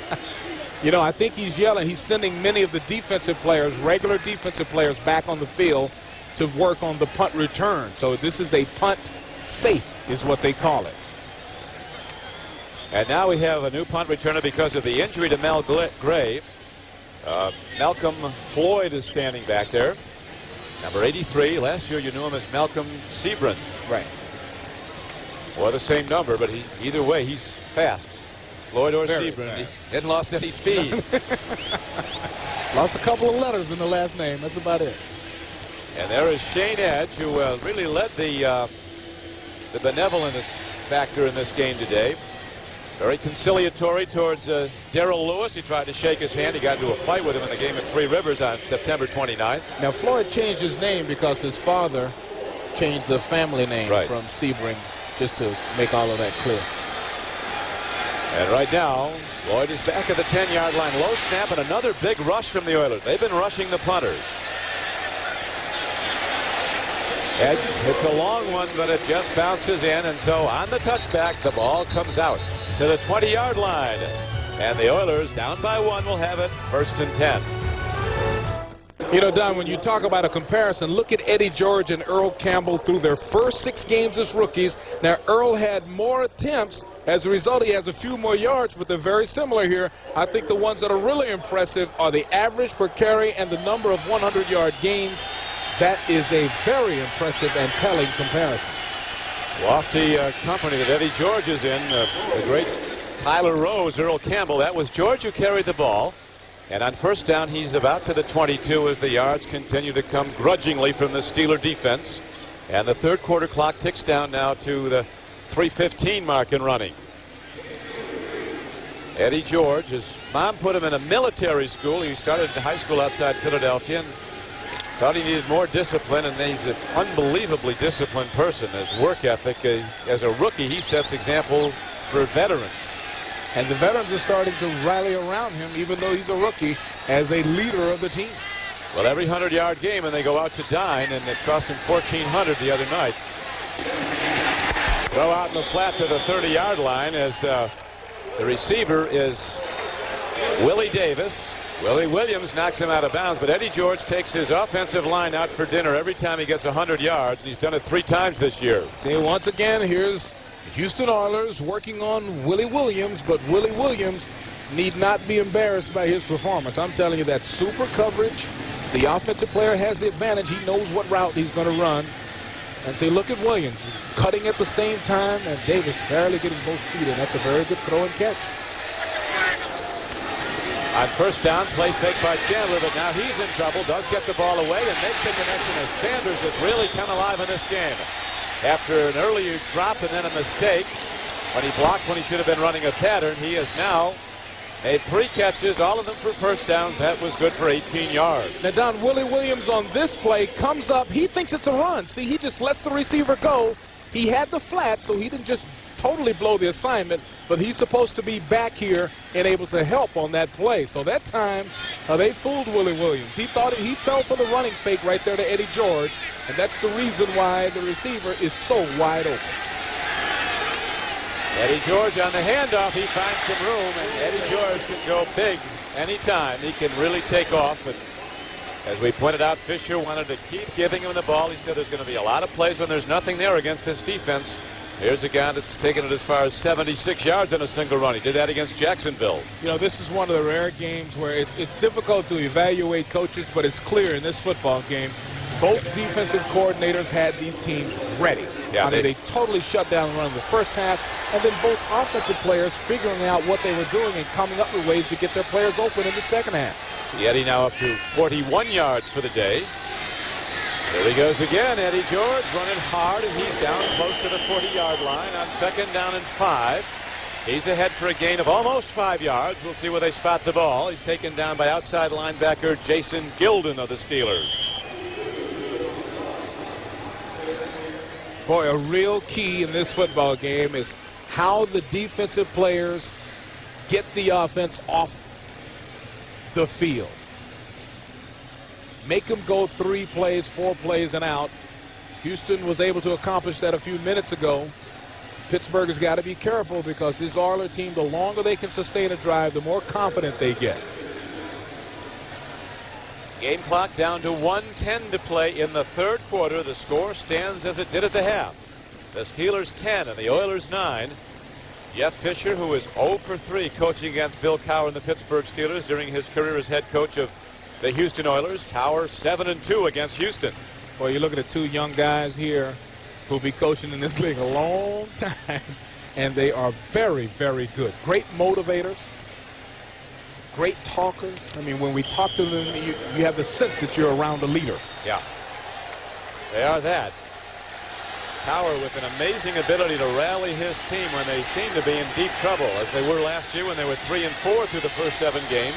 Speaker 24: You know, I think he's yelling. He's sending many of the defensive players, regular defensive players, back on the field to work on the punt return. So this is a punt safe is what they call it.
Speaker 25: And now we have a new punt returner because of the injury to Mel Gray. Malcolm Floyd is standing back there. Number 83. Last year you knew him as Malcolm Sebring.
Speaker 24: Right.
Speaker 25: Or the same number, but either way, he's fast. Floyd or
Speaker 24: Very
Speaker 25: Sebring. He
Speaker 24: fast.
Speaker 25: hadn't lost any speed.
Speaker 24: Lost a couple of letters in the last name. That's about it.
Speaker 25: And there is Shane Edge, who really led the benevolent factor in this game today. Very conciliatory towards Darrell Lewis. He tried to shake his hand. He got into a fight with him in the game at Three Rivers on September 29th.
Speaker 24: Now, Floyd changed his name because his father changed the family name from Sebring, just to make all of that clear.
Speaker 25: And right now, Floyd is back at the 10-yard line. Low snap and another big rush from the Oilers. They've been rushing the punters. Edge hits a long one, but it just bounces in, and so on the touchback, the ball comes out to the 20-yard line. And the Oilers, down by 1, will have it 1st and 10.
Speaker 24: You know, Don, when you talk about a comparison, look at Eddie George and Earl Campbell through their first 6 games as rookies. Now, Earl had more attempts. As a result, he has a few more yards, but they're very similar here. I think the ones that are really impressive are the average per carry and the number of 100-yard games. That is a very impressive and telling comparison.
Speaker 25: Lofty company that Eddie George is in. The great Tyler Rose, Earl Campbell. That was George who carried the ball. And on first down, he's about to the 22 as the yards continue to come grudgingly from the Steeler defense. And the third quarter clock ticks down now to the 3:15 mark in running. Eddie George, his mom put him in a military school. He started in high school outside Philadelphia and thought he needed more discipline, and he's an unbelievably disciplined person. His work ethic, as a rookie, he sets example for veterans.
Speaker 24: And the veterans are starting to rally around him, even though he's a rookie, as a leader of the team.
Speaker 25: Well, every 100-yard game, and they go out to dine, and it cost him $1,400 the other night. Throw out in the flat to the 30-yard line as the receiver is Willie Davis. Willie Williams knocks him out of bounds, but Eddie George takes his offensive line out for dinner every time he gets 100 yards, and he's done it 3 times this year.
Speaker 24: See, once again, here's Houston Oilers working on Willie Williams, but Willie Williams need not be embarrassed by his performance. I'm telling you, that super coverage, the offensive player has the advantage. He knows what route he's going to run. And see, look at Williams cutting at the same time, and Davis barely getting both feet in. That's a very good throw and catch.
Speaker 25: On first down, play fake by Chandler, but now he's in trouble, does get the ball away, and makes the connection as Sanders has really come alive in this game. After an earlier drop and then a mistake, when he blocked when he should have been running a pattern, he has now made 3 catches, all of them for first downs. That was good for 18 yards.
Speaker 24: Now, Don, Willie Williams on this play comes up. He thinks it's a run. See, he just lets the receiver go. He had the flat, so he didn't just totally blow the assignment, but he's supposed to be back here and able to help on that play. So that time, they fooled Willie Williams. He thought he fell for the running fake right there to Eddie George, and that's the reason why the receiver is so wide open.
Speaker 25: Eddie George on the handoff, he finds some room, and Eddie George can go big anytime. He can really take off, but as we pointed out, Fisher wanted to keep giving him the ball. He said there's going to be a lot of plays when there's nothing there against this defense. Here's a guy that's taken it as far as 76 yards in a single run. He did that against Jacksonville.
Speaker 24: You know, this is one of the rare games where it's difficult to evaluate coaches, but it's clear in this football game, both defensive coordinators had these teams ready.
Speaker 25: Yeah,
Speaker 24: they totally shut down the run in the first half, and then both offensive players figuring out what they were doing and coming up with ways to get their players open in the second half.
Speaker 25: See Eddie now up to 41 yards for the day. There he goes again, Eddie George running hard, and he's down close to the 40-yard line on second down and 5. He's ahead for a gain of almost 5 yards. We'll see where they spot the ball. He's taken down by outside linebacker Jason Gilden of the Steelers.
Speaker 24: Boy, a real key in this football game is how the defensive players get the offense off the field. Make them go 3 plays, 4 plays, and out. Houston was able to accomplish that a few minutes ago. Pittsburgh has got to be careful because this Oilers team, the longer they can sustain a drive, the more confident they get.
Speaker 25: Game clock down to 1:10 to play in the third quarter. The score stands as it did at the half. The Steelers 10 and the Oilers 9. Jeff Fisher, who is 0 for 3 coaching against Bill Cowher and the Pittsburgh Steelers during his career as head coach of the Houston Oilers. Cowher 7-2 against Houston.
Speaker 24: Well, you're looking at 2 young guys here who'll be coaching in this league a long time. and they are very, very good. Great motivators, great talkers. I mean, when we talk to them, you have the sense that you're around a leader.
Speaker 25: Yeah, they are that. Power with an amazing ability to rally his team when they seem to be in deep trouble, as they were last year when they were 3-4 through the first 7 games.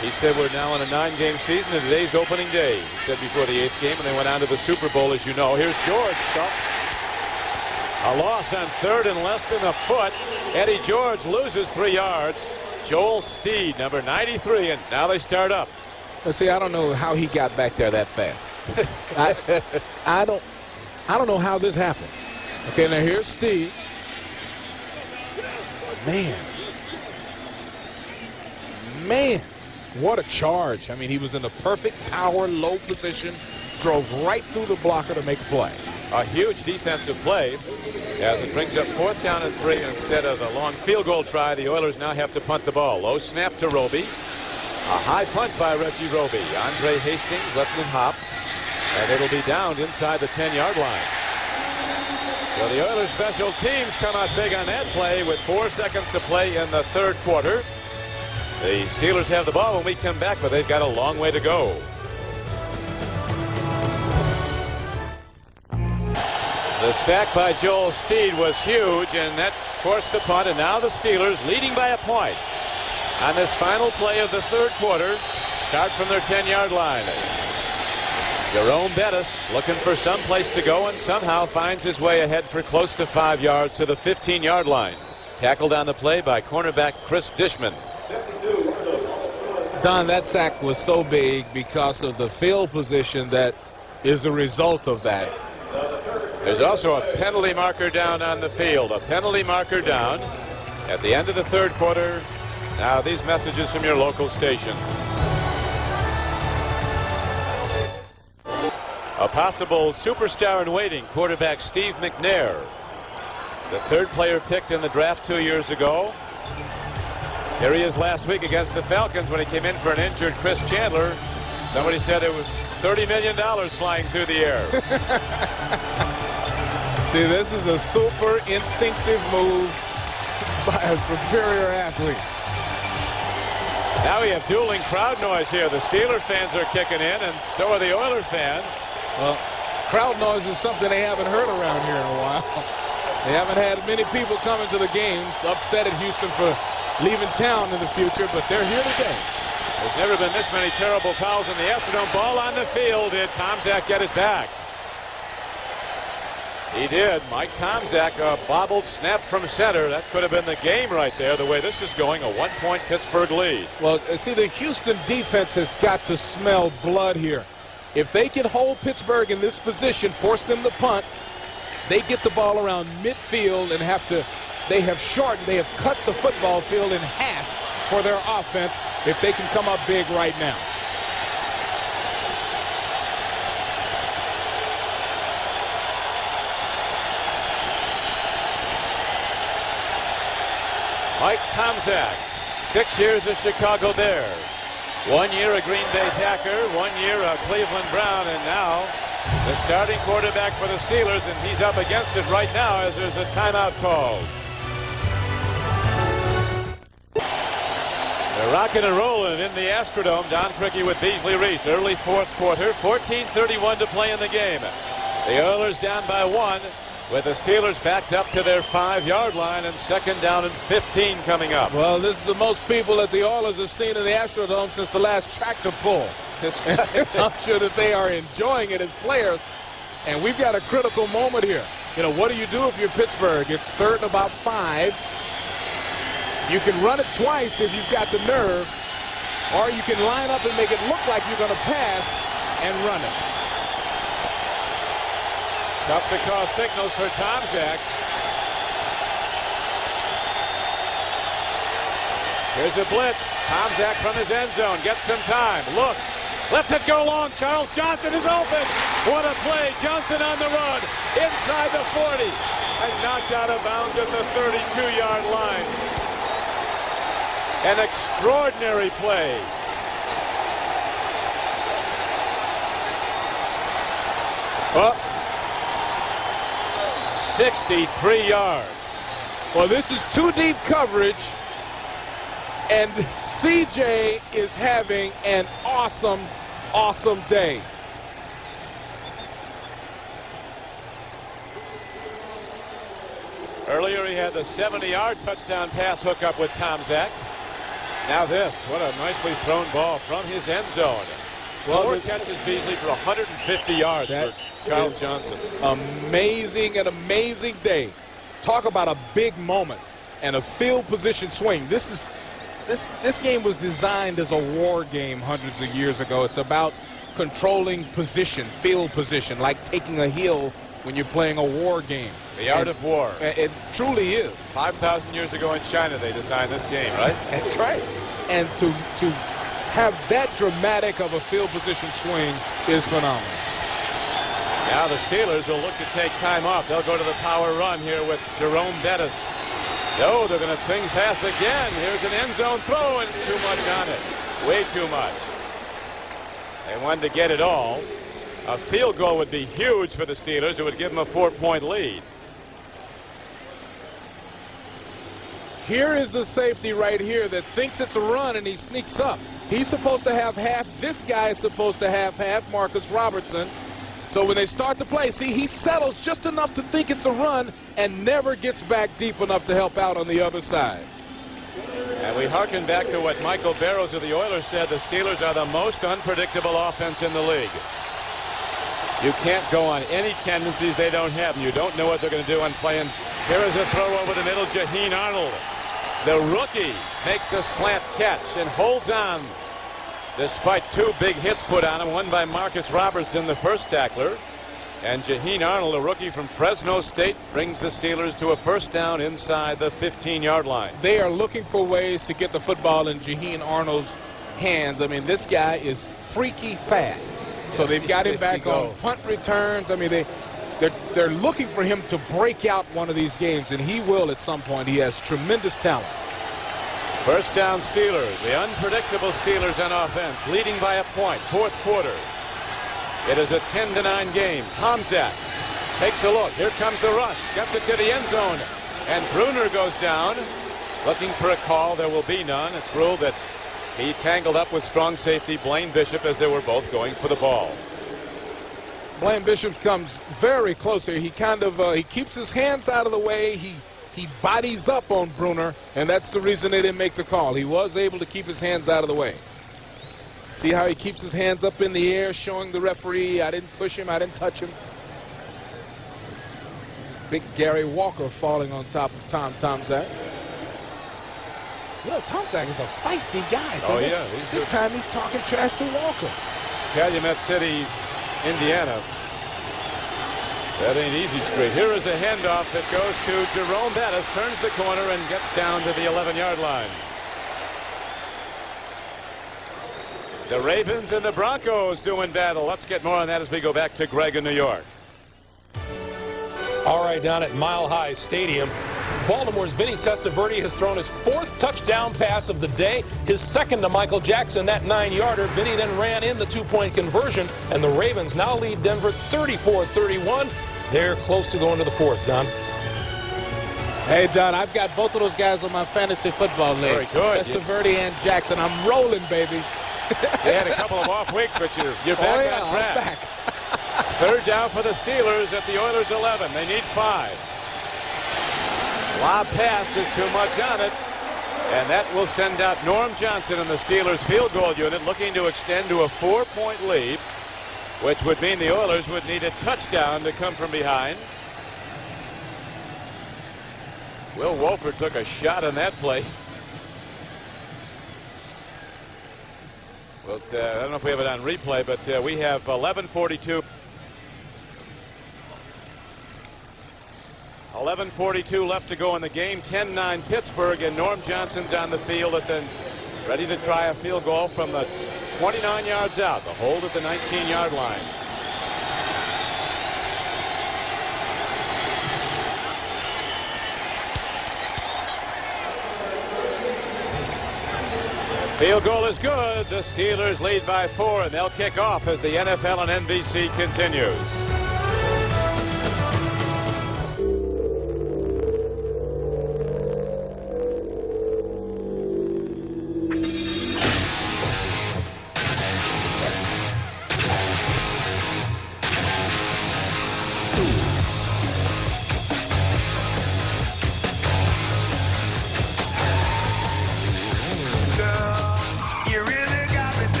Speaker 25: He said we're now on a 9-game season, and today's opening day. He said before the 8th game, and they went on to the Super Bowl, as you know. Here's George stuffed. A loss on 3rd and less than a foot. Eddie George loses 3 yards. Joel Steed, number 93, and now they start up.
Speaker 24: Well, see, I don't know how he got back there that fast. I don't know how this happened. Okay, now here's Steve. Man, what a charge. I mean, he was in the perfect power, low position, drove right through the blocker to make a play.
Speaker 25: A huge defensive play as it brings up 4th down and 3. Instead of a long field goal try, the Oilers now have to punt the ball. Low snap to Roby. A high punt by Reggie Roby. Andre Hastings let them hop, and it'll be downed inside the 10-yard line. So the Oilers special teams come out big on that play with 4 seconds to play in the 3rd quarter. The Steelers have the ball when we come back, but they've got a long way to go. The sack by Joel Steed was huge, and that forced the punt, and now the Steelers leading by a point on this final play of the 3rd quarter. Start from their 10-yard line. Jerome Bettis looking for some place to go and somehow finds his way ahead for close to 5 yards to the 15-yard line. Tackled on the play by cornerback Chris Dishman.
Speaker 24: Don, that sack was so big because of the field position that is a result of that.
Speaker 25: There's also a penalty marker down on the field. A penalty marker down at the end of the 3rd quarter. Now these messages from your local station. A possible superstar in waiting, quarterback Steve McNair. The 3rd player picked in the draft 2 years ago. Here he is last week against the Falcons when he came in for an injured Chris Chandler. Somebody said it was $30 million flying through the air.
Speaker 24: See, this is a super instinctive move by a superior athlete.
Speaker 25: Now we have dueling crowd noise here. The Steeler fans are kicking in, and so are the Oilers fans.
Speaker 24: Well, crowd noise is something they haven't heard around here in a while. They haven't had many people coming to the games, upset at Houston for leaving town in the future, but they're here today.
Speaker 25: There's never been this many terrible fouls in the Astrodome. Ball on the field. Did Tomczak get it back? He did. Mike Tomczak, a bobbled snap from center. That could have been the game right there, the way this is going, a 1-point Pittsburgh lead.
Speaker 24: Well, see, the Houston defense has got to smell blood here. If they can hold Pittsburgh in this position, force them to punt, they get the ball around midfield and they have cut the football field in half for their offense if they can come up big right now.
Speaker 25: Mike Tomczak, 6 years a Chicago Bear, 1 year a Green Bay Packer, 1 year a Cleveland Brown, and now the starting quarterback for the Steelers, and he's up against it right now as there's a timeout called. They're rocking and rolling in the Astrodome. Don Criqui with Beasley Reese. Early 4th quarter, 14:31 to play in the game. The Oilers down by 1. With the Steelers backed up to their 5-yard line, and 2nd down and 15 coming up.
Speaker 24: Well, this is the most people that the Oilers have seen in the Astrodome since the last tractor pull.
Speaker 25: That's right.
Speaker 24: I'm sure that they are enjoying it as players. And we've got a critical moment here. You know, what do you do if you're Pittsburgh? It's 3rd and about 5. You can run it twice if you've got the nerve, or you can line up and make it look like you're going to pass and run it.
Speaker 25: Tough to call signals for Tomczak. Here's a blitz. Tomczak from his end zone gets some time. Looks. Lets it go long. Charles Johnson is open. What a play. Johnson on the run. Inside the 40. And knocked out of bounds at the 32-yard line. An extraordinary play.
Speaker 24: Well,
Speaker 25: 63 yards.
Speaker 24: Well, this is too deep coverage, and CJ is having an awesome, awesome day.
Speaker 25: Earlier he had the 70-yard touchdown pass hookup with Tomczak. Now this, what a nicely thrown ball from his end zone. Well, 4 catches Beasley for 150 yards for Charles Johnson.
Speaker 24: Amazing, an amazing day. Talk about a big moment and a field position swing. This game was designed as a war game hundreds of years ago. It's about controlling position, field position, like taking a hill when you're playing a war game.
Speaker 25: The art of war.
Speaker 24: It truly is.
Speaker 25: 5,000 years ago in China they designed this game, right?
Speaker 24: That's right. And to have that dramatic of a field position swing is phenomenal.
Speaker 25: Now the Steelers will look to take time off. They'll go to the power run here with Jerome Bettis. No, they're going to swing pass again. Here's an end zone throw, and it's too much on it. Way too much. They wanted to get it all. A field goal would be huge for the Steelers. It would give them a 4-point lead.
Speaker 24: Here is the safety right here that thinks it's a run, and he sneaks up. He's supposed to have half. This guy is supposed to have half, Marcus Robertson. So when they start to play, see, he settles just enough to think it's a run and never gets back deep enough to help out on the other side.
Speaker 25: And we harken back to what Michael Barrows of the Oilers said. The Steelers are the most unpredictable offense in the league. You can't go on any tendencies they don't have, and you don't know what they're going to do on playing. Here is a throw over the middle, Jaheen Arnold. The rookie makes a slant catch and holds on despite 2 big hits put on him, one by Marcus Robertson, the first tackler. And Jaheen Arnold, a rookie from Fresno State, brings the Steelers to a first down inside the 15-yard line.
Speaker 24: They are looking for ways to get the football in Jaheen Arnold's hands. I mean, this guy is freaky fast. So they've got him back on punt returns. I mean, they're looking for him to break out one of these games, and he will at some point. He has tremendous talent.
Speaker 25: First down Steelers, the unpredictable Steelers on offense, leading by a point, 4th quarter. It is a 10-9 game. Tomczak takes a look. Here comes the rush. Gets it to the end zone. And Bruner goes down. Looking for a call. There will be none. It's ruled that he tangled up with strong safety Blaine Bishop as they were both going for the ball.
Speaker 24: Blaine Bishop comes very close here. He kind of he keeps his hands out of the way. He bodies up on Bruner, and that's the reason they didn't make the call. He was able to keep his hands out of the way. See how he keeps his hands up in the air, showing the referee, I didn't push him, I didn't touch him. Big Gary Walker falling on top of Tomczak. You know, Tomczak is a feisty guy. So this time he's talking trash to Walker.
Speaker 25: Calumet City, Indiana. That ain't easy street. Here is a handoff that goes to Jerome Bettis, turns the corner and gets down to the 11-yard line. The Ravens and the Broncos doing battle. Let's get more on that as we go back to Greg in New York.
Speaker 2: All right, down at Mile High Stadium, Baltimore's Vinny Testaverde has thrown his 4th touchdown pass of the day, his 2nd to Michael Jackson, that 9-yarder. Vinny then ran in the 2-point conversion, and the Ravens now lead Denver 34-31. They're close to going to the 4th, Don.
Speaker 24: Hey, Don, I've got both of those guys on my fantasy football league.
Speaker 25: Very good.
Speaker 24: Testaverde and Jackson. I'm rolling, baby.
Speaker 25: They had a couple of off weeks, but you're back on track.
Speaker 24: I'm back.
Speaker 25: 3rd down for the Steelers at the Oilers' 11. They need 5. Lob pass is too much on it, and that will send out Norm Johnson in the Steelers' field goal unit, looking to extend to a 4-point lead, which would mean the Oilers would need a touchdown to come from behind. Will Wolford took a shot on that play. Well, I don't know if we have it on replay, but we have 11:42. 11:42 left to go in the game. 10-9 Pittsburgh, and Norm Johnson's on the field ready to try a field goal from the 29 yards out. The hold at the 19-yard line. Field goal is good. The Steelers lead by 4, and they'll kick off as the NFL and NBC continues.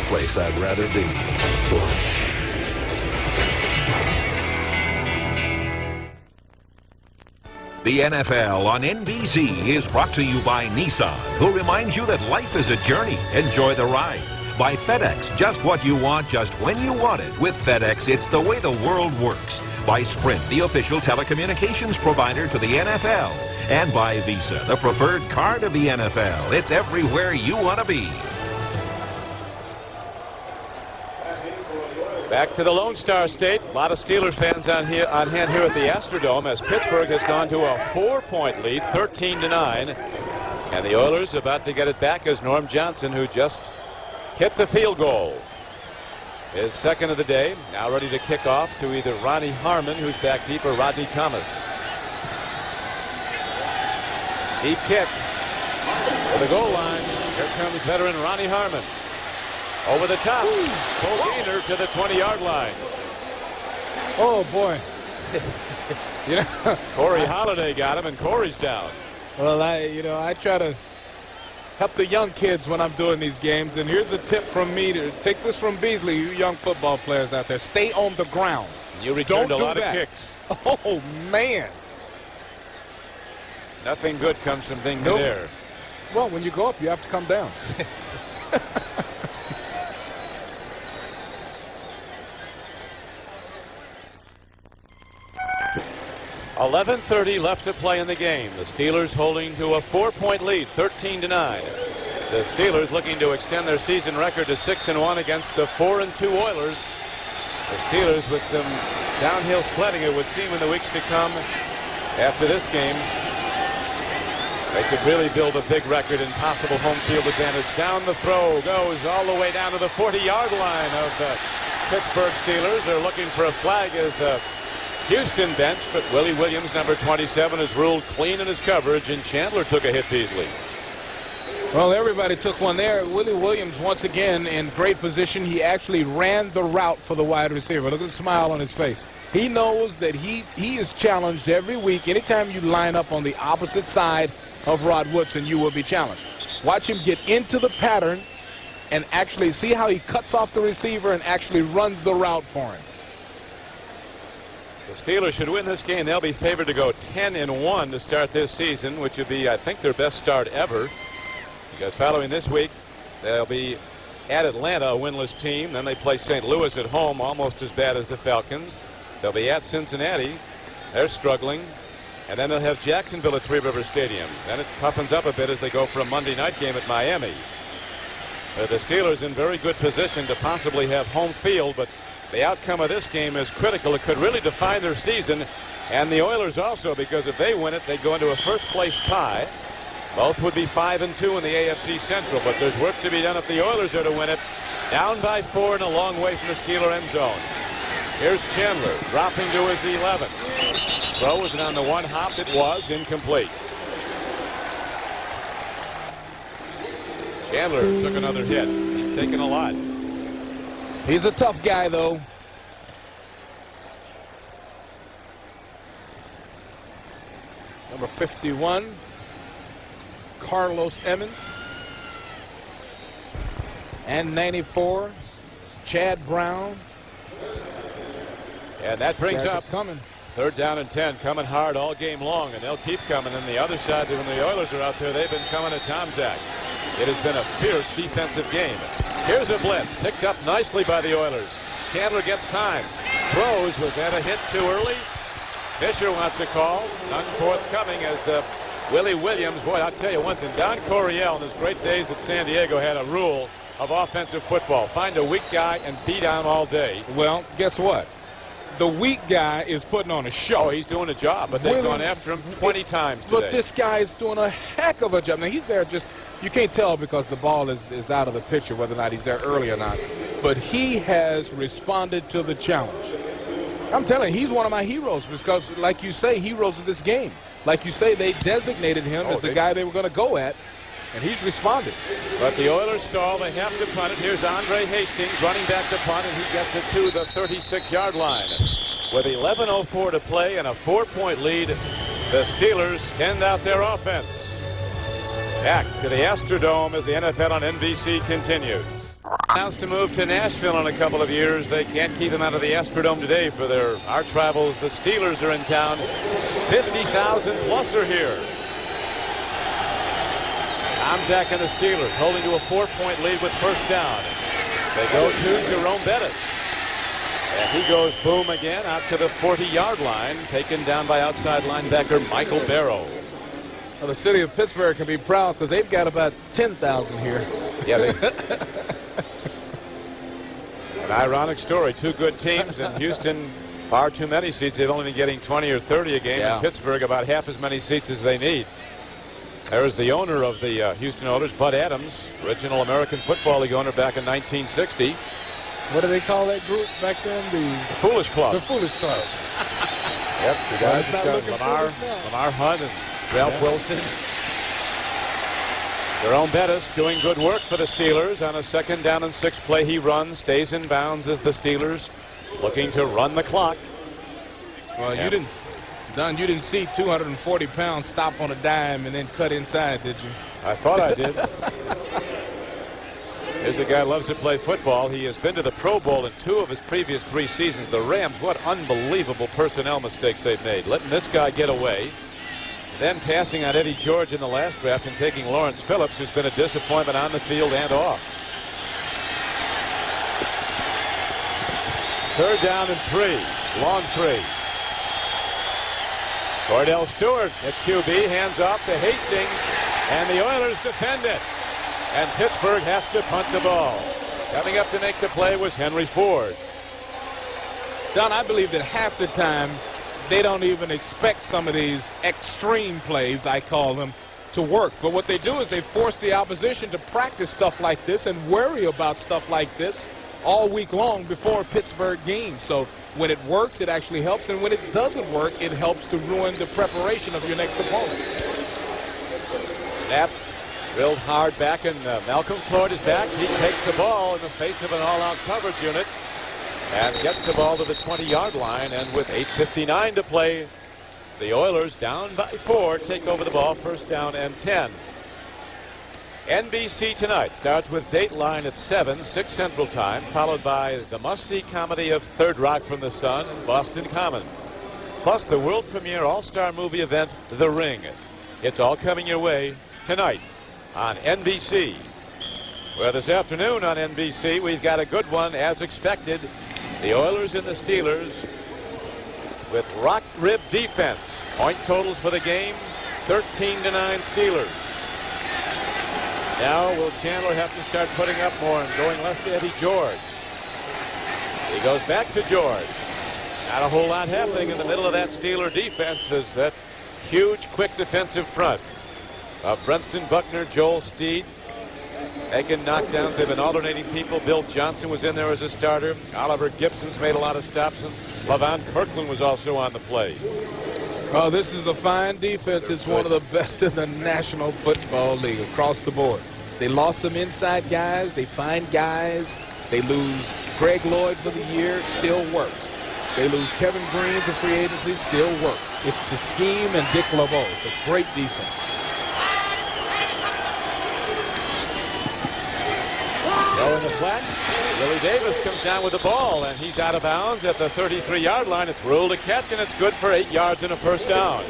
Speaker 4: place I'd rather be.
Speaker 15: The NFL on NBC is brought to you by Nissan, who reminds you that life is a journey. Enjoy the ride. By FedEx, just what you want, just when you want it. With FedEx, it's the way the world works. By Sprint, the official telecommunications provider to the NFL. And by Visa, the preferred card of the NFL. It's everywhere you want to be.
Speaker 25: Back to the Lone Star State. A lot of Steelers fans on hand here at the Astrodome as Pittsburgh has gone to a 4-point lead, 13-9. And the Oilers about to get it back as Norm Johnson, who just hit the field goal, his second of the day, now ready to kick off to either Ronnie Harmon, who's back deep, or Rodney Thomas. Deep kick to the goal line. Here comes veteran Ronnie Harmon. Over the top. Full gainer to the 20-yard line.
Speaker 24: Oh, boy.
Speaker 25: Corey Holiday got him, and Corey's down.
Speaker 24: Well, I try to help the young kids when I'm doing these games. And here's a tip from me to take this from Beasley, you young football players out there. Stay on the ground.
Speaker 25: You returned
Speaker 24: Don't
Speaker 25: a
Speaker 24: do
Speaker 25: lot
Speaker 24: that.
Speaker 25: of kicks.
Speaker 24: Oh, man.
Speaker 25: Nothing good comes from being
Speaker 24: Nope.
Speaker 25: there.
Speaker 24: Well, when you go up, you have to come down.
Speaker 25: 11:30 left to play in the game. The Steelers holding to a 4-point lead, 13-9. The Steelers looking to extend their season record to 6-1 against the 4-2 Oilers. The Steelers with some downhill sledding, it would seem, in the weeks to come after this game. They could really build a big record and possible home field advantage. Down the throw goes all the way down to the 40-yard line of the Pittsburgh Steelers. They're looking for a flag as the Houston bench, but Willie Williams, number 27, is ruled clean in his coverage, and Chandler took a hit, Beasley.
Speaker 24: Well, everybody took one there. Willie Williams, once again, in great position. He actually ran the route for the wide receiver. Look at the smile on his face. He knows that he is challenged every week. Anytime you line up on the opposite side of Rod Woodson, you will be challenged. Watch him get into the pattern and actually see how he cuts off the receiver and actually runs the route for him.
Speaker 25: The Steelers should win this game. They'll be favored to go 10-1 to start this season, which would be, I think, their best start ever. Because following this week, they'll be at Atlanta, a winless team. Then they play St. Louis at home, almost as bad as the Falcons. They'll be at Cincinnati. They're struggling. And then they'll have Jacksonville at Three Rivers Stadium. Then it toughens up a bit as they go for a Monday night game at Miami. The Steelers in very good position to possibly have home field, but the outcome of this game is critical. It could really define their season, and the Oilers also, because if they win it, they go into a first-place tie. Both would be 5-2 in the AFC Central, but there's work to be done if the Oilers are to win it. Down by 4 and a long way from the Steeler end zone. Here's Chandler dropping to his 11th. Throw was on the one hop. It was incomplete. Chandler took another hit. He's taken a lot.
Speaker 24: He's a tough guy, though. Number 51, Carlos Emmons. And 94, Chad Brown.
Speaker 25: And that brings up
Speaker 24: coming.
Speaker 25: 3rd down and 10, coming hard all game long, and they'll keep coming. And the other side, when the Oilers are out there, they've been coming at Tom Zach. It has been a fierce defensive game. Here's a blitz, picked up nicely by the Oilers. Chandler gets time. Throws, was that a hit too early? Fisher wants a call. None forthcoming as the Willie Williams. Boy, I'll tell you one thing. Don Coryell in his great days at San Diego had a rule of offensive football. Find a weak guy and beat on all day.
Speaker 24: Well, guess what? The weak guy is putting on a show.
Speaker 25: Oh, he's doing a job, but they've gone after him 20 times today.
Speaker 24: But this guy is doing a heck of a job. Now, he's there just, you can't tell because the ball is out of the picture whether or not he's there early or not. But he has responded to the challenge. I'm telling you, he's one of my heroes because, like you say, heroes of this game. Like you say, they designated him as the guy they were going to go at, and he's responded.
Speaker 25: But the Oilers stall. They have to punt it. Here's Andre Hastings running back to punt, and he gets it to the 36-yard line. With 11:04 to play and a 4-point lead, the Steelers end out their offense. Back to the Astrodome as the NFL on NBC continues. Announced to move to Nashville in a couple of years. They can't keep him out of the Astrodome today for their arch rivals. The Steelers are in town. 50,000 plus are here. Tomczak and the Steelers holding to a 4-point lead with first down. They go to Jerome Bettis. And he goes boom again out to the 40-yard line, taken down by outside linebacker Michael Barrow.
Speaker 24: Well, the city of Pittsburgh can be proud because they've got about 10,000 here.
Speaker 25: Yeah, an ironic story. Two good teams in Houston, far too many seats. They've only been getting 20 or 30 a game.
Speaker 24: Yeah.
Speaker 25: In Pittsburgh, about half as many seats as they need. There's the owner of the Houston Oilers, Bud Adams, original American Football League owner back in 1960.
Speaker 24: What do they call that group back then? The
Speaker 25: Foolish Club.
Speaker 24: The Foolish Club.
Speaker 25: Yep, the guys that started Lamar Hunt and Ralph Wilson. Jerome Bettis doing good work for the Steelers on a 2nd down and 6 play. He runs, stays in bounds as the Steelers looking to run the clock.
Speaker 24: Well, you didn't see 240 pounds stop on a dime and then cut inside, did you?
Speaker 25: I thought I did. Here's a guy who loves to play football. He has been to the Pro Bowl in 2 of his previous 3 seasons. The Rams, what unbelievable personnel mistakes they've made. Letting this guy get away. Then passing on Eddie George in the last draft and taking Lawrence Phillips, who's been a disappointment on the field and off. 3rd down and 3. Long 3. Cordell Stewart at QB, hands off to Hastings, and the Oilers defend it. And Pittsburgh has to punt the ball. Coming up to make the play was Henry Ford.
Speaker 24: Don, I believe that half the time they don't even expect some of these extreme plays, I call them, to work. But what they do is they force the opposition to practice stuff like this and worry about stuff like this all week long before a Pittsburgh game. So when it works, it actually helps. And when it doesn't work, it helps to ruin the preparation of your next opponent.
Speaker 25: Snap. Drilled hard back, and Malcolm Floyd is back. He takes the ball in the face of an all-out coverage unit and gets the ball to the 20-yard line. And with 8:59 to play, the Oilers down by 4 take over the ball, 1st down and 10. NBC tonight starts with Dateline at 7, 6 Central Time, followed by the must-see comedy of Third Rock from the Sun and Boston Common, plus the world premiere all-star movie event, The Ring. It's all coming your way tonight on NBC. Well, this afternoon on NBC, we've got a good one as expected. The Oilers and the Steelers with rock rib defense. Point totals for the game, 13-9 Steelers. Now will Chandler have to start putting up more and going less to Eddie George. He goes back to George. Not a whole lot happening in the middle of that Steeler defense as that huge, quick defensive front. Brenston Buckner, Joel Steed, making knockdowns. They've been alternating people. Bill Johnson was in there as a starter. Oliver Gibson's made a lot of stops, and LaVon Kirkland was also on the play.
Speaker 24: Oh, this is a fine defense. It's one of the best in the National Football League across the board. They lost some inside guys. They find guys. They lose Greg Lloyd for the year. Still works. They lose Kevin Green for free agency. Still works. It's the scheme and Dick LeBeau. It's a great defense.
Speaker 25: In the flat, Willie Davis comes down with the ball, and he's out of bounds at the 33-yard line. It's ruled a catch, and it's good for 8 yards and a 1st down.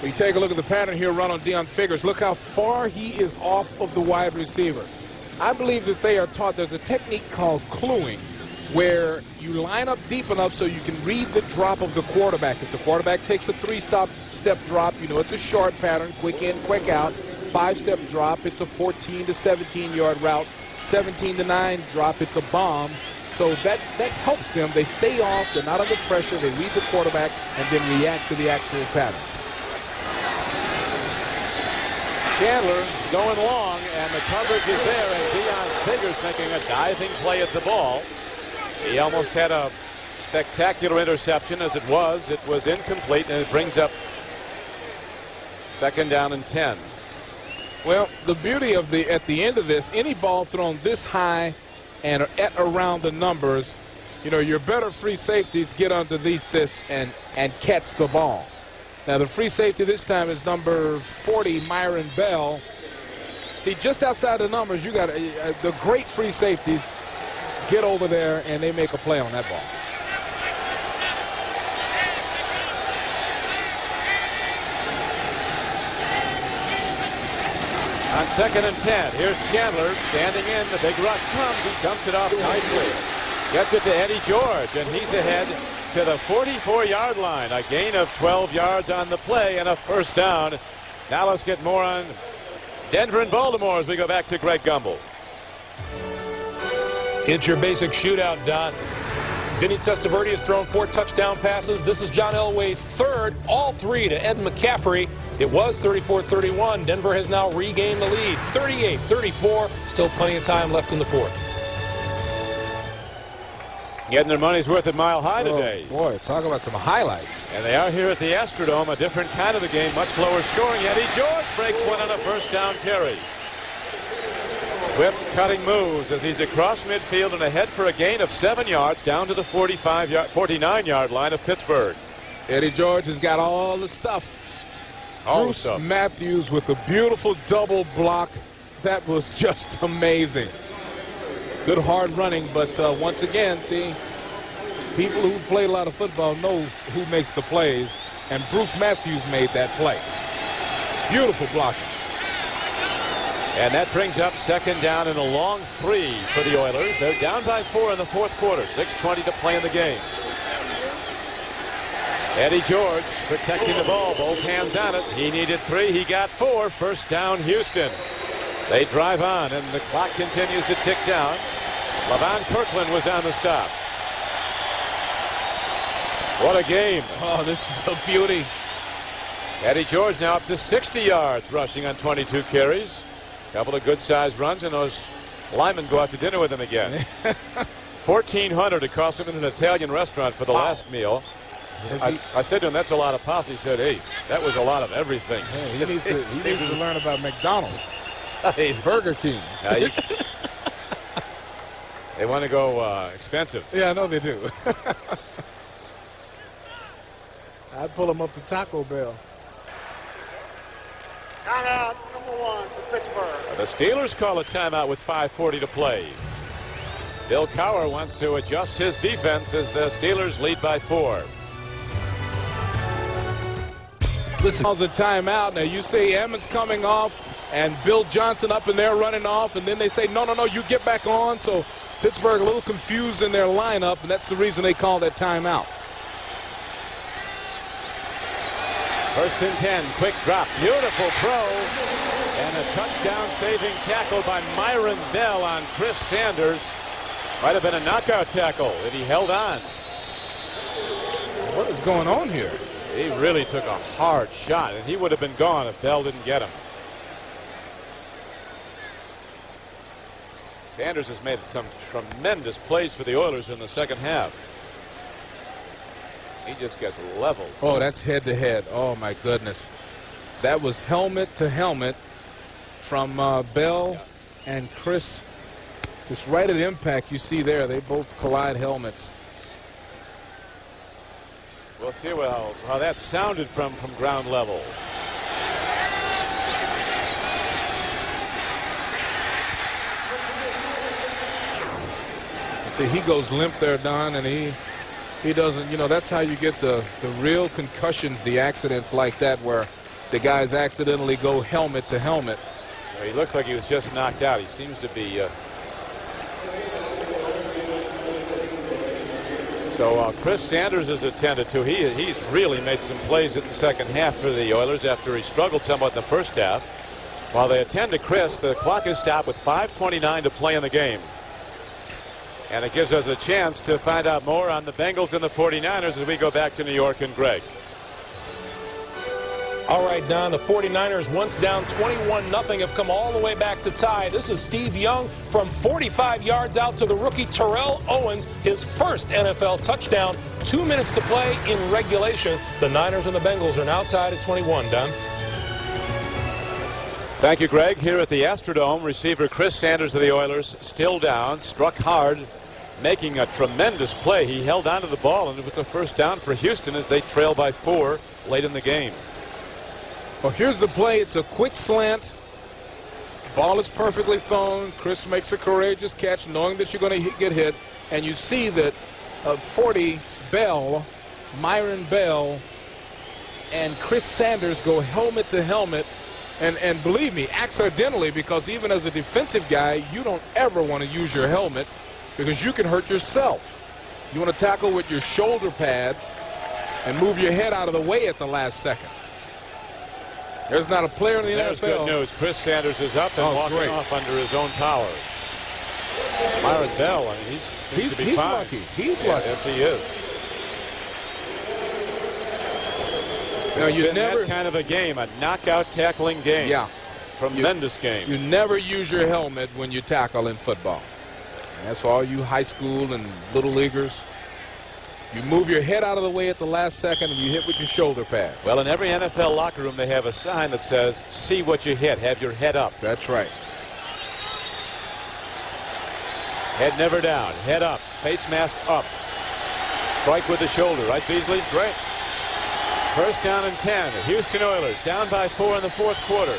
Speaker 24: We take a look at the pattern here run on Deion Figures. Look how far he is off of the wide receiver. I believe that they are taught there's a technique called cluing, where you line up deep enough so you can read the drop of the quarterback. If the quarterback takes a 3-step drop, you know it's a short pattern, quick in, quick out. 5-step drop, it's a 14 to 17-yard route. 17 to 9 drop, it's a bomb. So that helps them. They stay off, they're not under pressure, they read the quarterback and then react to the actual pattern.
Speaker 25: Chandler going long, and the coverage is there, and Deion Figures making a diving play at the ball. He almost had a spectacular interception. As it was incomplete, and it brings up 2nd down and 10.
Speaker 24: Well, the beauty of at the end of this, any ball thrown this high and at around the numbers, you know, your better free safeties get under this and catch the ball. Now the free safety this time is number 40, Myron Bell. See, just outside the numbers, you got the great free safeties get over there and they make a play on that ball.
Speaker 25: On 2nd and 10, here's Chandler standing in. The big rush comes. He dumps it off nicely. Gets it to Eddie George, and he's ahead to the 44-yard line. A gain of 12 yards on the play and a first down. Now let's get more on Denver and Baltimore as we go back to Greg Gumbel.
Speaker 2: It's your basic shootout, Don. Vinny Testaverde has thrown 4 touchdown passes. This is John Elway's third, all 3 to Ed McCaffrey. It was 34-31. Denver has now regained the lead, 38-34. Still plenty of time left in the fourth.
Speaker 25: Getting their money's worth at Mile High today.
Speaker 24: Oh, boy, talk about some highlights.
Speaker 25: And they are here at the Astrodome, a different kind of a game, much lower scoring. Eddie George breaks one on a first down carry. Swift cutting moves as he's across midfield and ahead for a gain of 7 yards down to the 49-yard line of Pittsburgh.
Speaker 24: Eddie George has got all the stuff.
Speaker 25: All
Speaker 24: Bruce
Speaker 25: the stuff.
Speaker 24: Matthews with a beautiful double block. That was just amazing. Good hard running, but once again, see, people who play a lot of football know who makes the plays, and Bruce Matthews made that play. Beautiful blocking.
Speaker 25: And that brings up 2nd down and a long 3 for the Oilers. They're down by 4 in the fourth quarter. 6:20 to play in the game. Eddie George protecting the ball, both hands on it. He needed 3, he got 4. First down, Houston. They drive on, and the clock continues to tick down. LaVon Kirkland was on the stop. What a game.
Speaker 24: Oh, this is a beauty.
Speaker 25: Eddie George now up to 60 yards rushing on 22 carries. Couple of good-sized runs, and those linemen go out to dinner with him again. $1,400 it cost him in an Italian restaurant for the last meal. I said to him, that's a lot of pasta. He said, hey, that was a lot of everything.
Speaker 24: Yeah, he needs to learn about McDonald's. Burger King.
Speaker 25: They want to go expensive.
Speaker 24: Yeah, I know they do. I'd pull him up to Taco Bell.
Speaker 11: Timeout, number 1 for Pittsburgh.
Speaker 25: The Steelers call a timeout with 5:40 to play. Bill Cowher wants to adjust his defense as the Steelers lead by 4.
Speaker 24: Listen, calls a timeout. Now you say Emmett's coming off and Bill Johnson up in there running off, and then they say, no, you get back on. So Pittsburgh a little confused in their lineup, and that's the reason they call that timeout.
Speaker 25: 1st and 10, quick drop, beautiful throw, and a touchdown saving tackle by Myron Bell on Chris Sanders. Might have been a knockout tackle, and he held on.
Speaker 24: What is going on here?
Speaker 25: He really took a hard shot, and he would have been gone if Bell didn't get him. Sanders has made some tremendous plays for the Oilers in the second half. He just gets leveled.
Speaker 24: Oh, that's head-to-head. Oh, my goodness. That was helmet to helmet from Bell and Chris. Just right at impact, you see there, they both collide helmets.
Speaker 25: We'll see how that sounded from ground level.
Speaker 24: See, he goes limp there, Don, and he doesn't, that's how you get the real concussions, the accidents like that where the guys accidentally go helmet to helmet.
Speaker 25: He looks like he was just knocked out. He seems to be. So Chris Sanders is attended to. He's really made some plays in the second half for the Oilers after he struggled somewhat in the first half. While they attend to Chris, the clock is stopped with 5:29 to play in the game. And it gives us a chance to find out more on the Bengals and the 49ers as we go back to New York and Greg.
Speaker 2: All right, Don, the 49ers, once down 21-0, have come all the way back to tie. This is Steve Young from 45 yards out to the rookie Terrell Owens, his first NFL touchdown. 2 minutes to play in regulation. The Niners and the Bengals are now tied at 21, Don.
Speaker 25: Thank you, Greg. Here at the Astrodome, receiver Chris Sanders of the Oilers still down, struck hard making a tremendous play. He held onto the ball, and it was a first down for Houston as they trail by 4 late in the game.
Speaker 24: Well, here's the play. It's a quick slant. Ball is perfectly thrown. Chris makes a courageous catch, knowing that you're going to get hit. And you see that 40 Bell, Myron Bell, and Chris Sanders go helmet to helmet. And believe me, accidentally, because even as a defensive guy, you don't ever want to use your helmet because you can hurt yourself. You want to tackle with your shoulder pads and move your head out of the way at the last second. There's not a player in the
Speaker 25: There's
Speaker 24: NFL.
Speaker 25: good news. Chris Sanders is up and walking off under his own power. Myron Bell, I mean,
Speaker 24: he's
Speaker 25: fine.
Speaker 24: lucky. He's lucky.
Speaker 25: Yes, he is.
Speaker 24: Now, you
Speaker 25: It's been
Speaker 24: never
Speaker 25: that kind of a game, a knockout tackling game.
Speaker 24: Yeah.
Speaker 25: Tremendous game.
Speaker 24: You never use your helmet when you tackle in football. And that's for all you high school and little leaguers. You move your head out of the way at the last second and you hit with your shoulder pads.
Speaker 25: Well, in every NFL locker room, they have a sign that says, see what you hit. Have your head up.
Speaker 24: That's right.
Speaker 25: Head never down. Head up. Face mask up. Strike with the shoulder. Right, Beasley?
Speaker 24: Right.
Speaker 25: First down and 10. The Houston Oilers down by 4 in the fourth quarter.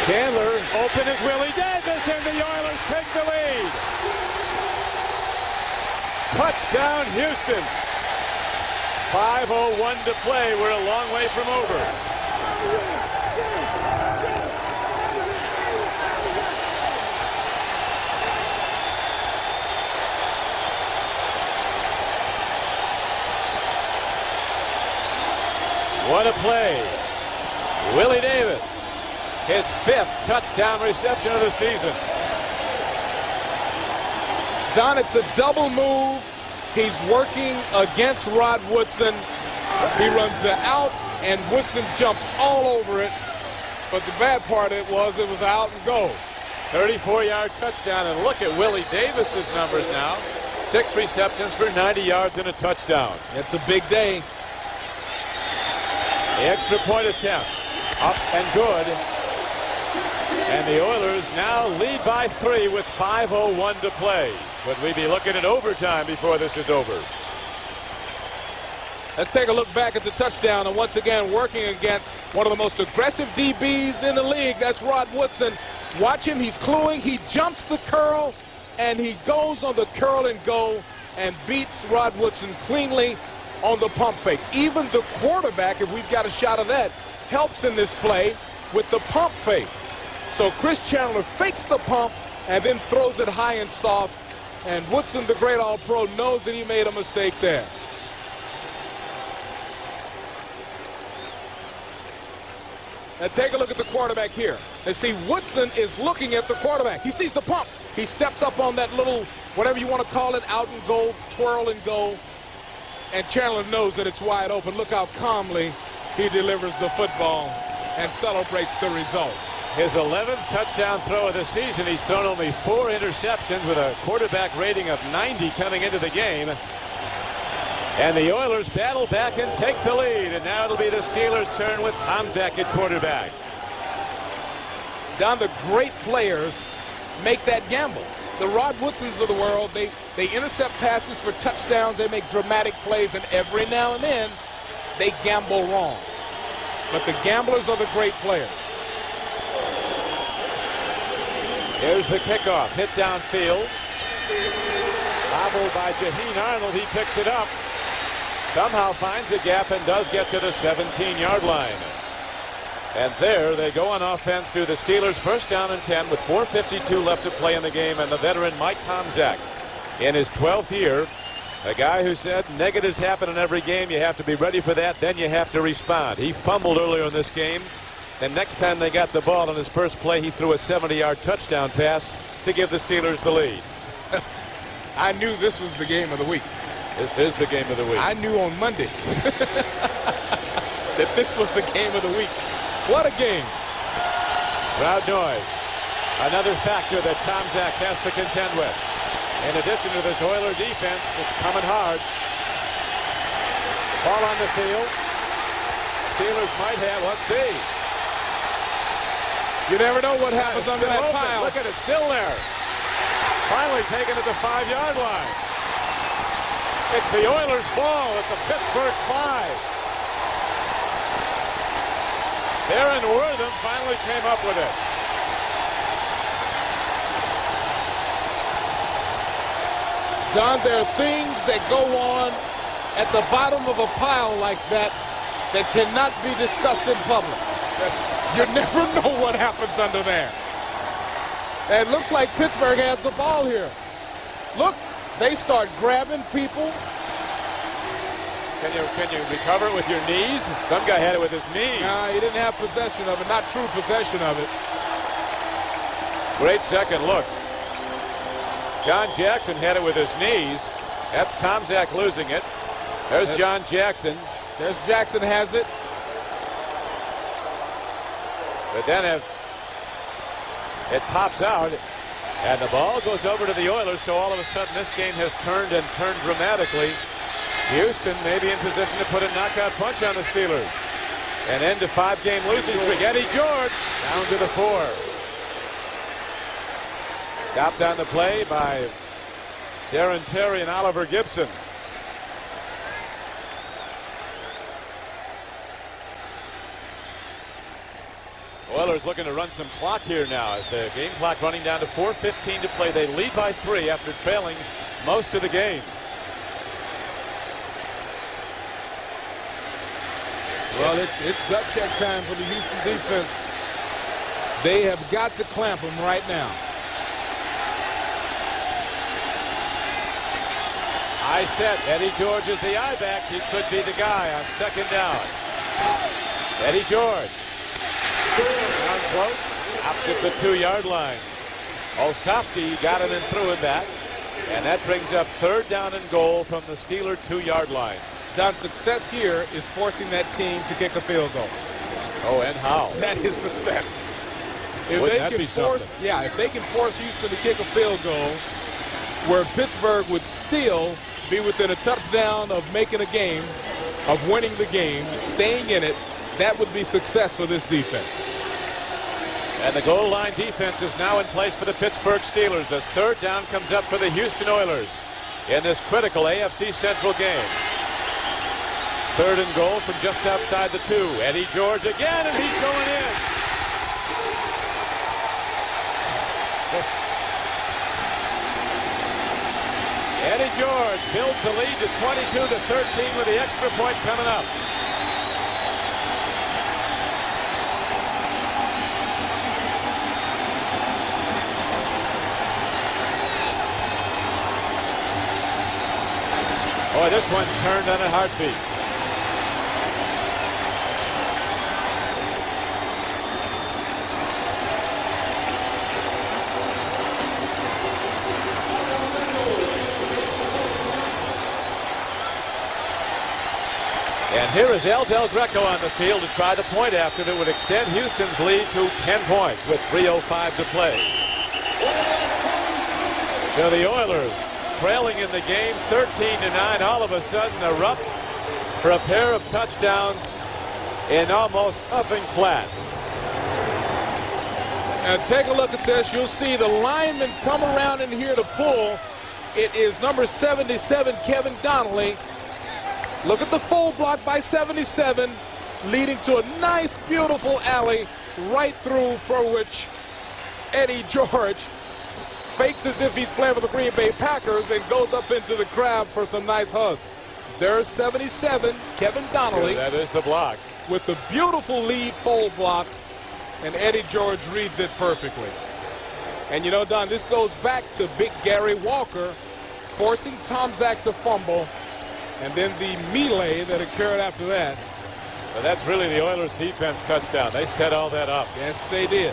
Speaker 25: Chandler open is Willie Davis, and the Oilers take the lead. Touchdown, Houston. 5:01 to play. We're a long way from over. What a play. Willie Davis, his 5th touchdown reception of the season.
Speaker 24: Don, it's a double move. He's working against Rod Woodson. He runs the out, and Woodson jumps all over it. But the bad part it was out and go.
Speaker 25: 34-yard touchdown, and look at Willie Davis's numbers now. 6 receptions for 90 yards and a touchdown.
Speaker 24: It's a big day.
Speaker 25: The extra point attempt, up and good. And the Oilers now lead by 3 with 5:01 to play. Could we be looking at overtime before this is over?
Speaker 24: Let's take a look back at the touchdown, and once again working against one of the most aggressive DBs in the league. That's Rod Woodson. Watch him. He's cluing. He jumps the curl, and he goes on the curl and go and beats Rod Woodson cleanly on the pump fake. Even the quarterback, if we've got a shot of that, helps in this play with the pump fake. So Chris Chandler fakes the pump and then throws it high and soft. And Woodson, the great All-Pro, knows that he made a mistake there. Now take a look at the quarterback here. And see, Woodson is looking at the quarterback. He sees the pump. He steps up on that little, whatever you want to call it, out and go, twirl and go. And Chandler knows that it's wide open. Look how calmly he delivers the football and celebrates the result.
Speaker 25: His 11th touchdown throw of the season. He's thrown only 4 interceptions with a quarterback rating of 90 coming into the game. And the Oilers battle back and take the lead. And now it'll be the Steelers' turn with Tomczak at quarterback.
Speaker 24: Don, the great players make that gamble. The Rod Woodsons of the world, they intercept passes for touchdowns. They make dramatic plays, and every now and then they gamble wrong. But the gamblers are the great players.
Speaker 25: Here's the kickoff. Hit downfield. Bobbled by Jaheen Arnold. He picks it up. Somehow finds a gap and does get to the 17-yard line. And there they go on offense to the Steelers. First down and 10 with 4:52 left to play in the game. And the veteran Mike Tomczak in his 12th year. A guy who said negatives happen in every game. You have to be ready for that. Then you have to respond. He fumbled earlier in this game. And next time they got the ball on his first play, he threw a 70-yard touchdown pass to give the Steelers the lead.
Speaker 24: I knew this was the game of the week.
Speaker 25: This is the game of the week.
Speaker 24: I knew on Monday that this was the game of the week. What a game.
Speaker 25: Crowd noise. Another factor that Tomczak has to contend with. In addition to this Oiler defense, it's coming hard. Ball on the field. Steelers might have, let's see.
Speaker 24: You never know what happens under that
Speaker 25: open.
Speaker 24: pile.
Speaker 25: Look at it, still there. Finally taken at the 5-yard line. It's the Oilers' ball at the Pittsburgh 5. Darren Wortham finally came up with it.
Speaker 24: John, there are things that go on at the bottom of a pile like that that cannot be discussed in public. You never know what happens under there. And it looks like Pittsburgh has the ball here. Look, they start grabbing people.
Speaker 25: Can you recover it with your knees? Some guy had it with his knees.
Speaker 24: No, he didn't have possession of it, not true possession of it.
Speaker 25: Great second looks. John Jackson had it with his knees. That's Tomczak losing it. There's John Jackson.
Speaker 24: There's Jackson has it.
Speaker 25: But then it pops out, and the ball goes over to the Oilers, so all of a sudden this game has turned dramatically. Houston may be in position to put a knockout punch on the Steelers. And end a 5-game losing streak. Eddie George down to the 4. Stopped on the play by Darren Terry and Oliver Gibson. Oilers looking to run some clock here now as the game clock running down to 4:15 to play. They lead by 3 after trailing most of the game.
Speaker 24: Well, it's gut check time for the Houston defense. They have got to clamp them right now.
Speaker 25: I said Eddie George is the I-back. He could be the guy on second down. Eddie George. Down close. Up at the 2-yard line. Olszewski got him and threw him back. And that brings up 3rd down and goal from the Steeler 2-yard line.
Speaker 24: Don, success here is forcing that team to kick a field goal.
Speaker 25: Oh, and how?
Speaker 24: That is success. If
Speaker 25: Wouldn't
Speaker 24: they
Speaker 25: that
Speaker 24: can
Speaker 25: be
Speaker 24: force,
Speaker 25: something?
Speaker 24: yeah, if they can force Houston to kick a field goal, where Pittsburgh would still be within a touchdown of making a game, of winning the game, staying in it, that would be success for this defense.
Speaker 25: And the goal line defense is now in place for the Pittsburgh Steelers as 3rd down comes up for the Houston Oilers in this critical AFC Central game. 3rd and goal from just outside the 2. Eddie George again, and he's going in. Eddie George builds the lead to 22-13 with the extra point coming up. Boy, this one turned on a heartbeat. And here is El Del Greco on the field to try the point after that would extend Houston's lead to 10 points with 3:05 to play. So the Oilers trailing in the game 13-9, all of a sudden are up for a pair of touchdowns in almost nothing flat.
Speaker 24: And take a look at this. You'll see the linemen come around in here to pull. It is number 77, Kevin Donnelly. Look at the full block by 77, leading to a nice, beautiful alley right through for which Eddie George fakes as if he's playing for the Green Bay Packers and goes up into the crowd for some nice hugs. There's 77, Kevin Donnelly.
Speaker 25: That is the block.
Speaker 24: With the beautiful lead full block, and Eddie George reads it perfectly. And you know, Don, this goes back to Big Gary Walker forcing Tomczak to fumble, and then the melee that occurred after that.
Speaker 25: But that's really the Oilers' defense touchdown. They set all that up.
Speaker 24: Yes, they did.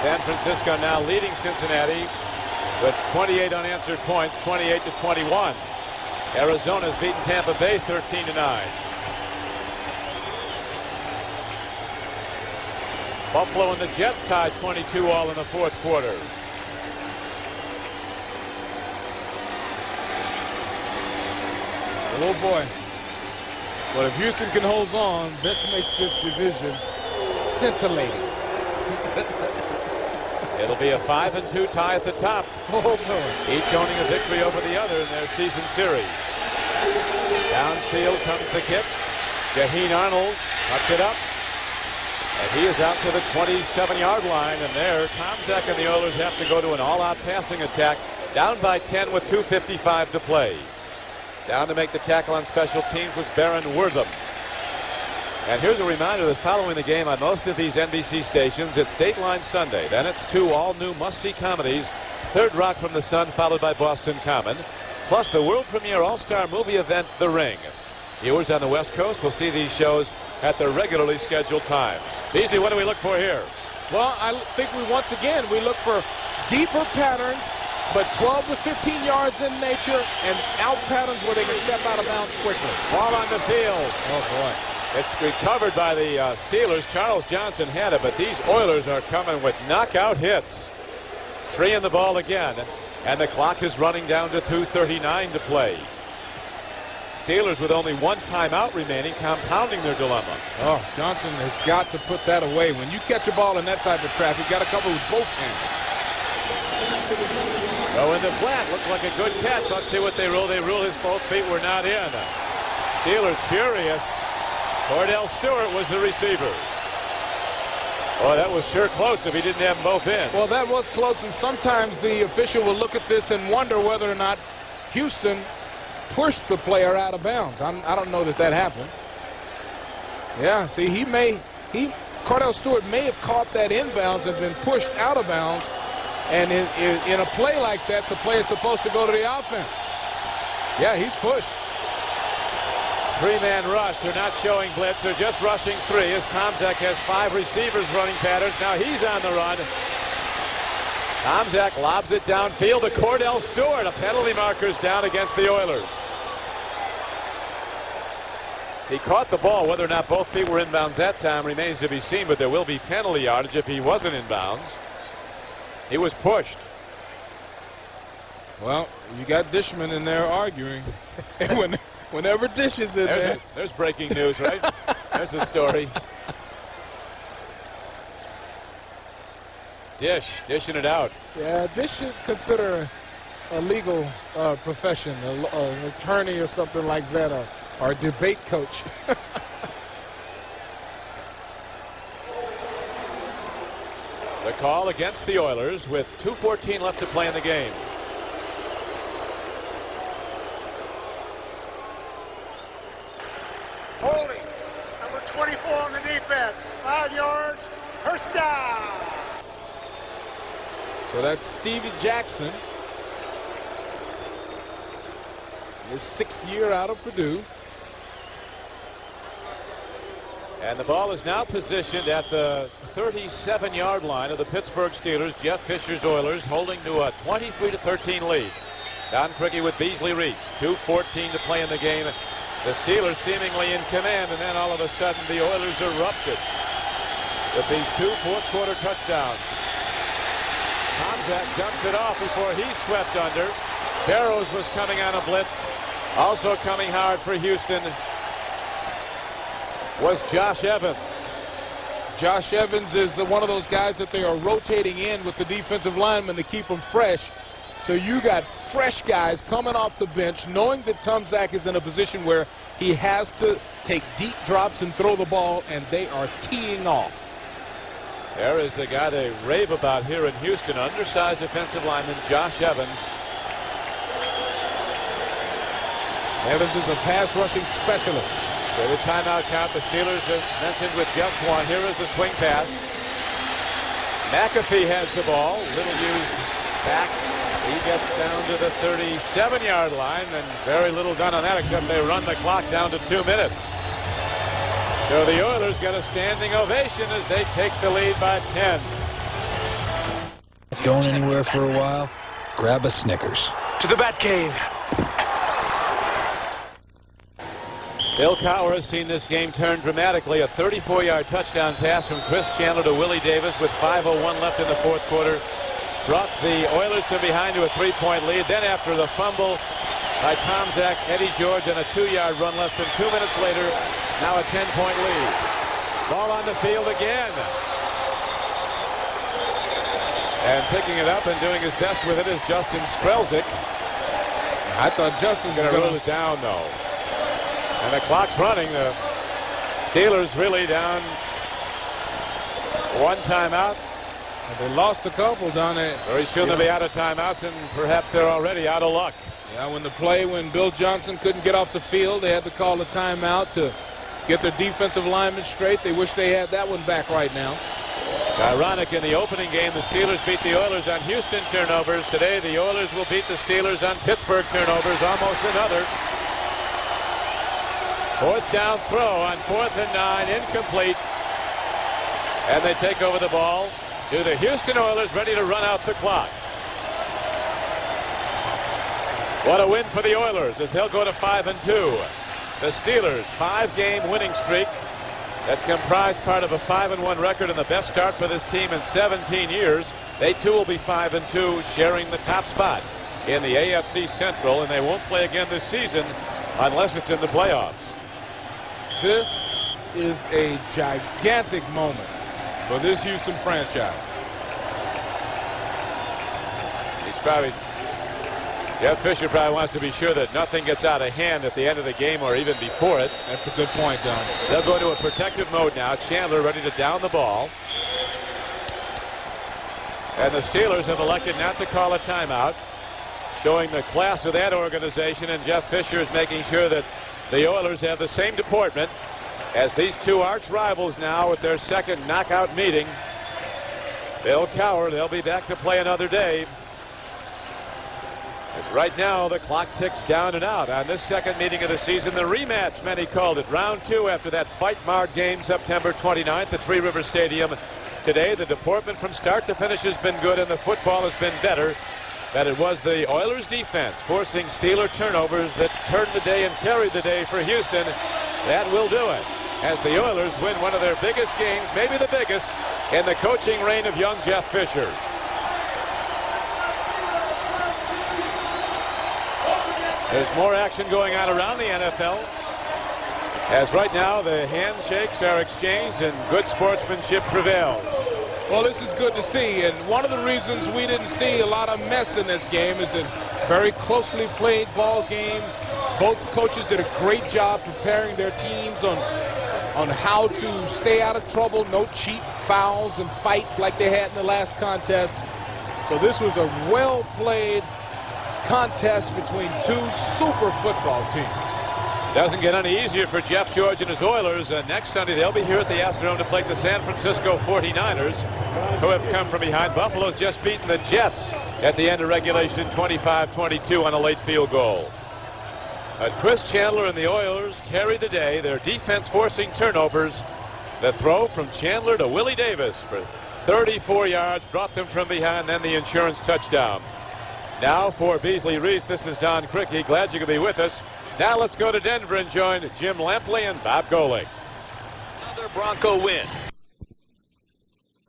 Speaker 25: San Francisco now leading Cincinnati with 28 unanswered points, 28-21. Arizona's beaten Tampa Bay 13-9. Buffalo and the Jets tied 22 all in the 4th quarter.
Speaker 24: Oh boy. But if Houston can hold on, this makes this division scintillating.
Speaker 25: It'll be a 5-2 tie at the top. Each owning a victory over the other in their season series. Downfield comes the kick. Shaheen Arnold tucks it up. And he is out to the 27-yard line. And there, Tomczak and the Oilers have to go to an all-out passing attack. Down by 10 with 2:55 to play. Down to make the tackle on special teams was Baron Wortham. And here's a reminder that following the game on most of these NBC stations, it's Dateline Sunday. Then it's 2 all-new must-see comedies. Third Rock from the Sun, followed by Boston Common. Plus the world premiere all-star movie event, The Ring. Viewers on the West Coast will see these shows at their regularly scheduled times. Beasley, what do we look for here?
Speaker 24: Well, I think we look for deeper patterns, but 12 to 15 yards in nature, and out patterns where they can step out of bounds quickly.
Speaker 25: Ball on the field.
Speaker 24: Oh, boy.
Speaker 25: It's recovered by the Steelers. Charles Johnson had it, but these Oilers are coming with knockout hits. 3 in the ball again, and the clock is running down to 2:39 to play. Steelers with only 1 timeout remaining, compounding their dilemma.
Speaker 24: Oh, Johnson has got to put that away. When you catch a ball in that type of traffic, you got to cover with both hands.
Speaker 25: Go in the flat. Looks like a good catch. Let's see what they rule. They rule his both feet were not in. Steelers furious. Cordell Stewart was the receiver. Oh, that was sure close if he didn't have them both in.
Speaker 24: Well, that was close, and sometimes the official will look at this and wonder whether or not Houston pushed the player out of bounds. I don't know that happened. Yeah, see, Cordell Stewart may have caught that inbounds and been pushed out of bounds. And in a play like that, the play is supposed to go to the offense. Yeah, he's pushed.
Speaker 25: 3-man rush. They're not showing blitz. They're just rushing 3 as Tomczak has 5 receivers running patterns. Now he's on the run. Tomczak lobs it downfield to Cordell Stewart. A penalty marker's down against the Oilers. He caught the ball. Whether or not both feet were inbounds that time remains to be seen, but there will be penalty yardage if he wasn't inbounds. He was pushed.
Speaker 24: Well, you got Dishman in there arguing. And whenever Dish is in there.
Speaker 25: There's breaking news, right? There's the story. Dishing it out.
Speaker 24: Yeah, Dish should consider a legal profession, an attorney or something like that, or a debate coach.
Speaker 25: The call against the Oilers with 2:14 left to play in the game.
Speaker 11: Holding. Number 24 on the defense. 5 yards. First down.
Speaker 24: So that's Stevie Jackson. His 6th year out of Purdue.
Speaker 25: And the ball is now positioned at the 37-yard line of the Pittsburgh Steelers. Jeff Fisher's Oilers holding to a 23-13 lead. Don Criqui with Beasley Reese. 2:14 to play in the game. The Steelers seemingly in command, and then all of a sudden the Oilers erupted with these 2 fourth-quarter touchdowns. Tomczak dumps it off before he swept under. Barrows was coming on a blitz. Also coming hard for Houston was Josh Evans.
Speaker 24: Josh Evans is one of those guys that they are rotating in with the defensive linemen to keep them fresh. So you got fresh guys coming off the bench, knowing that Tomczak is in a position where he has to take deep drops and throw the ball, and they are teeing off.
Speaker 25: There is the guy they rave about here in Houston, undersized defensive lineman Josh Evans.
Speaker 24: Evans is a pass rushing specialist.
Speaker 25: So the timeout count, the Steelers have mentioned with just 1. Here is the swing pass. McAfee has the ball. Little used back. He gets down to the 37-yard line, and very little done on that except they run the clock down to 2 minutes. So the Oilers get a standing ovation as they take the lead by 10.
Speaker 10: Going anywhere for a while? Grab a Snickers.
Speaker 22: To the Batcave.
Speaker 25: Bill Cowher has seen this game turn dramatically. A 34-yard touchdown pass from Chris Chandler to Willie Davis with 5:01 left in the fourth quarter. Brought the Oilers from behind to a 3-point lead. Then after the fumble by Tomczak, Eddie George, and a 2-yard run less than 2 minutes later, now a 10-point lead. Ball on the field again. And picking it up and doing his best with it is Justin Strelzik.
Speaker 2: I thought Justin was
Speaker 25: going to roll it down, though. And the clock's running. The Steelers really down one timeout.
Speaker 2: They lost a couple down there.
Speaker 25: Very soon they'll be out of timeouts, and perhaps they're already out of luck.
Speaker 2: Yeah, when Bill Johnson couldn't get off the field, they had to call a timeout to get their defensive linemen straight. They wish they had that one back right now.
Speaker 25: It's ironic, in the opening game, the Steelers beat the Oilers on Houston turnovers. Today, the Oilers will beat the Steelers on Pittsburgh turnovers. Almost another. Fourth down throw on 4th and 9, incomplete. And they take over the ball to the Houston Oilers, ready to run out the clock. What a win for the Oilers as they'll go to 5-2. The Steelers' 5-game winning streak that comprised part of a 5-1 record and the best start for this team in 17 years. They too will be 5-2, sharing the top spot in the AFC Central, and they won't play again this season unless it's in the playoffs.
Speaker 2: This is a gigantic moment for this Houston franchise.
Speaker 25: Jeff Fisher probably wants to be sure that nothing gets out of hand at the end of the game or even before it.
Speaker 2: That's a good point, Don.
Speaker 25: They'll go into a protective mode now. Chandler ready to down the ball. And the Steelers have elected not to call a timeout, showing the class of that organization, and Jeff Fisher is making sure that the Oilers have the same deportment as these two arch rivals now with their second knockout meeting. Bill Cowher, they'll be back to play another day. As right now, the clock ticks down and out on this second meeting of the season. The rematch, many called it. Round 2 after that fight-marred game September 29th at Three River Stadium. Today, the deportment from start to finish has been good, and the football has been better. That it was the Oilers' defense forcing Steeler turnovers that turned the day and carried the day for Houston. That will do it, as the Oilers win one of their biggest games, maybe the biggest, in the coaching reign of young Jeff Fisher. There's more action going on around the NFL, as right now the handshakes are exchanged and good sportsmanship prevails.
Speaker 2: Well, this is good to see, and one of the reasons we didn't see a lot of mess in this game is a very closely played ball game. Both coaches did a great job preparing their teams on how to stay out of trouble, no cheap fouls and fights like they had in the last contest. So this was a well-played contest between two super football teams.
Speaker 25: Doesn't get any easier for Jeff George and his Oilers. Next Sunday, they'll be here at the Astrodome to play the San Francisco 49ers, who have come from behind. Buffalo's just beaten the Jets at the end of regulation 25-22 on a late field goal. But Chris Chandler and the Oilers carried the day. Their defense forcing turnovers. The throw from Chandler to Willie Davis for 34 yards brought them from behind, then the insurance touchdown. Now for Beasley Reese, this is Don Crickey. Glad you could be with us. Now let's go to Denver and join Jim Lampley and Bob Golick.
Speaker 7: Another Bronco win.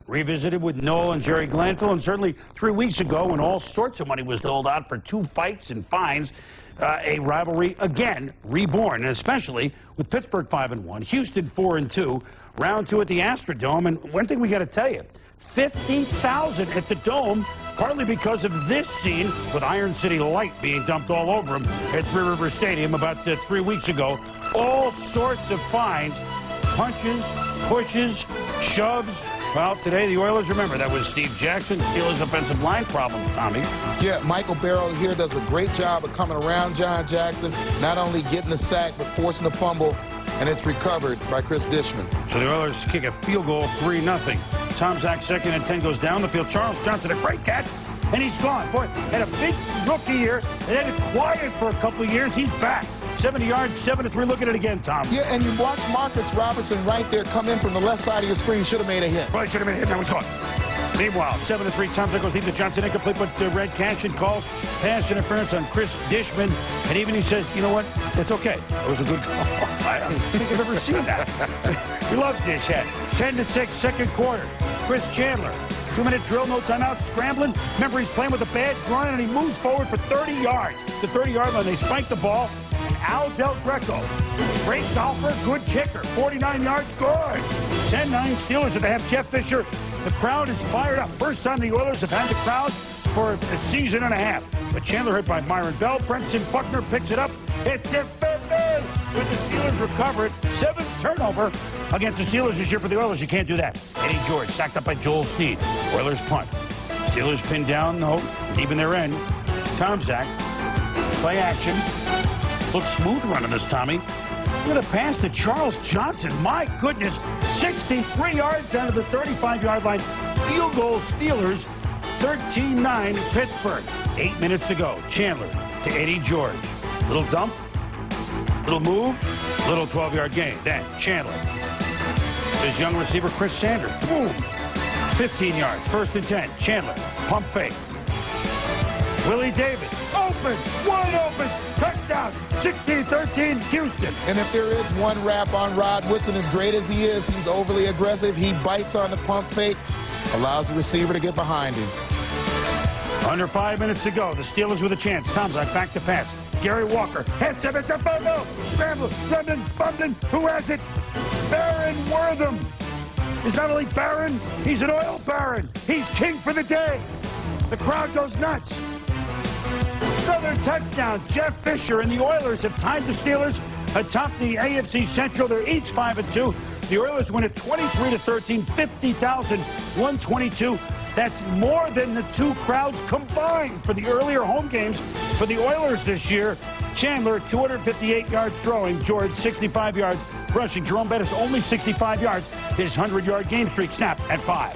Speaker 12: Revisited with Noel and Jerry Glanville, and certainly 3 weeks ago when all sorts of money was doled out for 2 fights and fines, a rivalry again reborn, and especially with Pittsburgh 5-1, Houston 4-2, round 2 at the Astrodome. And one thing we got to tell you, 50,000 at the Dome, partly because of this scene with Iron City Light being dumped all over him at Three River Stadium about 3 weeks ago. All sorts of fines, punches, pushes, shoves. Well, today the Oilers, remember, that was Steve Jackson, Steelers' offensive line problems, Tommy.
Speaker 13: Yeah, Michael Barrow here does a great job of coming around John Jackson, not only getting the sack, but forcing the fumble, and it's recovered by Chris Dishman.
Speaker 12: So the Oilers kick a field goal, 3-0. Tom Zach, 2nd and 10, goes down the field. Charles Johnson, a great catch, and he's gone. Boy, had a big rookie here, and then quiet for a couple of years. He's back. 70 yards, 7-3. Look at it again, Tom.
Speaker 13: Yeah, and you watch Marcus Robertson right there come in from the left side of your screen. Should have made a hit.
Speaker 12: Right, should have made a hit. That was gone. Meanwhile, 7-3. Tom Zach goes deep to Johnson, incomplete, but Red Cashin calls pass interference on Chris Dishman, and even he says, you know what? It's okay. It was a good call. I don't think I've ever seen that. We love Dishhead. 10-6, second quarter. Chris Chandler, 2-minute drill, no timeout, scrambling. Remember, he's playing with a bad groin, and he moves forward for 30 yards. The 30-yard line, they spike the ball. And Al Del Greco, great golfer, good kicker, 49 yards, good. 10-9 Steelers, and they have Jeff Fisher The crowd is fired up. First time the Oilers have had the crowd for a season and a half. But Chandler hit by Myron Bell. Brenson Buckner picks it up. It's a with the Steelers recover it. 7th turnover against the Steelers this year for the Oilers. You can't do that. Eddie George stacked up by Joel Snead. Oilers punt. Steelers pinned down, no, deep in their end. Tomczak. Play action. Looks smooth running this, Tommy. Look at the pass to Charles Johnson. My goodness. 63 yards down to the 35-yard line. Field goal Steelers. 13-9 Pittsburgh. 8 minutes to go. Chandler to Eddie George. Little dump. Little move. Little 12-yard gain. Then Chandler. His young receiver, Chris Sanders. Boom. 15 yards. 1st and 10. Chandler. Pump fake. Willie Davis. Open. Wide open. Touchdown. 16-13 Houston.
Speaker 13: And if there is one rap on Rod Woodson, as great as he is, he's overly aggressive. He bites on the pump fake. Allows the receiver to get behind him.
Speaker 12: Under 5 minutes to go. The Steelers with a chance. Tomczak back to pass. Gary Walker hits him. It's a fumble. Scramble. London. Bumden. Who has it? Baron Wortham. Is not only Baron, he's an oil baron. He's king for the day. The crowd goes nuts. Another touchdown. Jeff Fisher and the Oilers have tied the Steelers atop the AFC Central. They're each 5-2. The Oilers win it 23-13, 50,122. That's more than the two crowds combined for the earlier home games for the Oilers this year. Chandler, 258 yards throwing. George, 65 yards rushing. Jerome Bettis, only 65 yards. His 100-yard game streak snapped at 5.